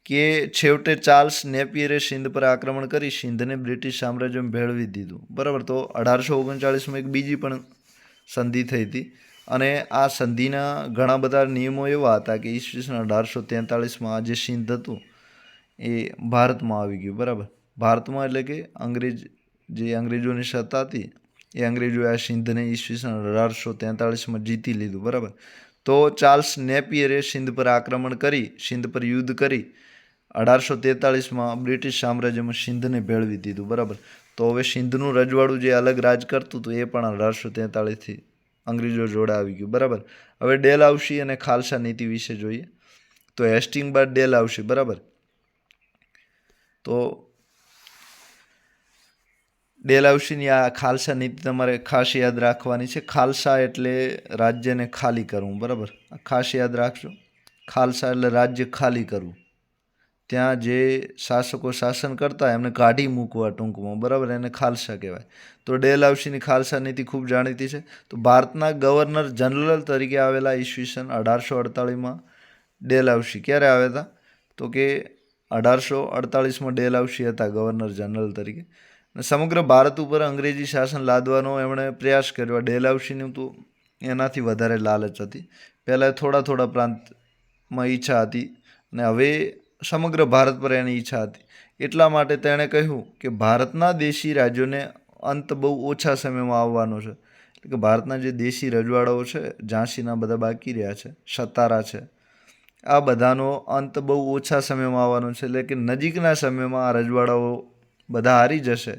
કે છેવટે ચાર્લ્સ નેપિયરે સિંધ પર આક્રમણ કરી સિંધને બ્રિટિશ સામ્રાજ્યમાં ભેળવી દીધું, બરાબર. તો 1839માં એક બીજી પણ સંધિ થઈ હતી. અને આ સંધિના ઘણા બધા નિયમો એવા હતા કે ઈસવીસન 1843માં આ જે સિંધ હતું એ ભારતમાં આવી ગયું, બરાબર. ભારતમાં એટલે કે અંગ્રેજોની સત્તા હતી એ અંગ્રેજોએ આ સિંધને ઈસવીસન 1843માં જીતી લીધું, બરાબર. તો ચાર્લ્સ નેપિયરે સિંધ પર આક્રમણ કરી સિંધ પર યુદ્ધ કરી 1843માં બ્રિટિશ સામ્રાજ્યમાં સિંધને ભેળવી દીધું, બરાબર. તો હવે સિંધનું રજવાડું જે અલગ રાજ કરતું હતું એ પણ 1843થી અંગ્રેજો જોડે આવી ગયું, બરાબર. હવે ડેલહાઉસી અને ખાલસા નીતિ વિશે જોઈએ. તો હેસ્ટિંગ બાદ ડેલહાઉસી, બરાબર. તો ડેલહાઉસીની આ ખાલસા નીતિ તમારે ખાસ યાદ રાખવાની છે. ખાલસા એટલે રાજ્યને ખાલી કરવું, બરાબર. ખાસ યાદ રાખજો. ખાલસા એટલે રાજ્ય ખાલી કરવું. ત્યાં જે શાસકો શાસન કરતા એમને કાઢી મૂકવા ટૂંકમાં, બરાબર, એને ખાલસા કહેવાય. તો ડેલહાઉસીની ખાલસા નીતિ ખૂબ જાણીતી છે. તો ભારતના ગવર્નર જનરલ તરીકે આવેલા ઈસવીસન 1848માં ડેલહાઉસી ક્યારે આવ્યા હતા? તો કે 1848માં ડેલહાઉસી હતા ગવર્નર જનરલ તરીકે. સમગ્ર ભારત ઉપર અંગ્રેજી શાસન લાદવાનો એમણે પ્રયાસ કર્યો. ડેલહાઉસીનું તો એનાથી વધારે લાલચ હતી. પહેલાં થોડા પ્રાંતમાં ઈચ્છા હતી અને હવે સમગ્ર ભારત પર એની ઈચ્છા હતી. એટલા માટે તેણે કહ્યું કે ભારતના દેશી રાજ્યોને અંત બહુ ઓછા સમયમાં આવવાનો છે. એટલે કે ભારતના જે દેશી રજવાડાઓ છે, ઝાંસીના બધા બાકી રહ્યા છે, સતારા છે, આ બધાનો અંત બહુ ઓછા સમયમાં આવવાનો છે. એટલે કે નજીકના સમયમાં આ રજવાડાઓ બધા હારી જશે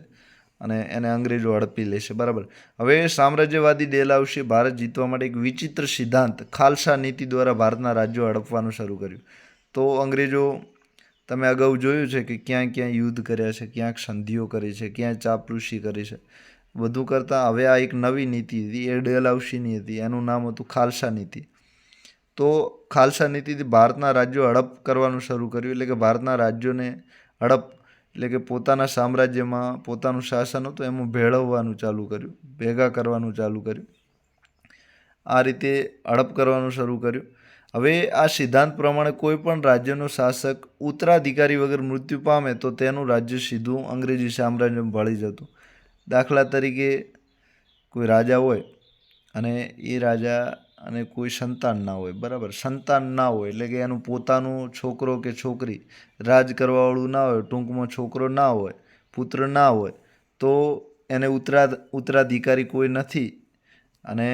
અને એને અંગ્રેજો હડપી લેશે, બરાબર. હવે સામ્રાજ્યવાદી ડેલહાઉસીએ ભારત જીતવા માટે એક વિચિત્ર સિદ્ધાંત ખાલસા નીતિ દ્વારા ભારતના રાજ્યો હડપવાનું શરૂ કર્યું. તો અંગ્રેજો, તમે અગાઉ જોયું છે કે ક્યાં યુદ્ધ કર્યા છે, ક્યાંક સંધિઓ કરી છે, ક્યાં ચાપલૂસી કરી છે. બધું કરતાં હવે આ એક નવી નીતિ હતી, એ ડેલહાઉસીની હતી. એનું નામ હતું ખાલસા નીતિ. તો ખાલસા નીતિથી ભારતના રાજ્યો હડપ કરવાનું શરૂ કર્યું. એટલે કે ભારતના રાજ્યોને હડપ એટલે કે પોતાના સામ્રાજ્યમાં પોતાનું શાસન હતું એમાં ભેળવવાનું ચાલુ કર્યું, ભેગા કરવાનું ચાલુ કર્યું. આ રીતે હડપ કરવાનું શરૂ કર્યું. હવે આ સિદ્ધાંત પ્રમાણે કોઈ પણ રાજ્યનો શાસક ઉત્તરાધિકારી વગર મૃત્યુ પામે તો તેનું રાજ્ય સીધું અંગ્રેજી સામ્રાજ્યમાં ભળી જતું. દાખલા તરીકે કોઈ રાજા હોય અને એ રાજા અને કોઈ સંતાન ના હોય, બરાબર. સંતાન ના હોય એટલે કે એનું પોતાનું છોકરો કે છોકરી રાજ કરવાવાળું ના હોય, ટૂંકમાં છોકરો ના હોય, પુત્ર ના હોય, તો એને ઉત્તરાધિકારી કોઈ નથી. અને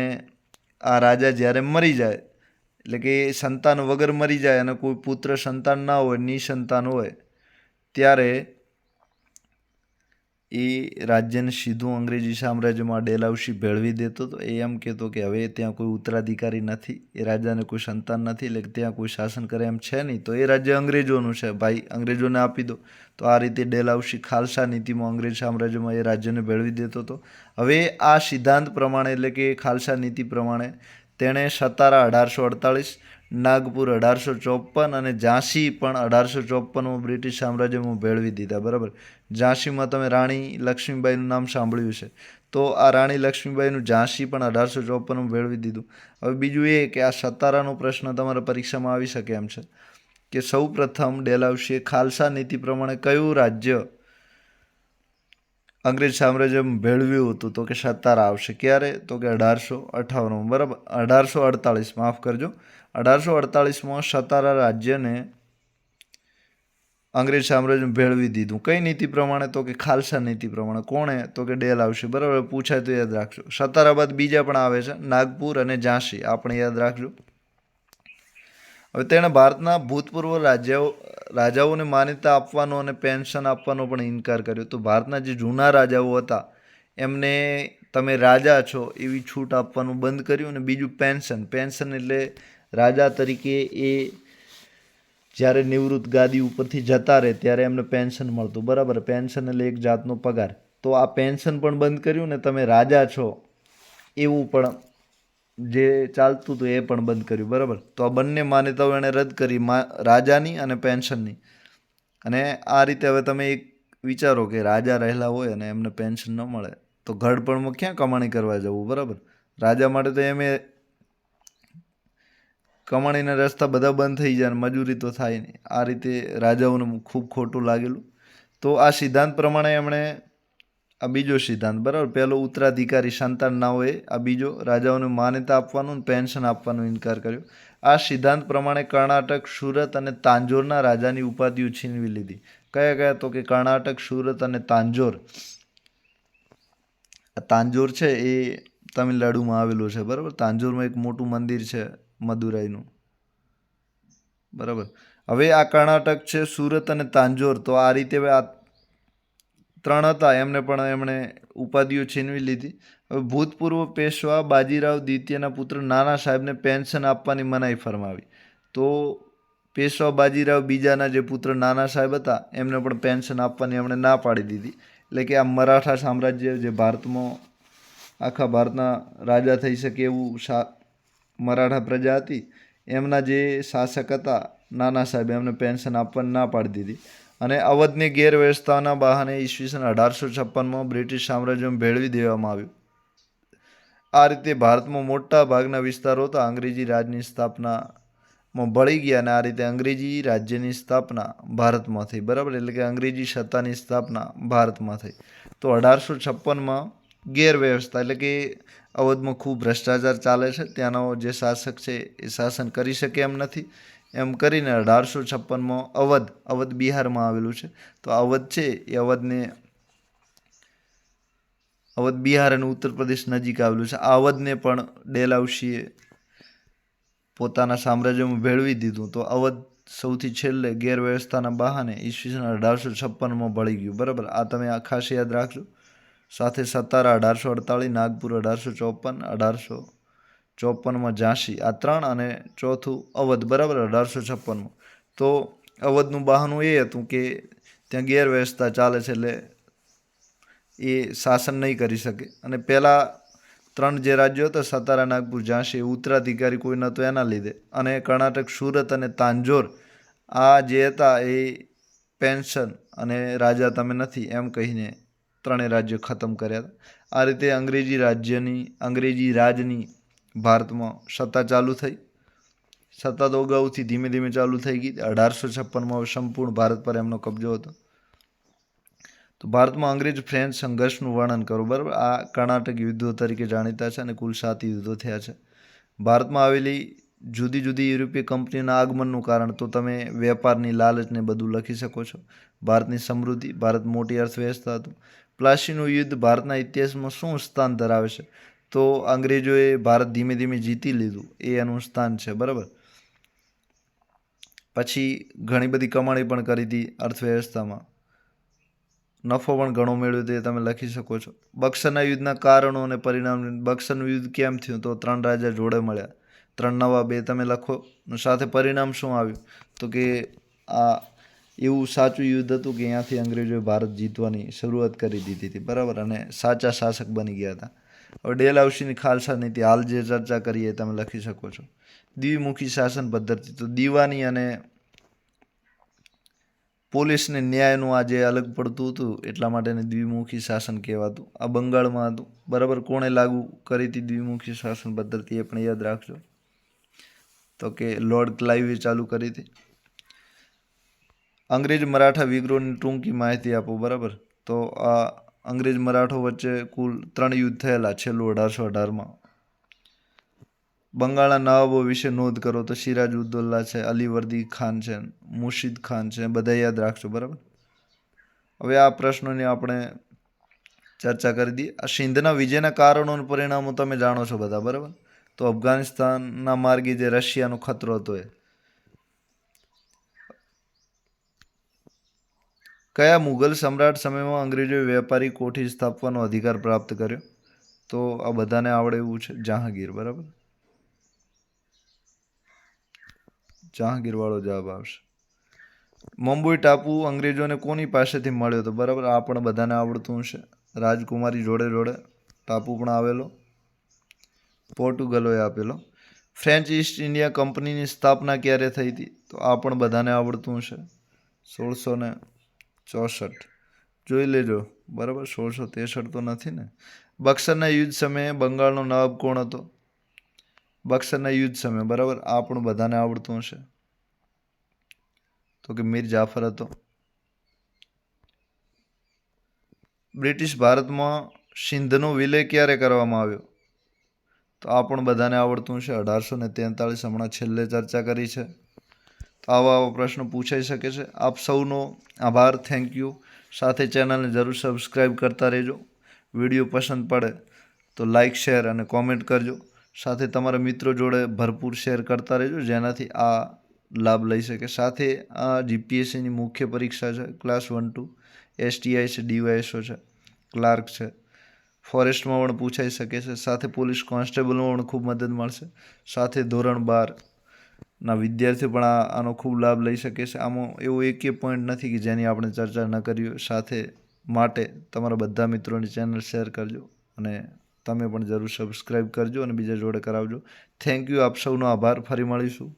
આ રાજા જ્યારે મરી જાય એટલે કે સંતાન વગર મરી જાય અને કોઈ પુત્ર સંતાન ના હોય, નિસંતાન હોય, ત્યારે એ રાજ્યને સીધું અંગ્રેજી સામ્રાજ્યમાં ડેલહાઉસી ભેળવી દેતો હતો. એ એમ કહેતો કે હવે ત્યાં કોઈ ઉત્તરાધિકારી નથી, એ રાજાને કોઈ સંતાન નથી, એટલે કે ત્યાં કોઈ શાસન કરે એમ છે નહીં, તો એ રાજ્ય અંગ્રેજોનું છે, ભાઈ અંગ્રેજોને આપી દો. તો આ રીતે ડેલહાઉસી ખાલસા નીતિમાં અંગ્રેજ સામ્રાજ્યમાં એ રાજ્યને ભેળવી દેતો હતો. હવે આ સિદ્ધાંત પ્રમાણે એટલે કે ખાલસા નીતિ પ્રમાણે તેણે સતારા 1848, નાગપુર 1854 અને ઝાંસી પણ 1854માં બ્રિટિશ સામ્રાજ્યમાં ભેળવી દીધા, બરાબર. ઝાંસીમાં તમે રાણી લક્ષ્મીબાઈનું નામ સાંભળ્યું છે. તો આ રાણી લક્ષ્મીબાઈનું ઝાંસી પણ 1854માં ભેળવી દીધું. હવે બીજું એ કે આ સતારાનો પ્રશ્ન તમારા પરીક્ષામાં આવી શકે એમ છે કે સૌ પ્રથમ ડેલહાઉસીએ ખાલસા નીતિ પ્રમાણે કયું રાજ્ય અંગ્રેજ સામ્રાજ્ય ભેળવ્યું હતું તો કે સતારા આવશે. ક્યારે? તો કે 1858, બરાબર. 1848, માફ કરજો, 1848માં સતારા રાજ્યને અંગ્રેજ સામ્રાજ્ય ભેળવી દીધું. કઈ નીતિ પ્રમાણે? તો કે ખાલસા નીતિ પ્રમાણે. કોણે? તો કે ડેલહાઉસી, બરાબર. પૂછાય તો યાદ રાખજો. સતારા બાદ બીજા પણ આવે છે, નાગપુર અને ઝાંસી, આ પણ યાદ રાખજો. હવે તેણે ભારતના ભૂતપૂર્વ રાજાઓને માન્યતા આપવાનો અને પેન્શન આપવાનો પણ ઇનકાર કર્યો. તો ભારતના જે જૂના રાજાઓ હતા એમને તમે રાજા છો એવી છૂટ આપવાનું બંધ કર્યું. અને બીજું પેન્શન એટલે રાજા તરીકે એ જ્યારે નિવૃત્ત ગાદી ઉપરથી જતા રહે ત્યારે એમને પેન્શન મળતું, બરાબર. પેન્શન એટલે એક જાતનો પગાર. તો આ પેન્શન પણ બંધ કર્યું ને તમે રાજા છો એવું પણ જે ચાલતું હતું એ પણ બંધ કર્યું, બરાબર. તો આ બંને માન્યતાઓ એણે રદ કરી, રાજાની અને પેન્શનની. અને આ રીતે હવે તમે એક વિચારો કે રાજા રહેલા હોય અને એમને પેન્શન ન મળે તો ઘડપણમાં ક્યાં કમાણી કરવા જવું, બરાબર. રાજા માટે તો એમ કમાણીના રસ્તા બધા બંધ થઈ જાય, મજૂરી તો થાય નહીં. આ રીતે રાજાઓને ખૂબ ખોટું લાગેલું. તો આ સિદ્ધાંત પ્રમાણે એમણે આ બીજો સિદ્ધાંત, બરાબર. પહેલો ઉત્તરાધિકારી સંતાન ના હોય, આ બીજો રાજાઓને માન્યતા આપવાનું પેન્શન આપવાનો ઇનકાર કર્યો. આ સિદ્ધાંત પ્રમાણે કર્ણાટક, સુરત અને તાંજોરના રાજાની ઉપાધિઓ છીનવી લીધી. કયા કયા? તો કે કર્ણાટક, સુરત અને તાંજોર. આ તાંજોર છે એ તમિલનાડુમાં આવેલું છે, બરાબર. તાંજોરમાં એક મોટું મંદિર છે મદુરાઈનું, બરાબર. હવે આ કર્ણાટક છે, સુરત અને તાંજોર, તો આ રીતે આ ત્રણ હતા એમને પણ એમણે ઉપાધિઓ છીનવી લીધી. હવે ભૂતપૂર્વ પેશવા બાજીરાવ દ્વિતીયના પુત્ર નાના સાહેબને પેન્શન આપવાની મનાઈ ફરમાવી. તો પેશવા બાજીરાવ બીજાના જે પુત્ર નાના સાહેબ હતા એમને પણ પેન્શન આપવાની એમણે ના પાડી દીધી. એટલે કે આ મરાઠા સામ્રાજ્ય જે ભારતમાં આખા ભારતના રાજા થઈ શકે એવું મરાઠા પ્રજા હતી, એમના જે શાસક હતા નાના સાહેબ, એમને પેન્શન આપવાની ના પાડી દીધી. અને અવધની ગેરવ્યવસ્થાના બહાને ઈસવીસન 1856માં બ્રિટિશ સામ્રાજ્યમાં ભેળવી દેવામાં આવ્યું. આ રીતે ભારતમાં મોટા ભાગના વિસ્તારો હતા અંગ્રેજી રાજની સ્થાપનામાં ભળી ગયા. અને આ રીતે અંગ્રેજી રાજ્યની સ્થાપના ભારતમાં થઈ, બરાબર. એટલે કે અંગ્રેજી સત્તાની સ્થાપના ભારતમાં થઈ. તો 1856માં ગેરવ્યવસ્થા એટલે કે અવધમાં ખૂબ ભ્રષ્ટાચાર ચાલે છે, ત્યાંનો જે શાસક છે એ શાસન કરી શકે એમ નથી. એમ કરીને 1856માં અવધ બિહારમાં આવેલું છે. તો અવધ છે એ અવધ બિહાર અને ઉત્તર પ્રદેશ નજીક આવેલું છે. આ અવધને પણ ડેલહાઉસીએ પોતાના સામ્રાજ્યમાં ભેળવી દીધું. તો અવધ સૌથી છેલ્લે ગેરવ્યવસ્થાના બહાને ઈસવીસન 1856માં ભળી ગયું, બરાબર. આ તમે આ ખાસ યાદ રાખજો. સાથે સતારા 1848, નાગપુર 1854, 1854માં ઝાંસી, આ ત્રણ, અને ચોથું અવધ, બરાબર, 1856માં. તો અવધનું બહાનું એ હતું કે ત્યાં ગેરવ્યવસ્થા ચાલે છે એટલે એ શાસન નહીં કરી શકે. અને પહેલાં ત્રણ જે રાજ્યો હતા સતારા, નાગપુર, ઝાંસી, ઉત્તરાધિકારી કોઈ નહોતો એના લીધે. અને કર્ણાટક, સુરત અને તાંજોર આ જે હતા એ પેન્શન અને રાજા તમે નથી એમ કહીને ત્રણેય રાજ્યો ખતમ કર્યા હતા. આ રીતે અંગ્રેજી રાજની ભારતમાં સત્તા ચાલુ થઈ. સત્તા તો અગાઉથી ધીમે ધીમે ચાલુ થઈ ગઈ. 1856માં સંપૂર્ણ ભારત પર એમનો કબજો હતો. તો ભારતમાં અંગ્રેજ ફ્રેન્ચ સંઘર્ષનું વર્ણન કરો, બરાબર. આ કર્ણાટક યુદ્ધો તરીકે જાણીતા છે અને કુલ 7 યુદ્ધો થયા છે. ભારતમાં આવેલી જુદી જુદી યુરોપીય કંપનીના આગમનનું કારણ તો તમે વેપારની લાલચને બધું લખી શકો છો. ભારતની સમૃદ્ધિ, ભારત મોટી અર્થવ્યવસ્થા હતું. પ્લાસીનું યુદ્ધ ભારતના ઇતિહાસમાં શું સ્થાન ધરાવે છે? તો અંગ્રેજોએ ભારત ધીમે ધીમે જીતી લીધું એ એનું સ્થાન છે, બરાબર. પછી ઘણી બધી કમાણી પણ કરી હતી અર્થવ્યવસ્થામાં, નફો પણ ઘણો મેળવ્યો તે તમે લખી શકો છો. બક્સરના યુદ્ધના કારણો અને પરિણામ. બક્સરનું યુદ્ધ કેમ થયું? તો 3 રાજા જોડે મળ્યા, 3 નવા 2 તમે લખો. સાથે પરિણામ શું આવ્યું? તો કે આ એવું સાચું યુદ્ધ હતું કે અહીંયાથી અંગ્રેજોએ ભારત જીતવાની શરૂઆત કરી દીધી હતી, બરાબર. અને સાચા શાસક બની ગયા હતા. હવે ડેલહાઉસીની ખાલસા નીતિ હાલ જે ચર્ચા કરીએ તમે લખી શકો છો. દ્વિમુખી શાસન પદ્ધતિ, તો દીવાની અને પોલીસને ન્યાયનું આ જે અલગ પડતું હતું એટલા માટે દ્વિમુખી શાસન કહેવાતું. આ બંગાળમાં હતું, બરાબર. કોણે લાગુ કરી હતી દ્વિમુખી શાસન પદ્ધતિ એ પણ યાદ રાખજો. તો કે લોર્ડ ક્લાઇવે ચાલુ કરી હતી. અંગ્રેજ મરાઠા વિગ્રોહની ટૂંકી માહિતી આપો, બરાબર. તો આ અંગ્રેજ મરાઠો વચ્ચે કુલ 3 યુદ્ધ થયેલા, છેલ્લું 1818માં. બંગાળના નવાબો વિશે નોંધ કરો તો સિરાજ ઉદ્દૌલા છે, અલીવર્દી ખાન છે, મુર્શિદ ખાન છે, બધા યાદ રાખજો. બરાબર. હવે આ પ્રશ્નોની આપણે ચર્ચા કરી દઈએ. આ સિંધના વિજયના કારણો અને પરિણામો તમે જાણો છો બધા. બરાબર. તો અફઘાનિસ્તાનના માર્ગે જે રશિયાનો ખતરો હતો એ. કયા મુઘલ સમ્રાટ સમયમાં અંગ્રેજોએ વેપારી કોઠી સ્થાપવાનો અધિકાર પ્રાપ્ત કર્યો? તો આ બધાને આવડે એવું છે, જહાંગીર. બરાબર. જહાંગીર વાળો જવાબ આવશે. મુંબઈ ટાપુ અંગ્રેજોને કોની પાસેથી મળ્યો હતો? બરાબર. આ પણ બધાને આવડતું હશે. રાજકુમારી જોડે જોડે ટાપુ પણ આવેલો, પોર્ટુગલોએ આપેલો. ફ્રેન્ચ ઈસ્ટ ઇન્ડિયા કંપનીની સ્થાપના ક્યારે થઈ હતી? તો આ પણ બધાને આવડતું હશે, 1664. જોઈ લેજો. બરાબર. 1663 તો નથી ને. બક્સરના યુદ્ધ સમયે બંગાળનો નવાબ કોણ હતો? બક્સરના યુદ્ધ સમયે. બરાબર. આ પણ બધાને આવડતું હશે. તો કે મીર જાફર હતો. બ્રિટિશ ભારતમાં સિંધનો વિલય ક્યારે કરવામાં આવ્યો? તો આ પણ બધાને આવડતું છે, 1843. હમણાં છેલ્લે ચર્ચા કરી છે. તો આવા પ્રશ્નો પૂછાઈ શકે છે. આપ સૌનો આભાર. Thank you. સાથે ચેનલને જરૂર સબસ્ક્રાઈબ કરતા રહેજો. વિડીયો પસંદ પડે તો લાઈક, શેર અને કોમેન્ટ કરજો. સાથે તમારા મિત્રો જોડે ભરપૂર શેર કરતા રહેજો, જેનાથી આ લાભ લઈ શકે. સાથે આ જીપીએસસીની મુખ્ય પરીક્ષા છે, ક્લાસ 1-2, STI છે, DYSO છે, ક્લાર્ક છે, ફોરેસ્ટમાં પણ પૂછાઈ શકે છે. સાથે પોલીસ કોન્સ્ટેબલમાં પણ ખૂબ મદદ મળશે. સાથે ધોરણ 12ના વિદ્યાર્થીઓ પણ આનો ખૂબ લાભ લઈ શકે છે. આમાં એવો એકેય પોઈન્ટ નથી કે જેની આપણે ચર્ચા ન કરી હોય. સાથે માટે તમારા બધા મિત્રોની ચેનલ શેર કરજો અને તમે પણ જરૂર સબસ્ક્રાઈબ કરજો અને બીજા જોડે કરાવજો. Thank you. આપ સૌનો આભાર. ફરી મળીશું.